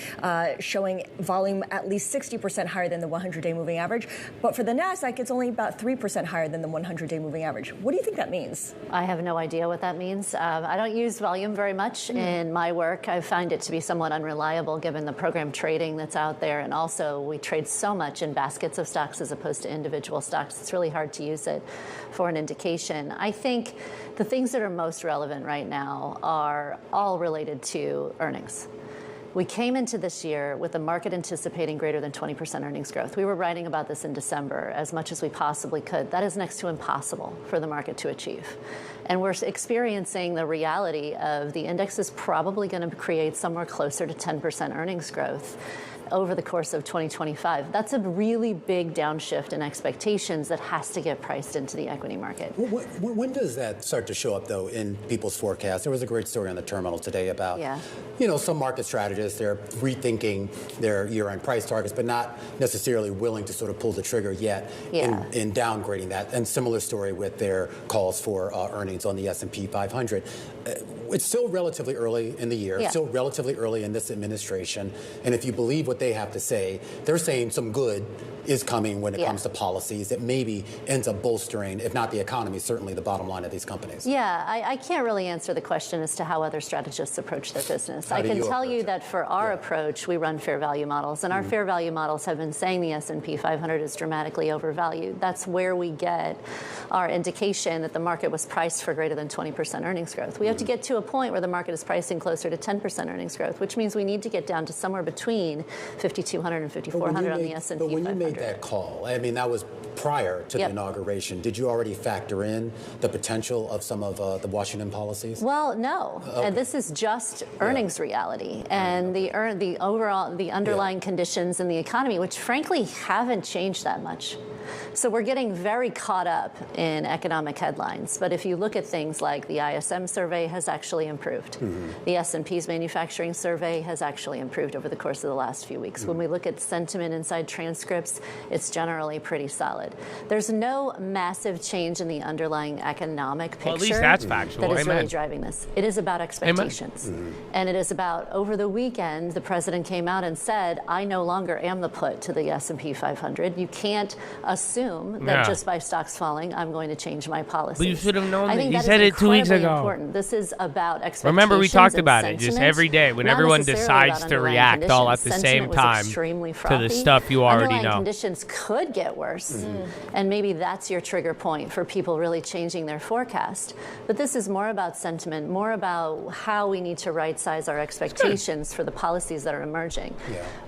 showing volume at least 60% higher than the 100-day moving average. But for the NASDAQ, it's only about 3% higher than the 100-day moving average. What do you think that means? I have no idea what that means. I don't use volume very much in my work. I find it to be somewhat unreliable given the program trading that's out there, and also we trade so much in baskets of stocks as opposed to individual stocks. It's really hard to use it for an indication. I think the things that are most relevant right now are all related to earnings. We came into this year with the market anticipating greater than 20% earnings growth. We were writing about this in December as much as we possibly could. That is next to impossible for the market to achieve. And we're experiencing the reality of the index is probably going to create somewhere closer to 10% earnings growth over the course of 2025. That's a really big downshift in expectations that has to get priced into the equity market. When does that start to show up, though, in people's forecasts? There was a great story on the terminal today about, some market strategists, they're rethinking their year-end price targets, but not necessarily willing to sort of pull the trigger yet in downgrading that. And similar story with their calls for earnings on the S&P 500. It's still relatively early in the year, still relatively early in this administration. And if you believe what they have to say, they're saying some good is coming when it comes to policies that maybe ends up bolstering, if not the economy, certainly the bottom line of these companies. Yeah, I can't really answer the question as to how other strategists approach their business. I can tell you that for our approach, we run fair value models, and our fair value models have been saying the S&P 500 is dramatically overvalued. That's where we get our indication that the market was priced for greater than 20% earnings growth. We have to get to a point where the market is pricing closer to 10% earnings growth, which means we need to get down to somewhere between 5,200 and 5,400 on the S&P 500. But when you made that call, I mean, that was prior to the inauguration. Did you already factor in the potential of some of the Washington policies? Well, no. And this is just earnings reality and the underlying conditions in the economy, which frankly haven't changed that much. So we're getting very caught up in economic headlines. But if you look at things like the ISM survey has actually improved. The S&P's manufacturing survey has actually improved over the course of the last few weeks. When we look at sentiment inside transcripts, it's generally pretty solid. There's no massive change in the underlying economic picture. Well, at least that's factual. That is really driving this. It is about expectations. And it is about, over the weekend, the president came out and said, I no longer am the put to the S&P 500. You can't assume that just by stocks falling, I'm going to change my policy. But you should have known that. You said it 2 weeks ago. Important. This is about expectations. Remember, we talked about it just every day when everyone decides to react all at the same time to the stuff you already know. Conditions could get worse, and maybe that's your trigger point for people really changing their forecast. But this is more about sentiment, more about how we need to right-size our expectations for the policies that are emerging.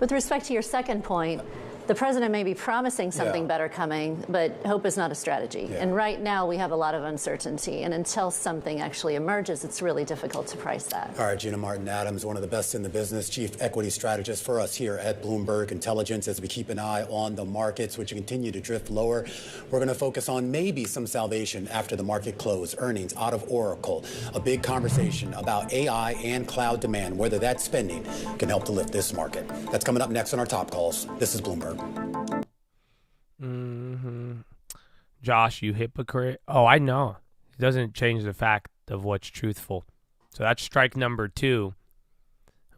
With respect to your second point, the president may be promising something better coming, but hope is not a strategy. And right now we have a lot of uncertainty. And until something actually emerges, it's really difficult to price that. All right, Gina Martin-Adams, one of the best in the business, chief equity strategist for us here at Bloomberg Intelligence. As we keep an eye on the markets, which continue to drift lower, we're going to focus on maybe some salvation after the market close. Earnings out of Oracle. A big conversation about AI and cloud demand, whether that spending can help to lift this market. That's coming up next on our top calls. This is Bloomberg. Josh, you hypocrite. Oh, I know. It doesn't change the fact of what's truthful. So that's strike number 2.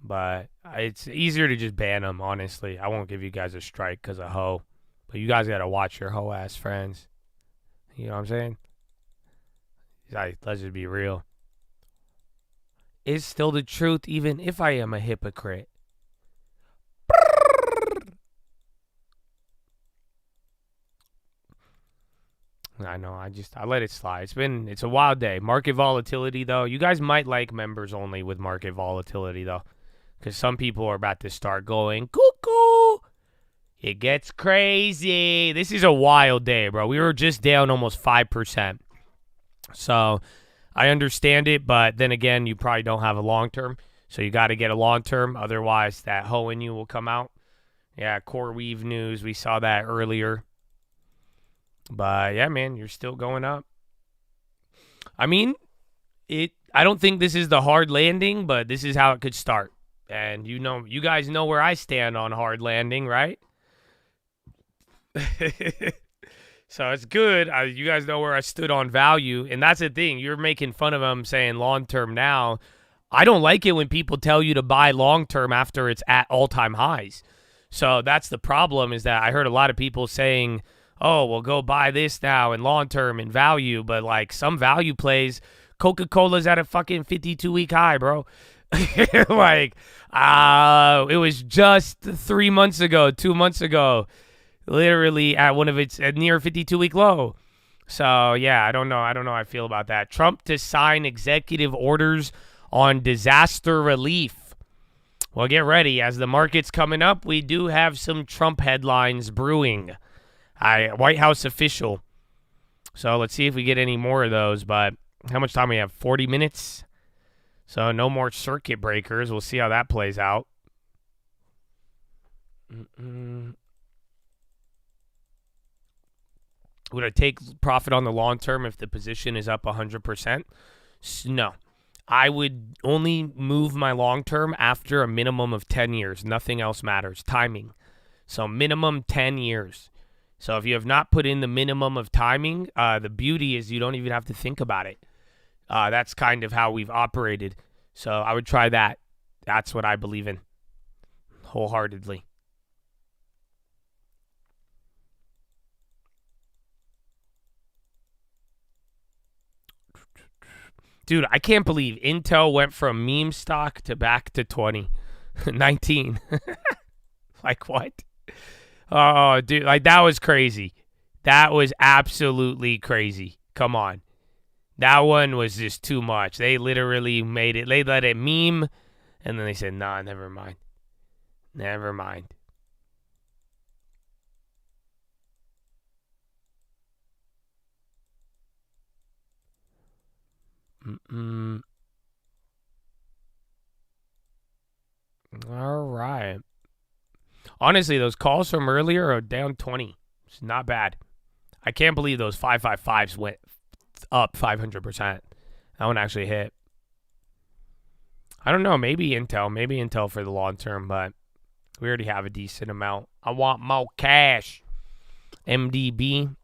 But it's easier to just ban them, honestly. I won't give you guys a strike because of hoe. But you guys got to watch your hoe-ass friends. You know what I'm saying? Let's just be real. It's still the truth even if I am a hypocrite. I know. I let it slide. It's a wild day. Market volatility, though. You guys might like members only with market volatility, though, because some people are about to start going cuckoo. It gets crazy. This is a wild day, bro. We were just down almost 5%. So I understand it, but then again, you probably don't have a long-term, so you got to get a long-term. Otherwise, that hoe in you will come out. Yeah, core weave news. We saw that earlier. But, yeah, man, you're still going up. I mean, I don't think this is the hard landing, but this is how it could start. And you guys know where I stand on hard landing, right? So it's good. You guys know where I stood on value. And that's the thing. You're making fun of them saying long-term now. I don't like it when people tell you to buy long-term after it's at all-time highs. So that's the problem, is that I heard a lot of people saying, oh, well, go buy this now in long-term and value. But, like, some value plays, Coca-Cola's at a fucking 52-week high, bro. Like, it was just 3 months ago, 2 months ago, literally at one of its near 52-week low. So, yeah, I don't know how I feel about that. Trump to sign executive orders on disaster relief. Well, get ready. As the market's coming up, we do have some Trump headlines brewing. White House official. So let's see if we get any more of those. But how much time we have? 40 minutes. So no more circuit breakers. We'll see how that plays out. Would I take profit on the long term if the position is up 100%? No. I would only move my long term after a minimum of 10 years. Nothing else matters. Timing. So minimum 10 years. So if you have not put in the minimum of timing, the beauty is you don't even have to think about it. That's kind of how we've operated. So I would try that. That's what I believe in wholeheartedly. Dude, I can't believe Intel went from meme stock to back to 19. Like, what? Oh, dude, like, that was crazy. That was absolutely crazy. Come on. That one was just too much. They literally made it. They let it meme, and then they said, nah, never mind. Never mind. All right. Honestly, those calls from earlier are down 20. It's not bad. I can't believe those 555s went up 500%. That one actually hit. I don't know. Maybe Intel for the long term, but we already have a decent amount. I want more cash. MDB.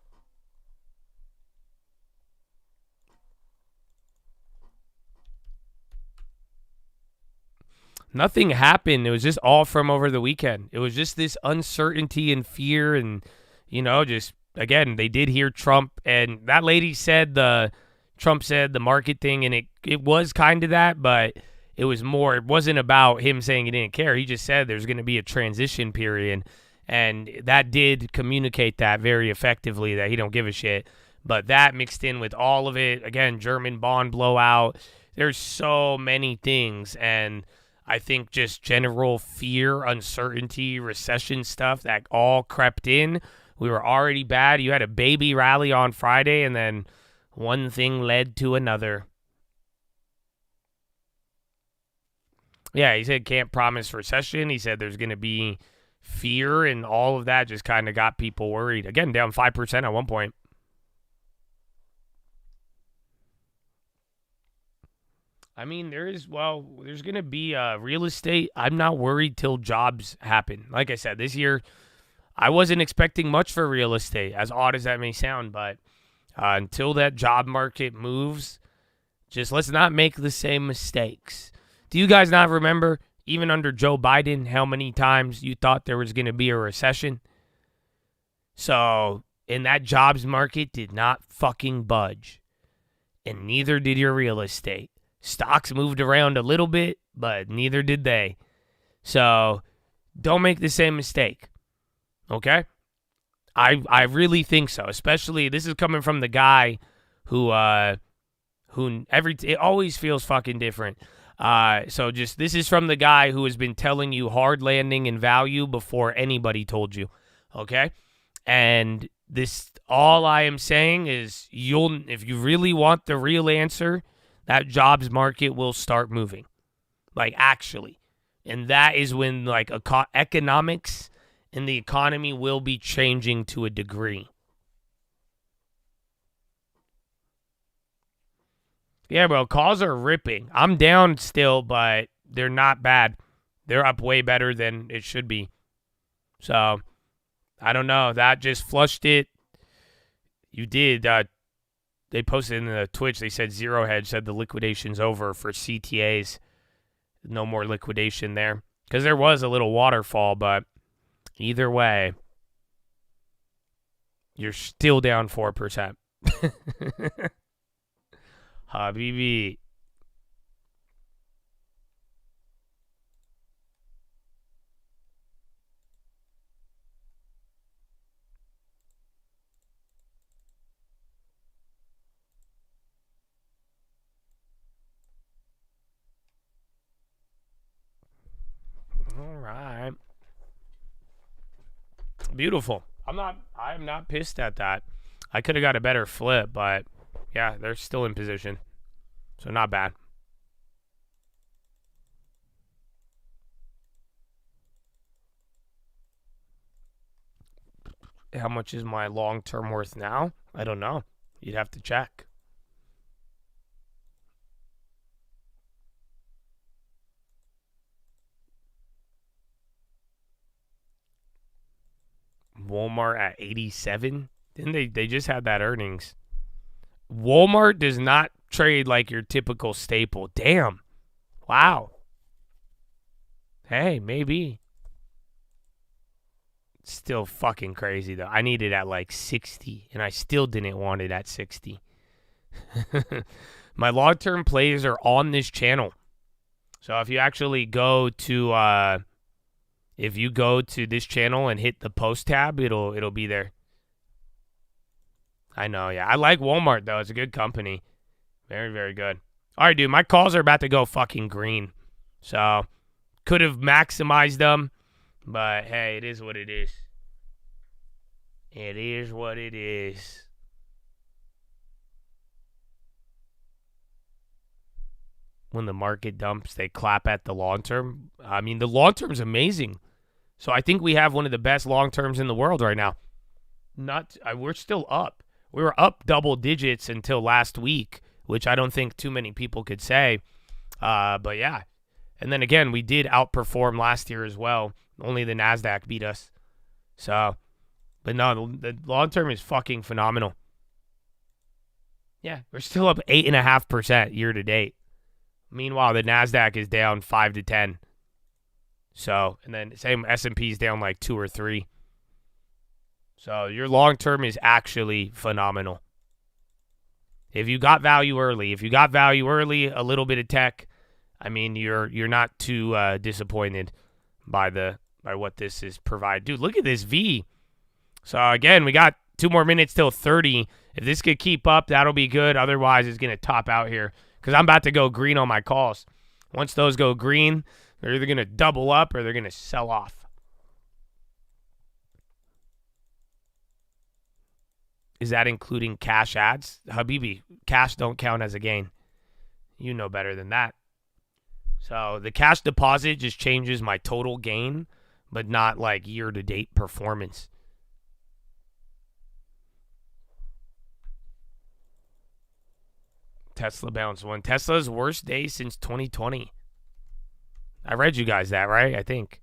Nothing happened. It was just all from over the weekend. It was just this uncertainty and fear and, just, again, they did hear Trump. And that lady said Trump said the market thing, and it was kind of that, but it was more, it wasn't about him saying he didn't care. He just said there's going to be a transition period. And that did communicate that very effectively, that he don't give a shit. But that mixed in with all of it, again, German bond blowout. There's so many things. And I think just general fear, uncertainty, recession stuff that all crept in. We were already bad. You had a baby rally on Friday, and then one thing led to another. Yeah, he said can't promise recession. He said there's going to be fear, and all of that just kind of got people worried. Again, down 5% at one point. I mean, there's going to be real estate. I'm not worried till jobs happen. Like I said, this year, I wasn't expecting much for real estate, as odd as that may sound. But until that job market moves, just let's not make the same mistakes. Do you guys not remember, even under Joe Biden, how many times you thought there was going to be a recession? So, and that jobs market did not fucking budge. And neither did your real estate. Stocks moved around a little bit, but neither did they. So don't make the same mistake. Okay? I really think so. Especially, this is coming from the guy who it always feels fucking different. So just, this is from the guy who has been telling you hard landing and value before anybody told you. Okay? And this, all I am saying is, if you really want the real answer, that jobs market will start moving. Like, actually. And that is when, like, economics and the economy will be changing to a degree. Yeah, bro, calls are ripping. I'm down still, but they're not bad. They're up way better than it should be. So, I don't know. That just flushed it. You did. They posted in the Twitch. They said Zero Hedge said the liquidation's over for CTAs. No more liquidation there. Because there was a little waterfall, but either way, you're still down 4%. Habibi. All right. Beautiful. I am not pissed at that. I could have got a better flip, but yeah, they're still in position. So not bad. How much is my long-term worth now? I don't know. You'd have to check. Walmart at 87? Didn't they just had that earnings? Walmart does not trade like your typical staple. Damn. Wow. Hey, maybe. Still fucking crazy, though. I need it at like 60, and I still didn't want it at 60. My long-term plays are on this channel. So if you actually go to if you go to this channel and hit the post tab, it'll be there. I know, yeah. I like Walmart, though. It's a good company. Very, very good. All right, dude. My calls are about to go fucking green. So, could have maximized them. But, hey, it is what it is. It is what it is. When the market dumps, they clap at the long term. I mean, the long term is amazing. So, I think we have one of the best long terms in the world right now. We're still up. We were up double digits until last week, which I don't think too many people could say. But yeah. And then again, we did outperform last year as well. Only the NASDAQ beat us. So, but no, the long term is fucking phenomenal. Yeah, we're still up 8.5% year to date. Meanwhile, the NASDAQ is down 5 to 10. So, and then same S&P is down like 2 or 3. So your long term is actually phenomenal. If you got value early, a little bit of tech, I mean you're not too disappointed by what this is provide. Dude, look at this V. So again, we got 2 more minutes till 30. If this could keep up, that'll be good. Otherwise, it's gonna top out here because I'm about to go green on my calls. Once those go green, they're either gonna double up or they're gonna sell off. Is that including cash ads? Habibi, cash don't count as a gain. You know better than that. So the cash deposit just changes my total gain, but not like year-to-date performance. Tesla bounce one. Tesla's worst day since 2020. I read you guys that, right? I think.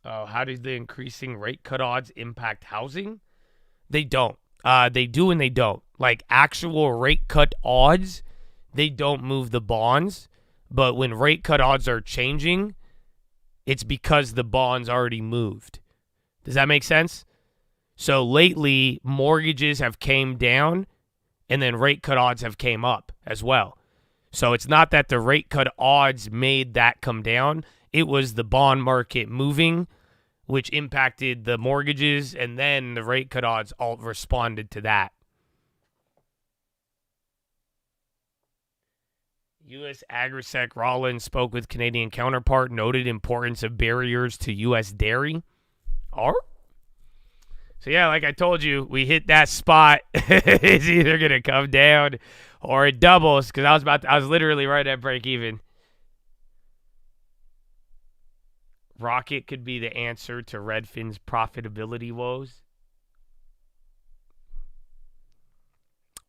Oh, how did the increasing rate cut odds impact housing? They don't. They do and they don't. Like actual rate cut odds, they don't move the bonds. But when rate cut odds are changing, it's because the bonds already moved. Does that make sense? So lately, mortgages have came down and then rate cut odds have came up as well. So it's not that the rate cut odds made that come down. It was the bond market moving, which impacted the mortgages, and then the rate cut odds all responded to that. U.S. AgriSec Rollins spoke with Canadian counterpart, noted importance of barriers to U.S. dairy. So, yeah, like I told you, we hit that spot. It's either going to come down or it doubles because I was literally right at break even. Rocket could be the answer to Redfin's profitability woes.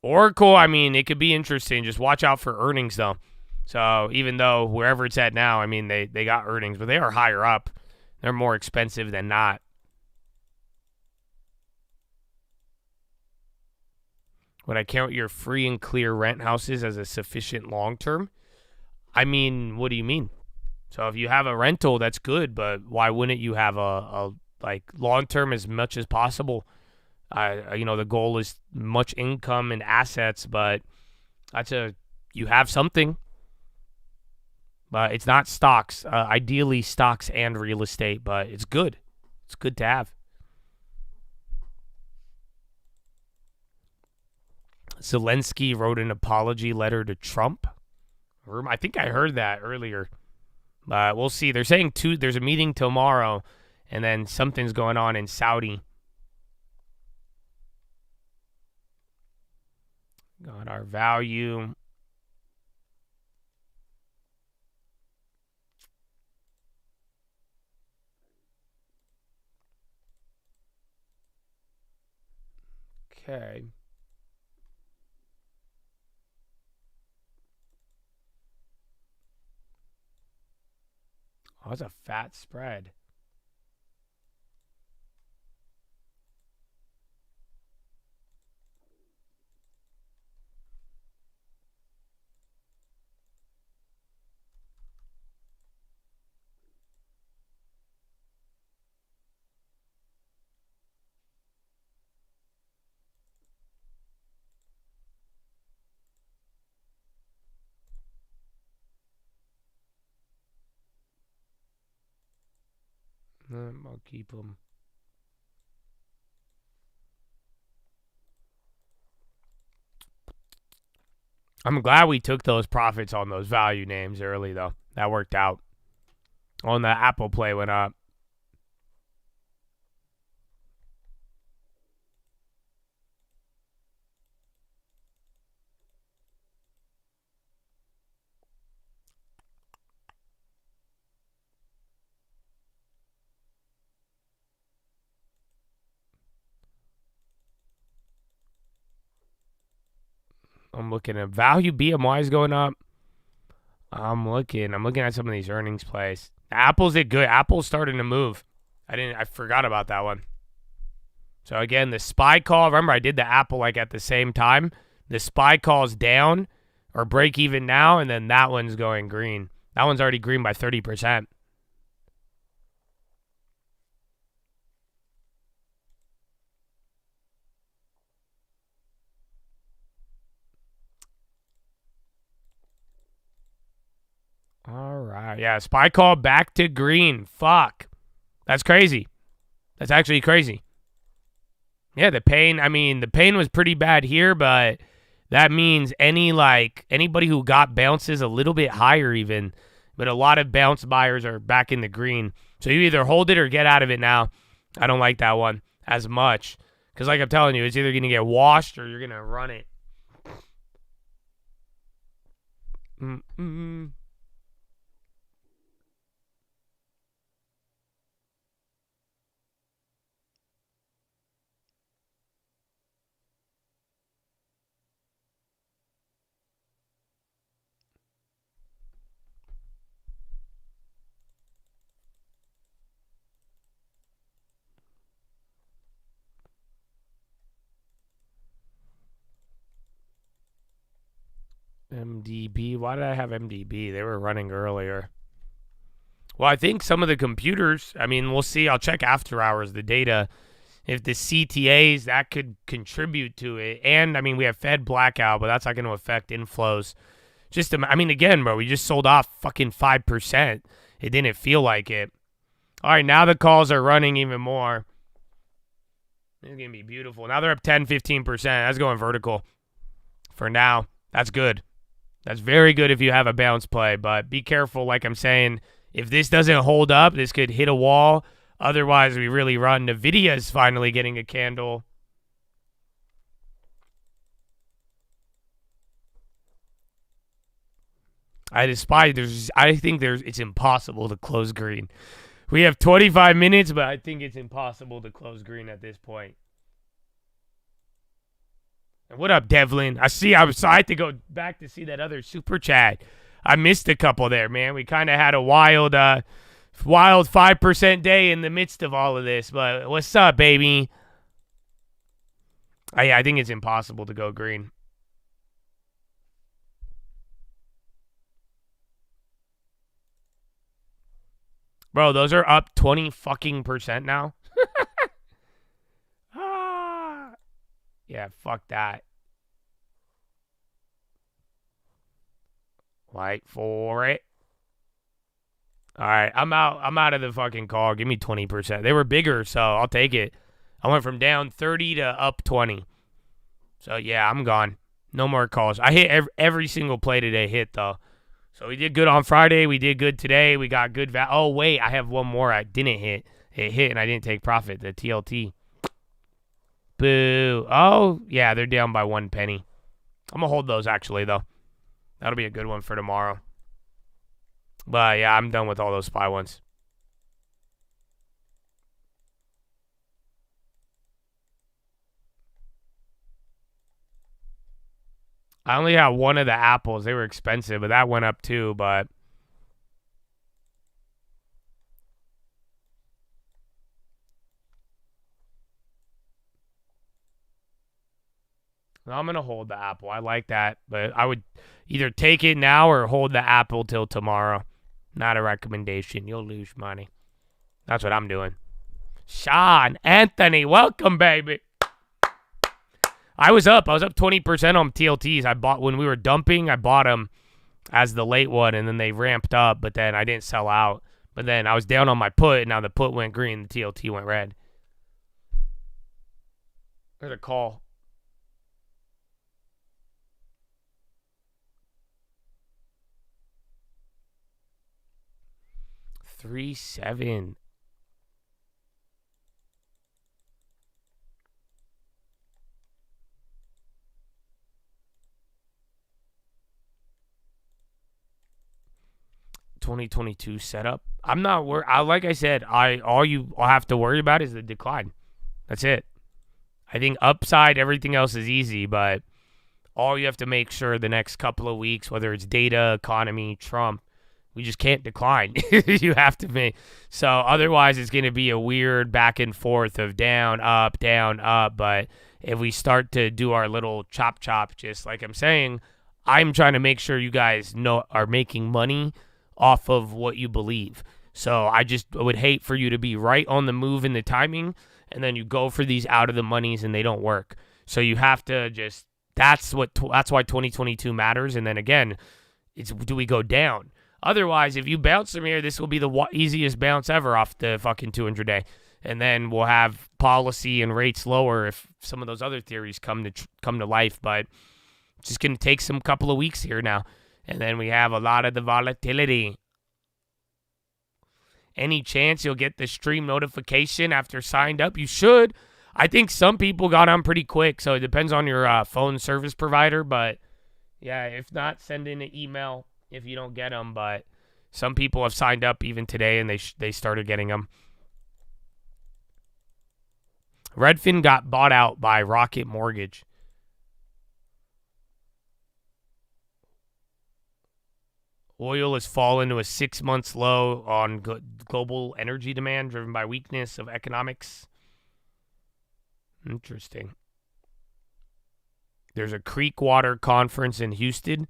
Oracle, I mean, it could be interesting. Just watch out for earnings, though. So even though wherever it's at now, I mean, they got earnings, but they are higher up. They're more expensive than not. Would I count your free and clear rent houses as a sufficient long term? I mean, what do you mean? So if you have a rental, that's good, but why wouldn't you have a like long term as much as possible? The goal is much income and assets, but you have something. But it's not stocks. Ideally, stocks and real estate, but it's good. It's good to have. Zelensky wrote an apology letter to Trump. I think I heard that earlier. We'll see. They're saying there's a meeting tomorrow, and then something's going on in Saudi. Got our value. Okay. Oh, that's a fat spread. I'll keep them. I'm glad we took those profits on those value names early, though. That worked out. On the Apple Play went up. I'm looking at value. BMY is going up. I'm looking at some of these earnings plays. Apple's did good. Apple's starting to move. I forgot about that one. So again, the SPY call. Remember, I did the Apple like at the same time. The SPY call's down or break even now, and then that one's going green. That one's already green by 30%. All right. Yeah, SPY call back to green. Fuck. That's crazy. That's actually crazy. Yeah, the pain was pretty bad here, but that means anybody who got bounces a little bit higher even, but a lot of bounce buyers are back in the green. So you either hold it or get out of it now. I don't like that one as much because like I'm telling you, it's either going to get washed or you're going to run it. MDB. Why did I have MDB? They were running earlier. Well, I think some of the computers, we'll see. I'll check after hours, the data. If the CTAs, that could contribute to it. And, we have Fed blackout, but that's not going to affect inflows. Again, bro, we just sold off fucking 5%. It didn't feel like it. All right, now the calls are running even more. It's going to be beautiful. Now they're up 10, 15%. That's going vertical for now. That's good. That's very good if you have a bounce play, but be careful. Like I'm saying, if this doesn't hold up, this could hit a wall. Otherwise, we really run. NVIDIA's finally getting a candle. I think it's impossible to close green. We have 25 minutes, but I think it's impossible to close green at this point. And what up, Devlin? I had to go back to see that other super chat. I missed a couple there, man. We kind of had a wild 5% day in the midst of all of this. But what's up, baby? I think it's impossible to go green. Bro, those are up 20% now. Yeah, fuck that. Wait for it. All right, I'm out of the fucking call. Give me 20%. They were bigger, so I'll take it. I went from down 30 to up 20. So yeah, I'm gone. No more calls. I hit every single play today. Hit though. So we did good on Friday. We did good today. We got good. Oh wait, I have one more. I didn't hit. It hit and I didn't take profit. The TLT. Boo. Oh, yeah, they're down by 1 penny. I'm going to hold those, actually, though. That'll be a good one for tomorrow. But, yeah, I'm done with all those SPY ones. I only have one of the apples. They were expensive, but that went up, too, but... I'm going to hold the apple. I like that. But I would either take it now or hold the apple till tomorrow. Not a recommendation. You'll lose money. That's what I'm doing. Sean Anthony, welcome, baby. I was up 20% on TLTs. I bought when we were dumping. I bought them as the late one, and then they ramped up, but then I didn't sell out. But then I was down on my put, and now the put went green, the TLT went red. There's a call. $3.7. $2022 setup. I'm not worried. Like I said, all you have to worry about is the decline. That's it. I think upside, everything else is easy, but all you have to make sure the next couple of weeks, whether it's data, economy, Trump, we just can't decline. You have to make. So otherwise, it's going to be a weird back and forth of down, up, down, up. But if we start to do our little chop, just like I'm saying, I'm trying to make sure you guys are making money off of what you believe. So I would hate for you to be right on the move in the timing, and then you go for these out of the monies and they don't work. So you have to just. That's why 2022 matters. And then again, do we go down? Otherwise, if you bounce from here, this will be the easiest bounce ever off the fucking 200-day. And then we'll have policy and rates lower if some of those other theories come to life. But it's just going to take some couple of weeks here now. And then we have a lot of the volatility. Any chance you'll get the stream notification after signed up? You should. I think some people got on pretty quick, so it depends on your phone service provider. But, yeah, if not, send in an email if you don't get them, but some people have signed up even today and they started getting them. Redfin got bought out by Rocket Mortgage. Oil has fallen to a 6 months low on global energy demand driven by weakness of economics. Interesting. There's a Creek Water conference in Houston.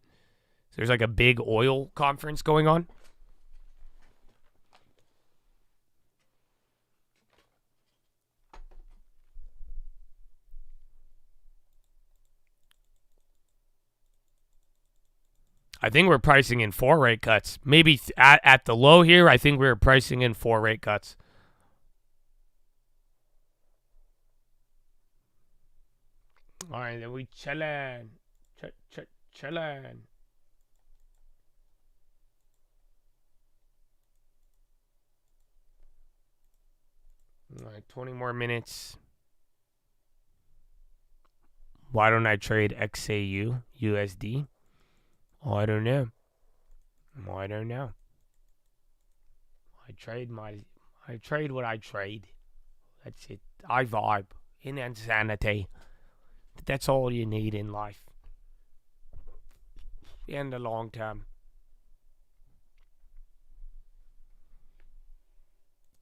There's like a big oil conference going on. I think we're pricing in 4 rate cuts. Maybe at the low here, I think we're pricing in 4 rate cuts. All right, then we chillin'. Chillin'. All right, 20 more minutes. Why don't I trade XAU USD? Oh, I don't know. I don't know. I trade what I trade. That's it. I vibe in insanity. That's all you need in life. In the long term.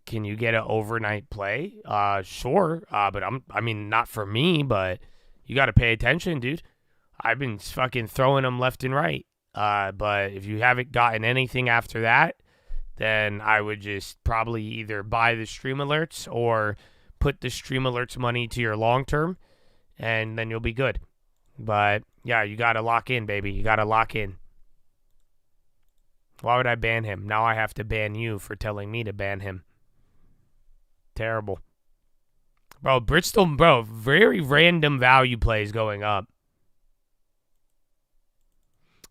Can you get an overnight play? Sure. But I mean, not for me, but you got to pay attention, dude. I've been fucking throwing them left and right. But if you haven't gotten anything after that, then I would just probably either buy the stream alerts or put the stream alerts money to your long term, and then you'll be good. But yeah, you got to lock in, baby. You got to lock in. Why would I ban him? Now I have to ban you for telling me to ban him. Terrible. Bro, Bristol, very random value plays going up.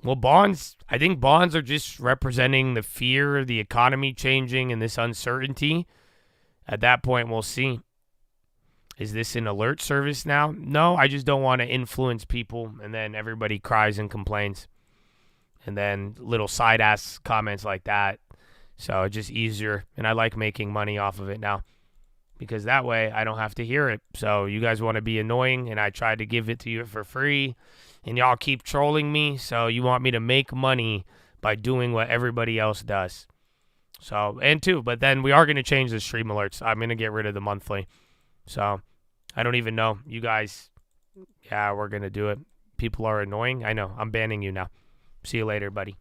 Well, bonds, I think bonds are just representing the fear of the economy changing and this uncertainty. At that point, we'll see. Is this an alert service now? No, I just don't want to influence people, and then everybody cries and complains. And then little side-ass comments like that. So it's just easier, and I like making money off of it now. Because that way, I don't have to hear it. So you guys want to be annoying, and I tried to give it to you for free. And y'all keep trolling me, so you want me to make money by doing what everybody else does. So, but then we are going to change the stream alerts. I'm going to get rid of the monthly. So, I don't even know. You guys, yeah, we're going to do it. People are annoying. I know. I'm banning you now. See you later, buddy.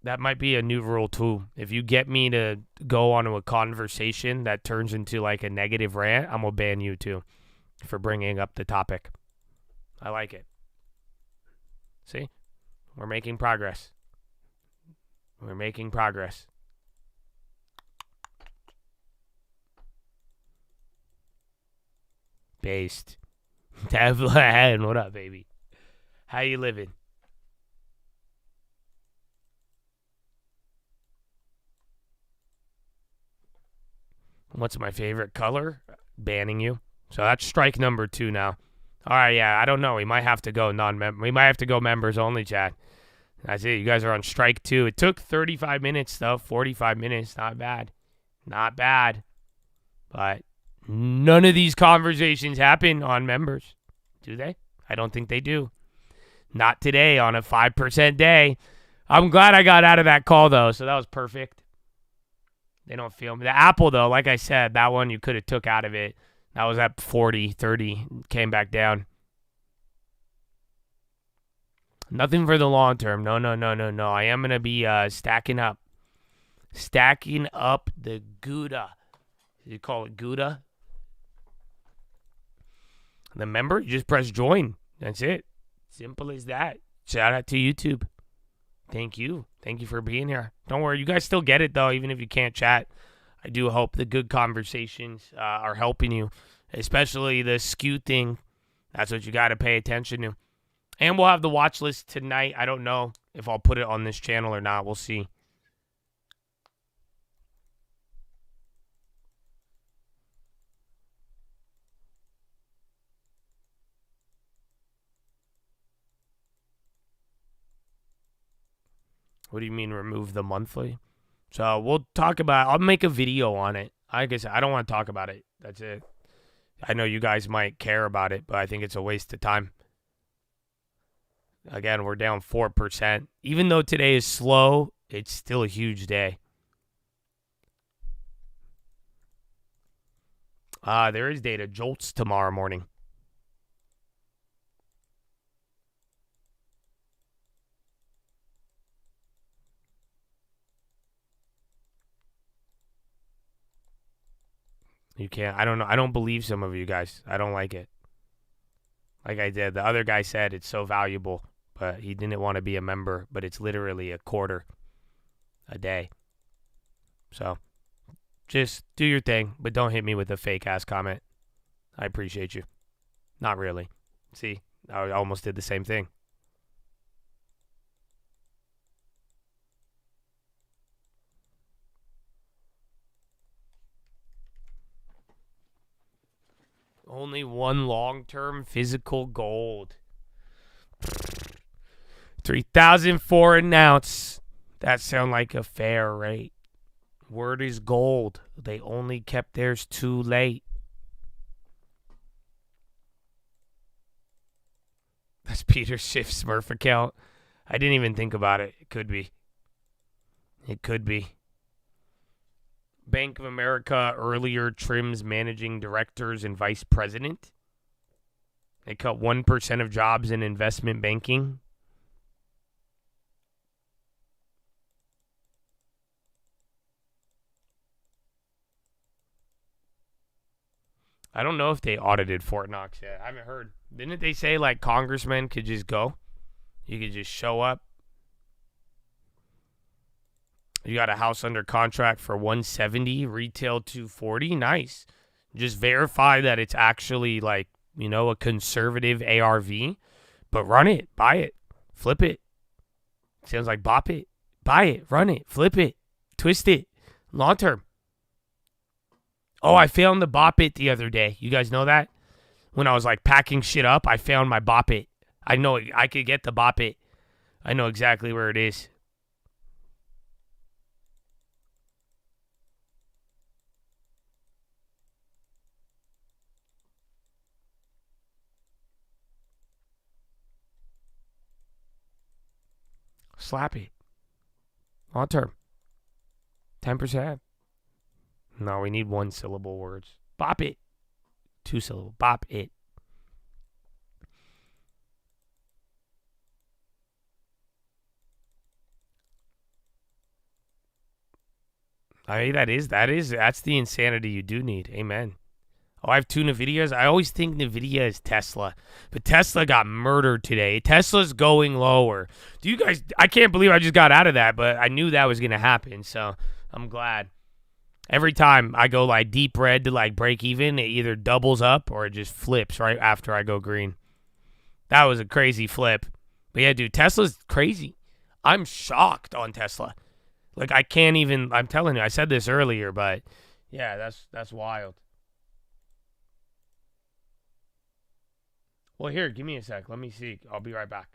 That might be a new rule, too. If you get me to go onto a conversation that turns into like a negative rant, I'm going to ban you, too, for bringing up the topic. I like it. See? We're making progress. We're making progress. Based. Tablet. What up, baby? How you living? What's my favorite color? Banning you. So that's strike number 2 now. All right, yeah, I don't know. We might have to go non-member. We might have to go members only, chat. That's it. You guys are on strike 2. It took 35 minutes, though. 45 minutes. Not bad. Not bad. But none of these conversations happen on members. Do they? I don't think they do. Not today on a 5% day. I'm glad I got out of that call, though, so that was perfect. They don't feel me. The Apple, though, like I said, that one you could have took out of it. That was at 40, 30, came back down. Nothing for the long term. No. I am going to be stacking up. Stacking up the Gouda. You call it Gouda? The member, you just press join. That's it. Simple as that. Shout out to YouTube. Thank you. Thank you for being here. Don't worry. You guys still get it, though, even if you can't chat. I do hope the good conversations are helping you, especially the skew thing. That's what you got to pay attention to. And we'll have the watch list tonight. I don't know if I'll put it on this channel or not. We'll see. What do you mean remove the monthly? So we'll talk about I'll make a video on it. I guess I don't want to talk about it. That's it. I know you guys might care about it, but I think it's a waste of time. Again, we're down 4%. Even though today is slow, it's still a huge day. There is data. Jolts tomorrow morning. You can't. I don't know. I don't believe some of you guys. I don't like it. Like I did. The other guy said it's so valuable, but he didn't want to be a member, but it's literally a quarter a day. So just do your thing, but don't hit me with a fake ass comment. I appreciate you. Not really. See, I almost did the same thing. Only one long-term physical gold. 3,004 an ounce. That sound like a fair rate. Word is gold. They only kept theirs too late. That's Peter Schiff's Smurf account. I didn't even think about it. It could be. It could be. Bank of America earlier trims managing directors and vice president. They cut 1% of jobs in investment banking. I don't know if they audited Fort Knox yet. I haven't heard. Didn't they say like congressmen could just go? You could just show up. You got a house under contract for 170, retail 240. Nice. Just verify that it's actually like, you know, a conservative ARV, but run it, buy it, flip it. Sounds like bop it, buy it, run it, flip it, twist it, long term. Oh, I found the bop it the other day. You guys know that? When I was like packing shit up, I found my bop it. I know I could get the bop it. I know exactly where it is. Slap it. Long term. 10%. No, we need one syllable words. Bop it. 2 syllable. Bop it. I mean, that's the insanity you do need. Amen. Oh, I have 2 NVIDIAs. I always think NVIDIA is Tesla, but Tesla got murdered today. Tesla's going lower. Do you guys, I can't believe I just got out of that, but I knew that was going to happen, so I'm glad. Every time I go like deep red to like break even, it either doubles up or it just flips right after I go green. That was a crazy flip. But yeah, dude, Tesla's crazy. I'm shocked on Tesla. Like I can't even, I'm telling you, I said this earlier, but yeah, that's wild. Well, here, give me a sec. Let me see. I'll be right back.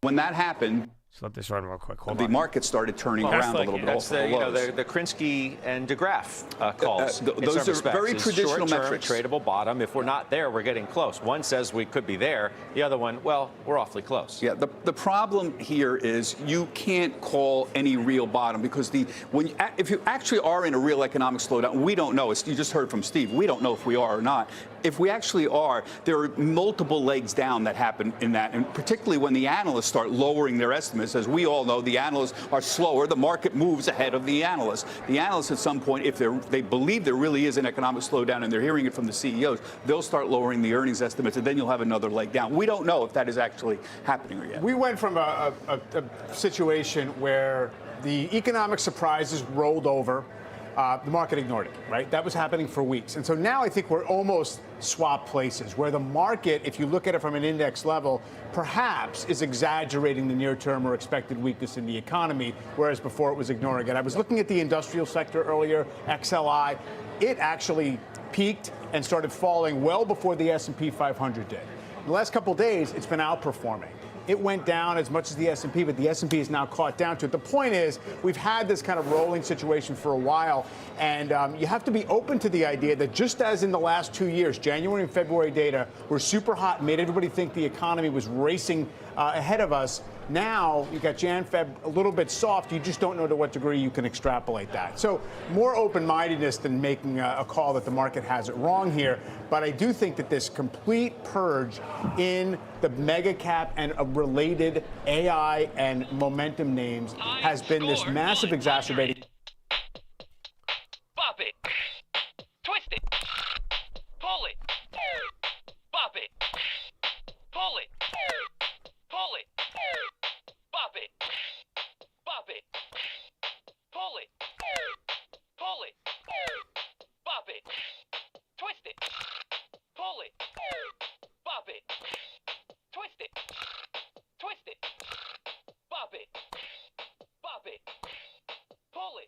When that happened, just let this run real quick. Hold the on. market started turning around a little bit. That's the Krinsky and DeGraff calls. Those are very traditional metrics. Tradable bottom. If we're not there, we're getting close. One says we could be there. The other one, well, we're awfully close. Yeah. The problem here is you can't call any real bottom because if you actually are in a real economic slowdown, we don't know. You just heard from Steve. We don't know if we are or not. If we actually are, there are multiple legs down that happen in that, and particularly when the analysts start lowering their estimates. As we all know, the analysts are slower. The market moves ahead of the analysts. The analysts, at some point, if they believe there really is an economic slowdown and they're hearing it from the CEOs, they'll start lowering the earnings estimates, and then you'll have another leg down. We don't know if that is actually happening yet. We went from a situation where the economic surprises rolled over. The market ignored it, right? That was happening for weeks. And so now I think we're almost swapped places, where the market, if you look at it from an index level, perhaps is exaggerating the near-term or expected weakness in the economy, whereas before it was ignoring it. I was looking at the industrial sector earlier, XLI. It actually peaked and started falling well before the S&P 500 did. In the last couple of days, it's been outperforming. It went down as much as the S&P, but the S&P is now caught down to it. The point is, we've had this kind of rolling situation for a while, and you have to be open to the idea that just as in the last 2 years, January and February data were super hot and made everybody think the economy was racing ahead of us. Now you got Jan, Feb a little bit soft. You just don't know to what degree you can extrapolate that. So more open-mindedness than making a call that the market has it wrong here. But I do think that this complete purge in the mega cap and related AI and momentum names has been this massive exacerbating. Bop it. Twist it. Pull it. Bop it. Pull it. Pull it. Bop it. Bop it. Pull it. Pull it. Bop it. Twist it. Pull it. Bop it. Twist it. Twist it. Bop it. Bop it. Pull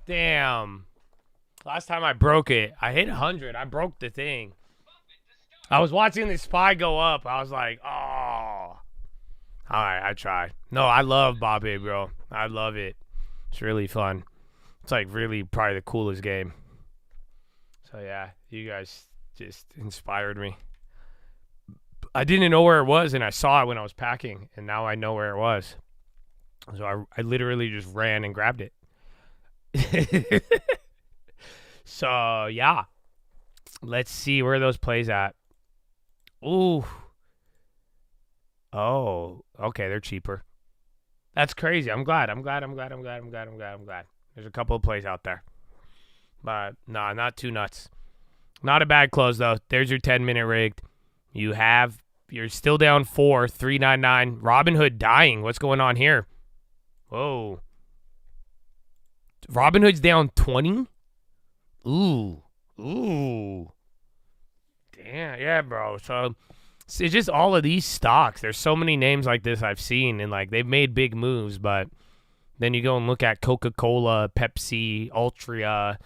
Damn. Last time I broke it, I hit 100. I broke the thing. I was watching the SPY go up. I was like, oh. All right, I tried. No, I love Bobby, bro. I love it. It's really fun. It's like really probably the coolest game. So yeah, you guys just inspired me. I didn't know where it was, and I saw it when I was packing, and now I know where it was. So I literally just ran and grabbed it. So yeah, let's see where those plays at. Ooh. Oh, okay, they're cheaper. That's crazy. I'm glad. There's a couple of plays out there. But nah, not too nuts. Not a bad close though. There's your 10-minute rigged. You're still down 4, 399. Robinhood dying. What's going on here? Whoa. Robinhood's down 20? Ooh. Damn, yeah, bro. So it's just all of these stocks. There's so many names like this I've seen, and like they've made big moves, but then you go and look at Coca-Cola, Pepsi, Altria.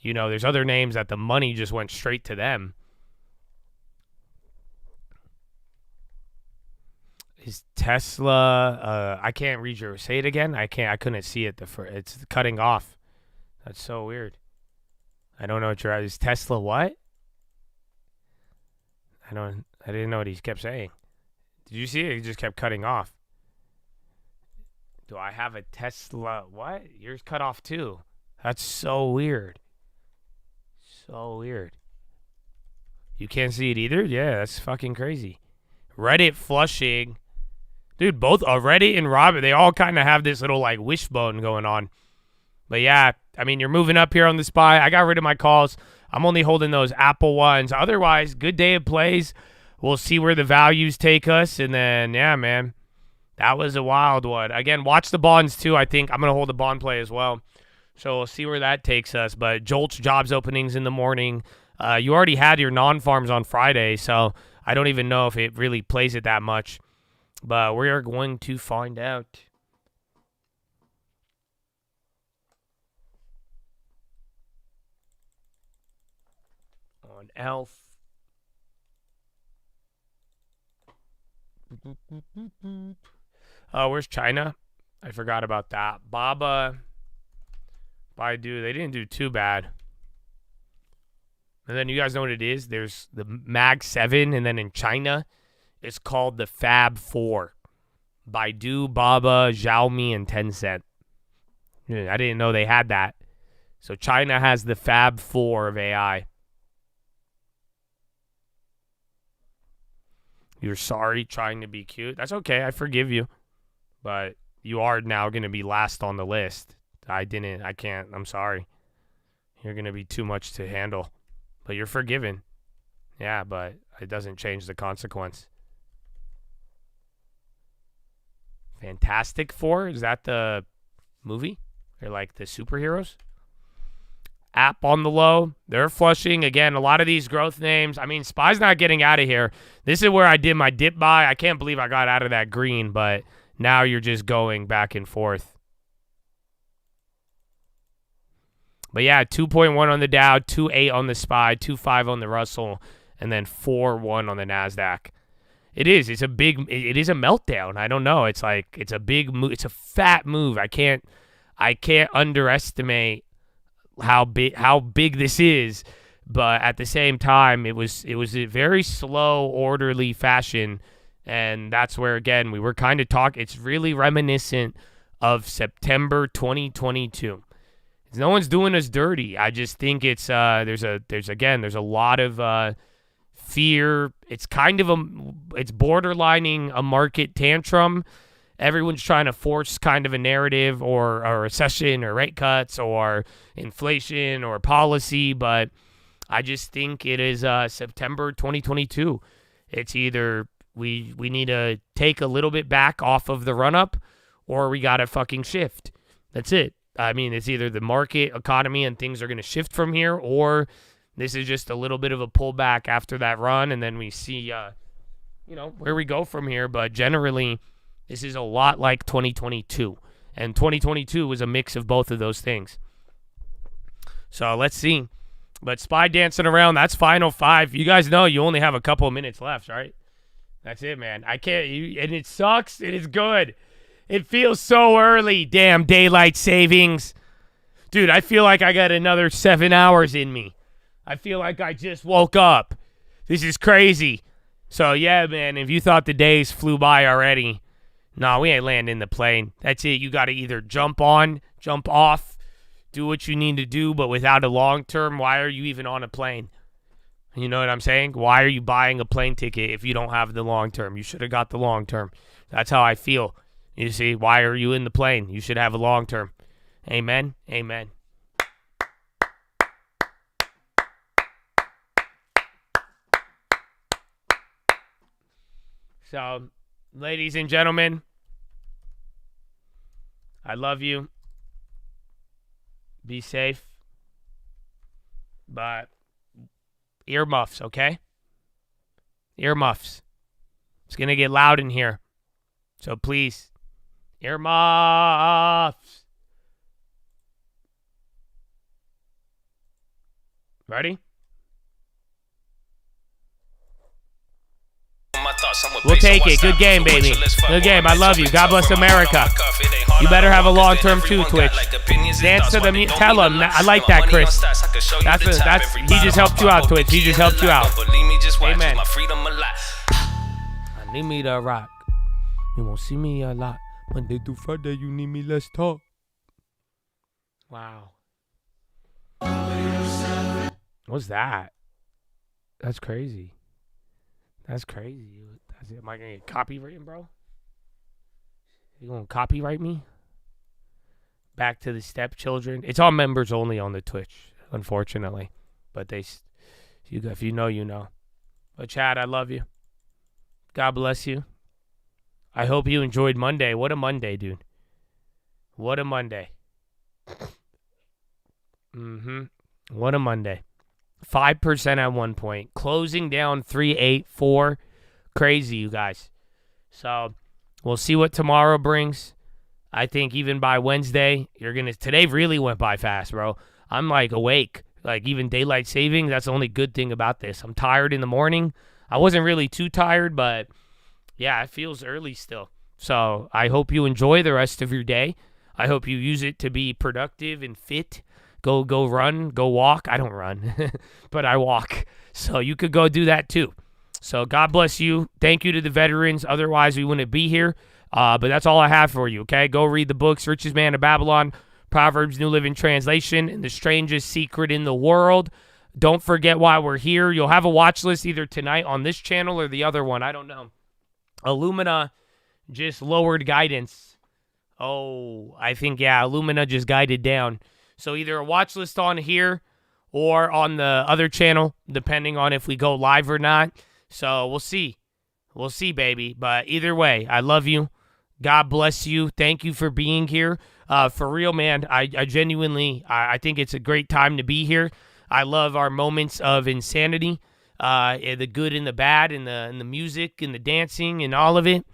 There's other names that the money just went straight to them. Is Tesla? I can't read your. Say it again. I couldn't see it. It's cutting off. That's so weird. I don't know what is Tesla what? I didn't know what he kept saying. Did you see it? He just kept cutting off. Do I have a Tesla? What? Yours cut off too. That's so weird. So weird. You can't see it either? Yeah, that's fucking crazy. Reddit flushing. Dude, both Reddit and Robert, they all kind of have this little like wishbone going on. But yeah, I mean, you're moving up here on the SPY. I got rid of my calls. I'm only holding those Apple ones. Otherwise, good day of plays. We'll see where the values take us. And then, yeah, man, that was a wild one. Again, watch the bonds too. I think I'm going to hold a bond play as well. So we'll see where that takes us. But Jolt's jobs openings in the morning. You already had your non-farms on Friday, so I don't even know if it really plays it that much. But we are going to find out. On Elf. Oh, where's China? I forgot about that. Baba, Baidu, they didn't do too bad. And then you guys know what it is? There's the Mag 7, and then in China, it's called the Fab 4. Baidu, Baba, Xiaomi, and Tencent. I didn't know they had that. So China has the Fab 4 of AI. You're sorry trying to be cute. That's okay. I forgive you. But you are now going to be last on the list. I can't. I'm sorry. You're going to be too much to handle. But you're forgiven. Yeah, but it doesn't change the consequence. Fantastic Four? Is that the movie? Or like the superheroes? App on the low. They're flushing. Again, a lot of these growth names. I mean, SPY's not getting out of here. This is where I did my dip buy. I can't believe I got out of that green, but now you're just going back and forth. But yeah, 2.1 on the Dow, 2.8 on the SPY, 2.5 on the Russell, and then 4.1 on the NASDAQ. It is. It is a meltdown. I don't know. It's like, it's a big move. It's a fat move. I can't underestimate how big this is. But at the same time, it was a very slow, orderly fashion. And that's where, again, we were kind of talking. It's really reminiscent of September 2022. No one's doing us dirty. I just think it's there's a lot of fear. It's kind of it's borderlining a market tantrum. Everyone's trying to force kind of a narrative or a recession or rate cuts or inflation or policy, but I just think it is September 2022. It's either we need to take a little bit back off of the run up, or we got to fucking shift. That's it. I mean, it's either the market economy and things are going to shift from here, or this is just a little bit of a pullback after that run, and then we see, where we go from here. But generally, this is a lot like 2022, and 2022 was a mix of both of those things. So let's see. But Spy dancing around, that's final 5. You guys know you only have a couple of minutes left, right? That's it, man. I can't, and it sucks. It is good. It feels so early. Damn, daylight savings. Dude, I feel like I got another 7 hours in me. I feel like I just woke up. This is crazy. So, yeah, man, if you thought the days flew by already, no, we ain't landing the plane. That's it. You got to either jump on, jump off, do what you need to do, but without a long term, why are you even on a plane? You know what I'm saying? Why are you buying a plane ticket if you don't have the long term? You should have got the long term. That's how I feel. You see, why are you in the plane? You should have a long term. Amen? Amen. So, ladies and gentlemen, I love you. Be safe. But earmuffs, okay? Earmuffs. It's going to get loud in here. So please, earmuffs. Ready? We'll take it. Good game, baby. Good game. I love you. God bless America. You better have a long term too, Twitch. Dance to the music. Tell him. I like that, Chris. He just helped you out, Twitch. He just helped you out. Amen. I need me to rock. You won't see me a lot. Monday through Friday, you need me, let's talk. Wow. What's that? That's crazy. That's crazy. Am I going to get copywritten, bro? You going to copyright me? Back to the stepchildren. It's all members only on the Twitch, unfortunately. But if you know, you know. But Chad, I love you. God bless you. I hope you enjoyed Monday. What a Monday, dude. What a Monday. What a Monday. 5% at one point. Closing down 384. Crazy, you guys. So, we'll see what tomorrow brings. I think even by Wednesday, today really went by fast, bro. I'm like awake. Like even daylight savings, that's the only good thing about this. I'm tired in the morning. I wasn't really too tired, but yeah, it feels early still. So, I hope you enjoy the rest of your day. I hope you use it to be productive and fit. Go run, go walk. I don't run, but I walk. So you could go do that too. So God bless you. Thank you to the veterans. Otherwise, we wouldn't be here. But that's all I have for you, okay? Go read the books, Richest Man of Babylon, Proverbs New Living Translation, and The Strangest Secret in the World. Don't forget why we're here. You'll have a watch list either tonight on this channel or the other one. I don't know. Illumina just lowered guidance. Oh, I think, yeah, Illumina just guided down. So either a watch list on here or on the other channel, depending on if we go live or not. So we'll see. We'll see, baby. But either way, I love you. God bless you. Thank you for being here. For real, man, I genuinely, I think it's a great time to be here. I love our moments of insanity, the good and the bad, and the music and the dancing and all of it.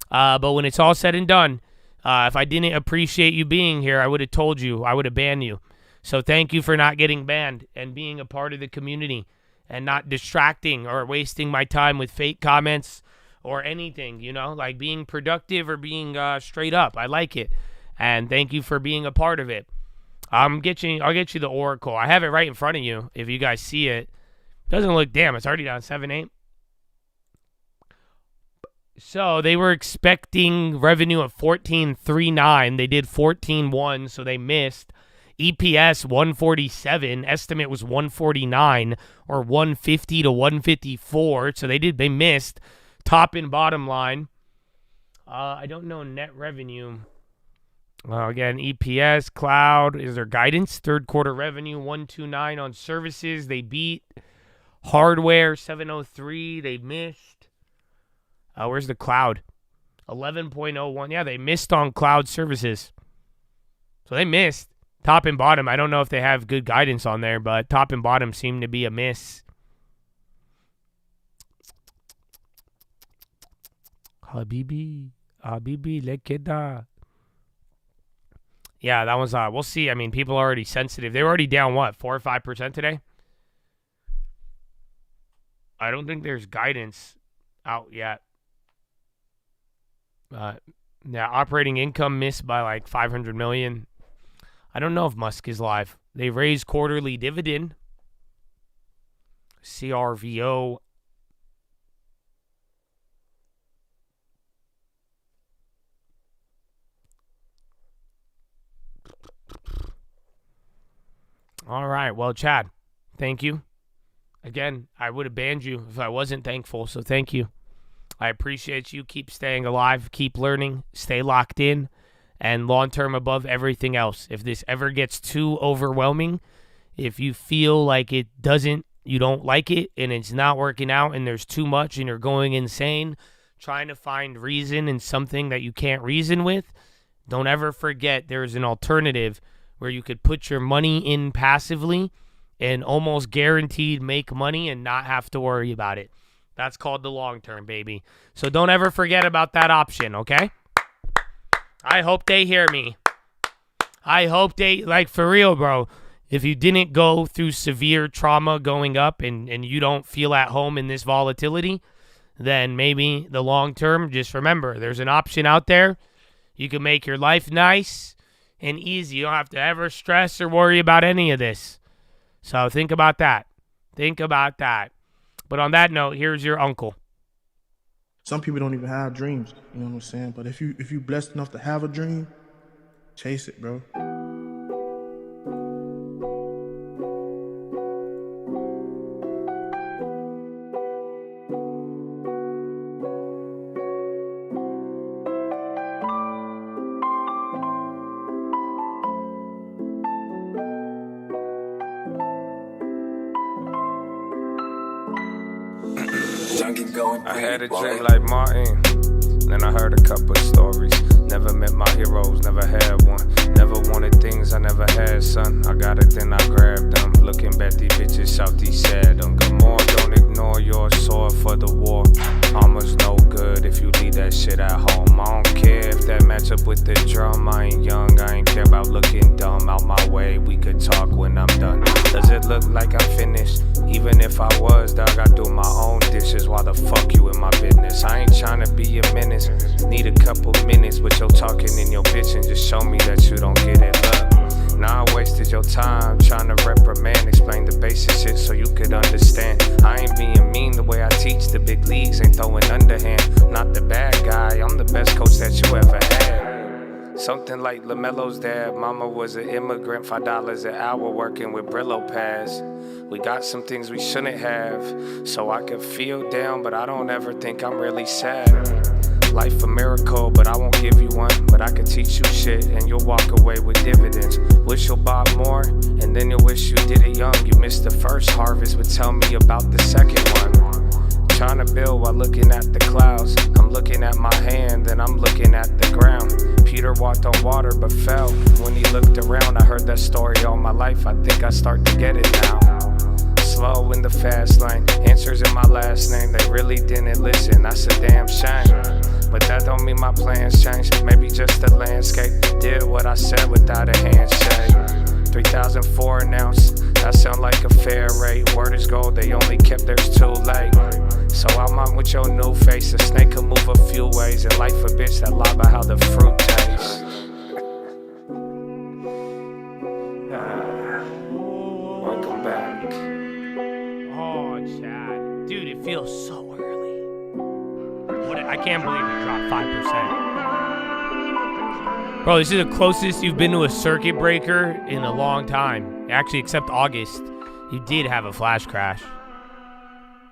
But when it's all said and done, if I didn't appreciate you being here, I would have told you. I would have banned you. So thank you for not getting banned and being a part of the community and not distracting or wasting my time with fake comments or anything, you know, like being productive or being straight up. I like it. And thank you for being a part of it. I'll get you the Oracle. I have it right in front of you if you guys see it. Doesn't look, damn, it's already down 7-8. So they were expecting revenue of 14.39. They did 14.1, so they missed. EPS 147. Estimate was 149 or 150 to 154. So they missed. Top and bottom line. I don't know net revenue. Again, EPS, cloud is their guidance. Third quarter revenue 129 on services. They beat. Hardware 703. They missed. Where's the cloud? 11.01. Yeah, they missed on cloud services. So they missed. Top and bottom, I don't know if they have good guidance on there, but top and bottom seem to be a miss. Habibi, lekeda. Yeah, that was we'll see. I mean, people are already sensitive. They were already down, what, 4 or 5% today? I don't think there's guidance out yet. Yeah, operating income missed by like 500 million. I don't know if Musk is live. They raised quarterly dividend. CRVO. All right. Well, Chad, thank you. Again, I would have banned you if I wasn't thankful, so thank you. I appreciate you. Keep staying alive. Keep learning. Stay locked in. And long-term above everything else. If this ever gets too overwhelming, if you feel like you don't like it, and it's not working out, and there's too much, and you're going insane, trying to find reason in something that you can't reason with, don't ever forget there's an alternative where you could put your money in passively and almost guaranteed make money and not have to worry about it. That's called the long term, baby. So don't ever forget about that option, okay? I hope they hear me. I hope they, like, for real, bro. If you didn't go through severe trauma going up and you don't feel at home in this volatility, then maybe the long term, just remember, there's an option out there. You can make your life nice and easy. You don't have to ever stress or worry about any of this. So think about that. Think about that. But on that note, here's your uncle. Some people don't even have dreams, you know what I'm saying? But if you blessed enough to have a dream, chase it, bro. I had a dream like Martin, then I heard a couple stories. Never met my heroes, never had one. Never wanted things I never had, son. I got it, then I grabbed them. Looking back, these bitches Southeast said them. Good more, don't ignore your sword for the war. Armor's no good if you leave that shit at home. I don't care if that match up with the drum. I ain't young, I ain't care about looking dumb. Out my way, we could talk when I'm done. Does it look like I'm finished? Even if I was, dog, I do my own dishes. Why the fuck you in my business? I ain't tryna be a menace. Need a couple minutes with your talking and your bitching. Just show me that you don't get it, look. Now I wasted your time trying to reprimand. Explain the basic shit so you could understand. I ain't being mean the way I teach. The big leagues ain't throwing underhand. I'm not the bad guy, I'm the best coach that you ever had. Something like LaMelo's dad. Mama was an immigrant, $5 an hour working with Brillo pads. We got some things we shouldn't have. So I could feel down, but I don't ever think I'm really sad. Life a miracle, but I won't give you one. But I could teach you shit, and you'll walk away with dividends. Wish you'll buy more, and then you'll wish you did it young. You missed the first harvest, but tell me about the second one. Trying to build while looking at the clouds. I'm looking at my hand, then I'm looking at the ground. Peter walked on water, but fell. When he looked around, I heard that story all my life. I think I start to get it now. Slow in the fast lane, answers in my last name. They really didn't listen, that's a damn shame. But that don't mean my plans changed. Maybe just the landscape did what I said without a handshake. 3,004 an ounce, that sound like a fair rate. Word is gold, they only kept theirs too late. So I'm on with your new face. A snake can move a few ways. And life a bitch that lie about how the fruit tastes. Welcome back. Oh, Chad. Dude, it feels so early. I can't believe it dropped 5%. Bro, this is the closest you've been to a circuit breaker in a long time. Actually, except August. You did have a flash crash.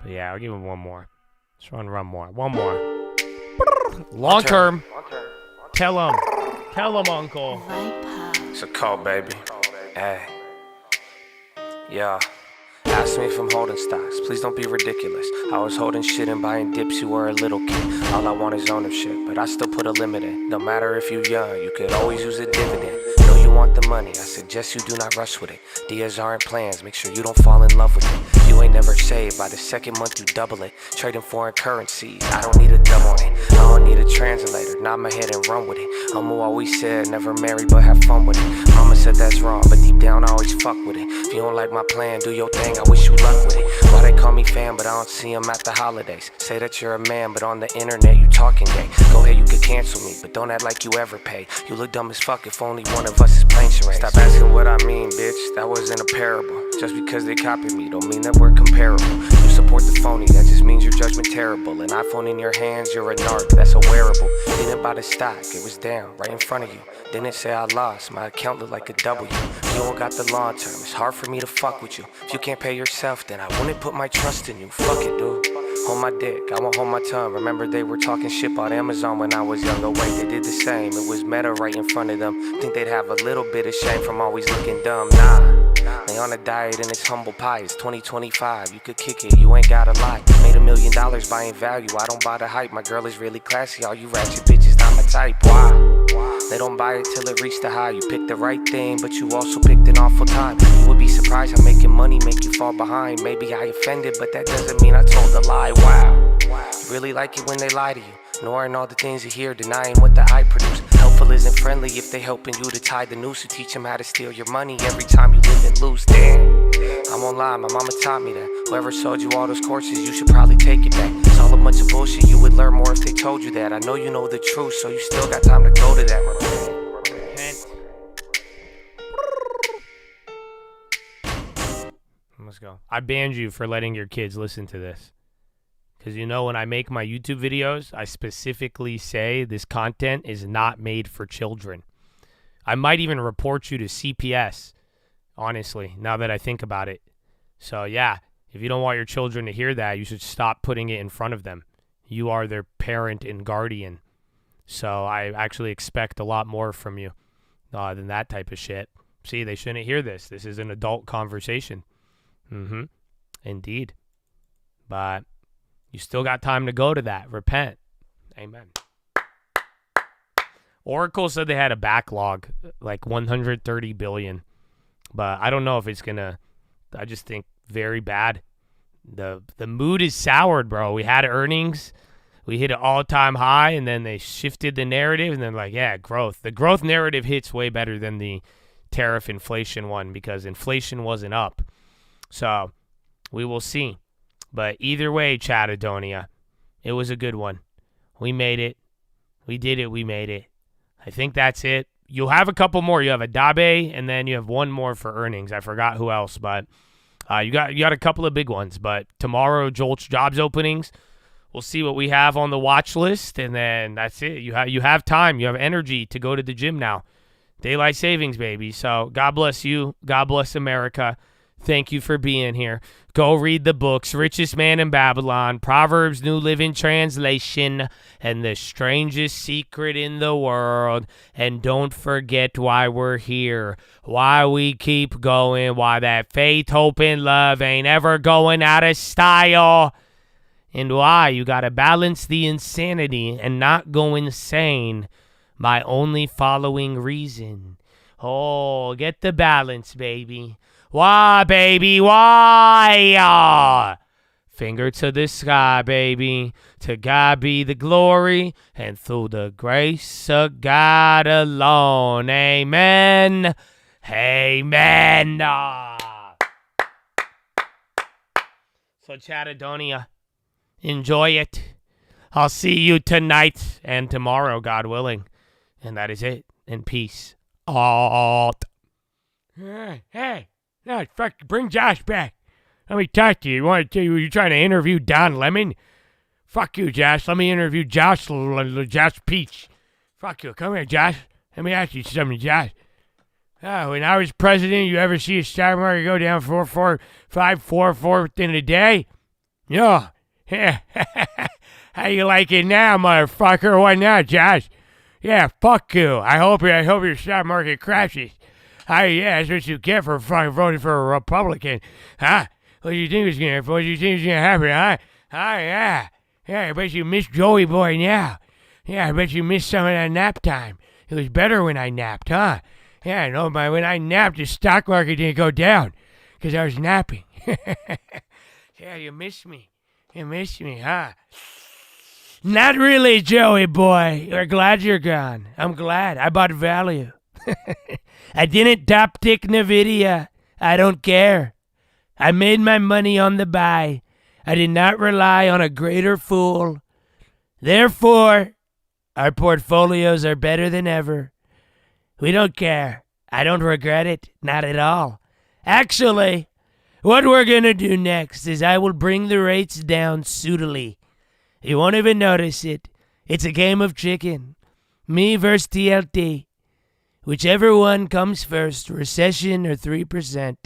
But yeah, I'll give him one more. Let's run more. One more. Long term. Tell him. Tell him, Uncle. It's a call, baby. Hey. Yeah. Ask asked me if I'm holding stocks. Please don't be ridiculous. I was holding shit and buying dips. You were a little kid. All I want is ownership, but I still put a limit in. No matter if you young, you could always use a dividend. Know you want the money, I suggest you do not rush with it. Dias aren't plans, make sure you don't fall in love with it. You ain't never saved, by the second month you double it. Trading foreign currencies, I don't need a dumb on it. I don't need a translator, nod my head and run with it. Mama always said, never marry but have fun with it. Mama said that's wrong, but deep down I always fuck with it. If you don't like my plan, do your thing, I wish you luck with it. Why they call me fan, but I don't see them at the holidays. Say that you're a man, but on the internet you talking gay. Go ahead, you could cancel me, but don't act like you ever paid. You look dumb as fuck if only one of us is playing charades. Stop asking what I mean, bitch, that wasn't a parable. Just because they copied me don't mean that we're comparable. You support the phony, that just means your judgment terrible. An iPhone in your hands, you're a narc, that's a wearable. Didn't buy the stock, it was down, right in front of you. Didn't say I lost, my account looked like a W. You don't got the long term, it's hard for me to fuck with you. If you can't pay yourself, then I wouldn't put my trust in you. Fuck it, dude. Hold my dick, I won't hold my tongue. Remember they were talking shit about Amazon when I was young. Oh wait, they did the same, it was Meta right in front of them. Think they'd have a little bit of shame from always looking dumb. Nah, they on a diet and it's humble pie. It's 2025, you could kick it, you ain't gotta lie. Made $1 million buying value, I don't buy the hype. My girl is really classy, all you ratchet bitches not my type. Why? They don't buy it till it reached the high. You picked the right thing, but you also picked an awful time. You would be surprised how making money make you fall behind. Maybe I offended, but that doesn't mean I told a lie. Wow, you really like it when they lie to you, ignoring all the things you hear, denying what the eye produce. Helpful isn't friendly if they helping you to tie the noose. You teach them how to steal your money every time you live and lose. Damn, I won't lie, my mama taught me that. Whoever sold you all those courses, you should probably take it back. It's all a bunch of bullshit, you would learn more if they told you that. I know you know the truth, so you still got time to go to that. Repent. Let's go. I banned you for letting your kids listen to this. Because you know when I make my YouTube videos, I specifically say this content is not made for children. I might even report you to CPS, honestly, now that I think about it. So yeah, if you don't want your children to hear that, you should stop putting it in front of them. You are their parent and guardian. So I actually expect a lot more from you than that type of shit. See, they shouldn't hear this. This is an adult conversation. Indeed. But you still got time to go to that. Repent. Amen. Oracle said they had a backlog, like 130 billion. But I don't know if it's going to, I just think very bad. The mood is soured, bro. We had earnings. We hit an all-time high, and then they shifted the narrative, and then like, yeah, growth. The growth narrative hits way better than the tariff inflation one because inflation wasn't up. So we will see. But either way, Chatadonia, it was a good one. We made it. We did it. We made it. I think that's it. You'll have a couple more. You have a Dabe, and then you have one more for earnings. I forgot who else, but you got a couple of big ones. But tomorrow, Jolt's jobs openings. We'll see what we have on the watch list, and then that's it. You have time. You have energy to go to the gym now. Daylight savings, baby. So God bless you. God bless America. Thank you for being here. Go read the books, Richest Man in Babylon, Proverbs New Living Translation, and The Strangest Secret in the World. And don't forget why we're here, why we keep going, why that faith, hope, and love ain't ever going out of style, and why you got to balance the insanity and not go insane by only following reason. Oh, get the balance, baby. Why, baby, why? Finger to the sky, baby. To God be the glory, and through the grace of God alone. Amen. Amen. So, Chatadonia, enjoy it. I'll see you tonight and tomorrow, God willing. And that is it. In peace. Hey. No, fuck, bring Josh back. Let me talk to you. You trying to interview Don Lemon? Fuck you, Josh. Let me interview Josh Peach. Fuck you. Come here, Josh. Let me ask you something, Josh. When I was president, you ever see a stock market go down 4.4 in a day? Yeah. How you like it now, motherfucker? What now, Josh? Yeah, fuck you. I hope your stock market crashes. Yeah, that's what you get for fucking voting for a Republican. Huh? What do you think is gonna happen, huh? Yeah. Yeah, I bet you miss Joey Boy now. Yeah, I bet you missed some of that nap time. It was better when I napped, huh? Yeah, no, when I napped, the stock market didn't go down because I was napping. Yeah, you missed me. You missed me, huh? Not really, Joey boy. We're glad you're gone. I'm glad. I bought value. I didn't top tick NVIDIA. I don't care. I made my money on the buy. I did not rely on a greater fool. Therefore, our portfolios are better than ever. We don't care. I don't regret it. Not at all. Actually, what we're going to do next is I will bring the rates down suitably. You won't even notice it. It's a game of chicken. Me versus TLT. Whichever one comes first, recession or 3%.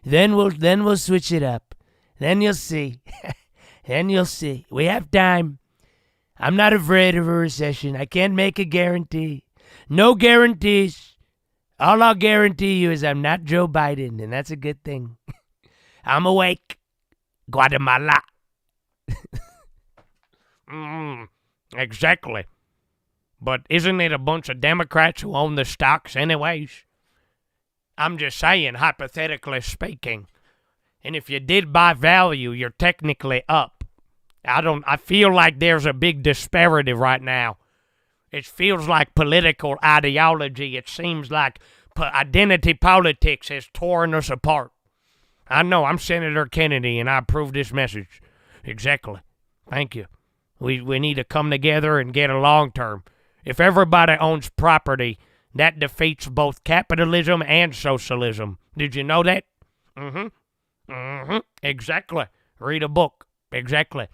Then we'll switch it up. Then you'll see. Then you'll see. We have time. I'm not afraid of a recession. I can't make a guarantee. No guarantees. All I'll guarantee you is I'm not Joe Biden, and that's a good thing. I'm awake. Guatemala. Exactly. But isn't it a bunch of Democrats who own the stocks anyways? I'm just saying, hypothetically speaking. And if you did buy value, you're technically up. I feel like there's a big disparity right now. It feels like political ideology. It seems like identity politics has torn us apart. I know, I'm Senator Kennedy, and I approve this message. Exactly. Thank you. We need to come together and get along term. If everybody owns property, that defeats both capitalism and socialism. Did you know that? Exactly. Read a book. Exactly.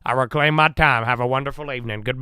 I reclaim my time. Have a wonderful evening. Goodbye.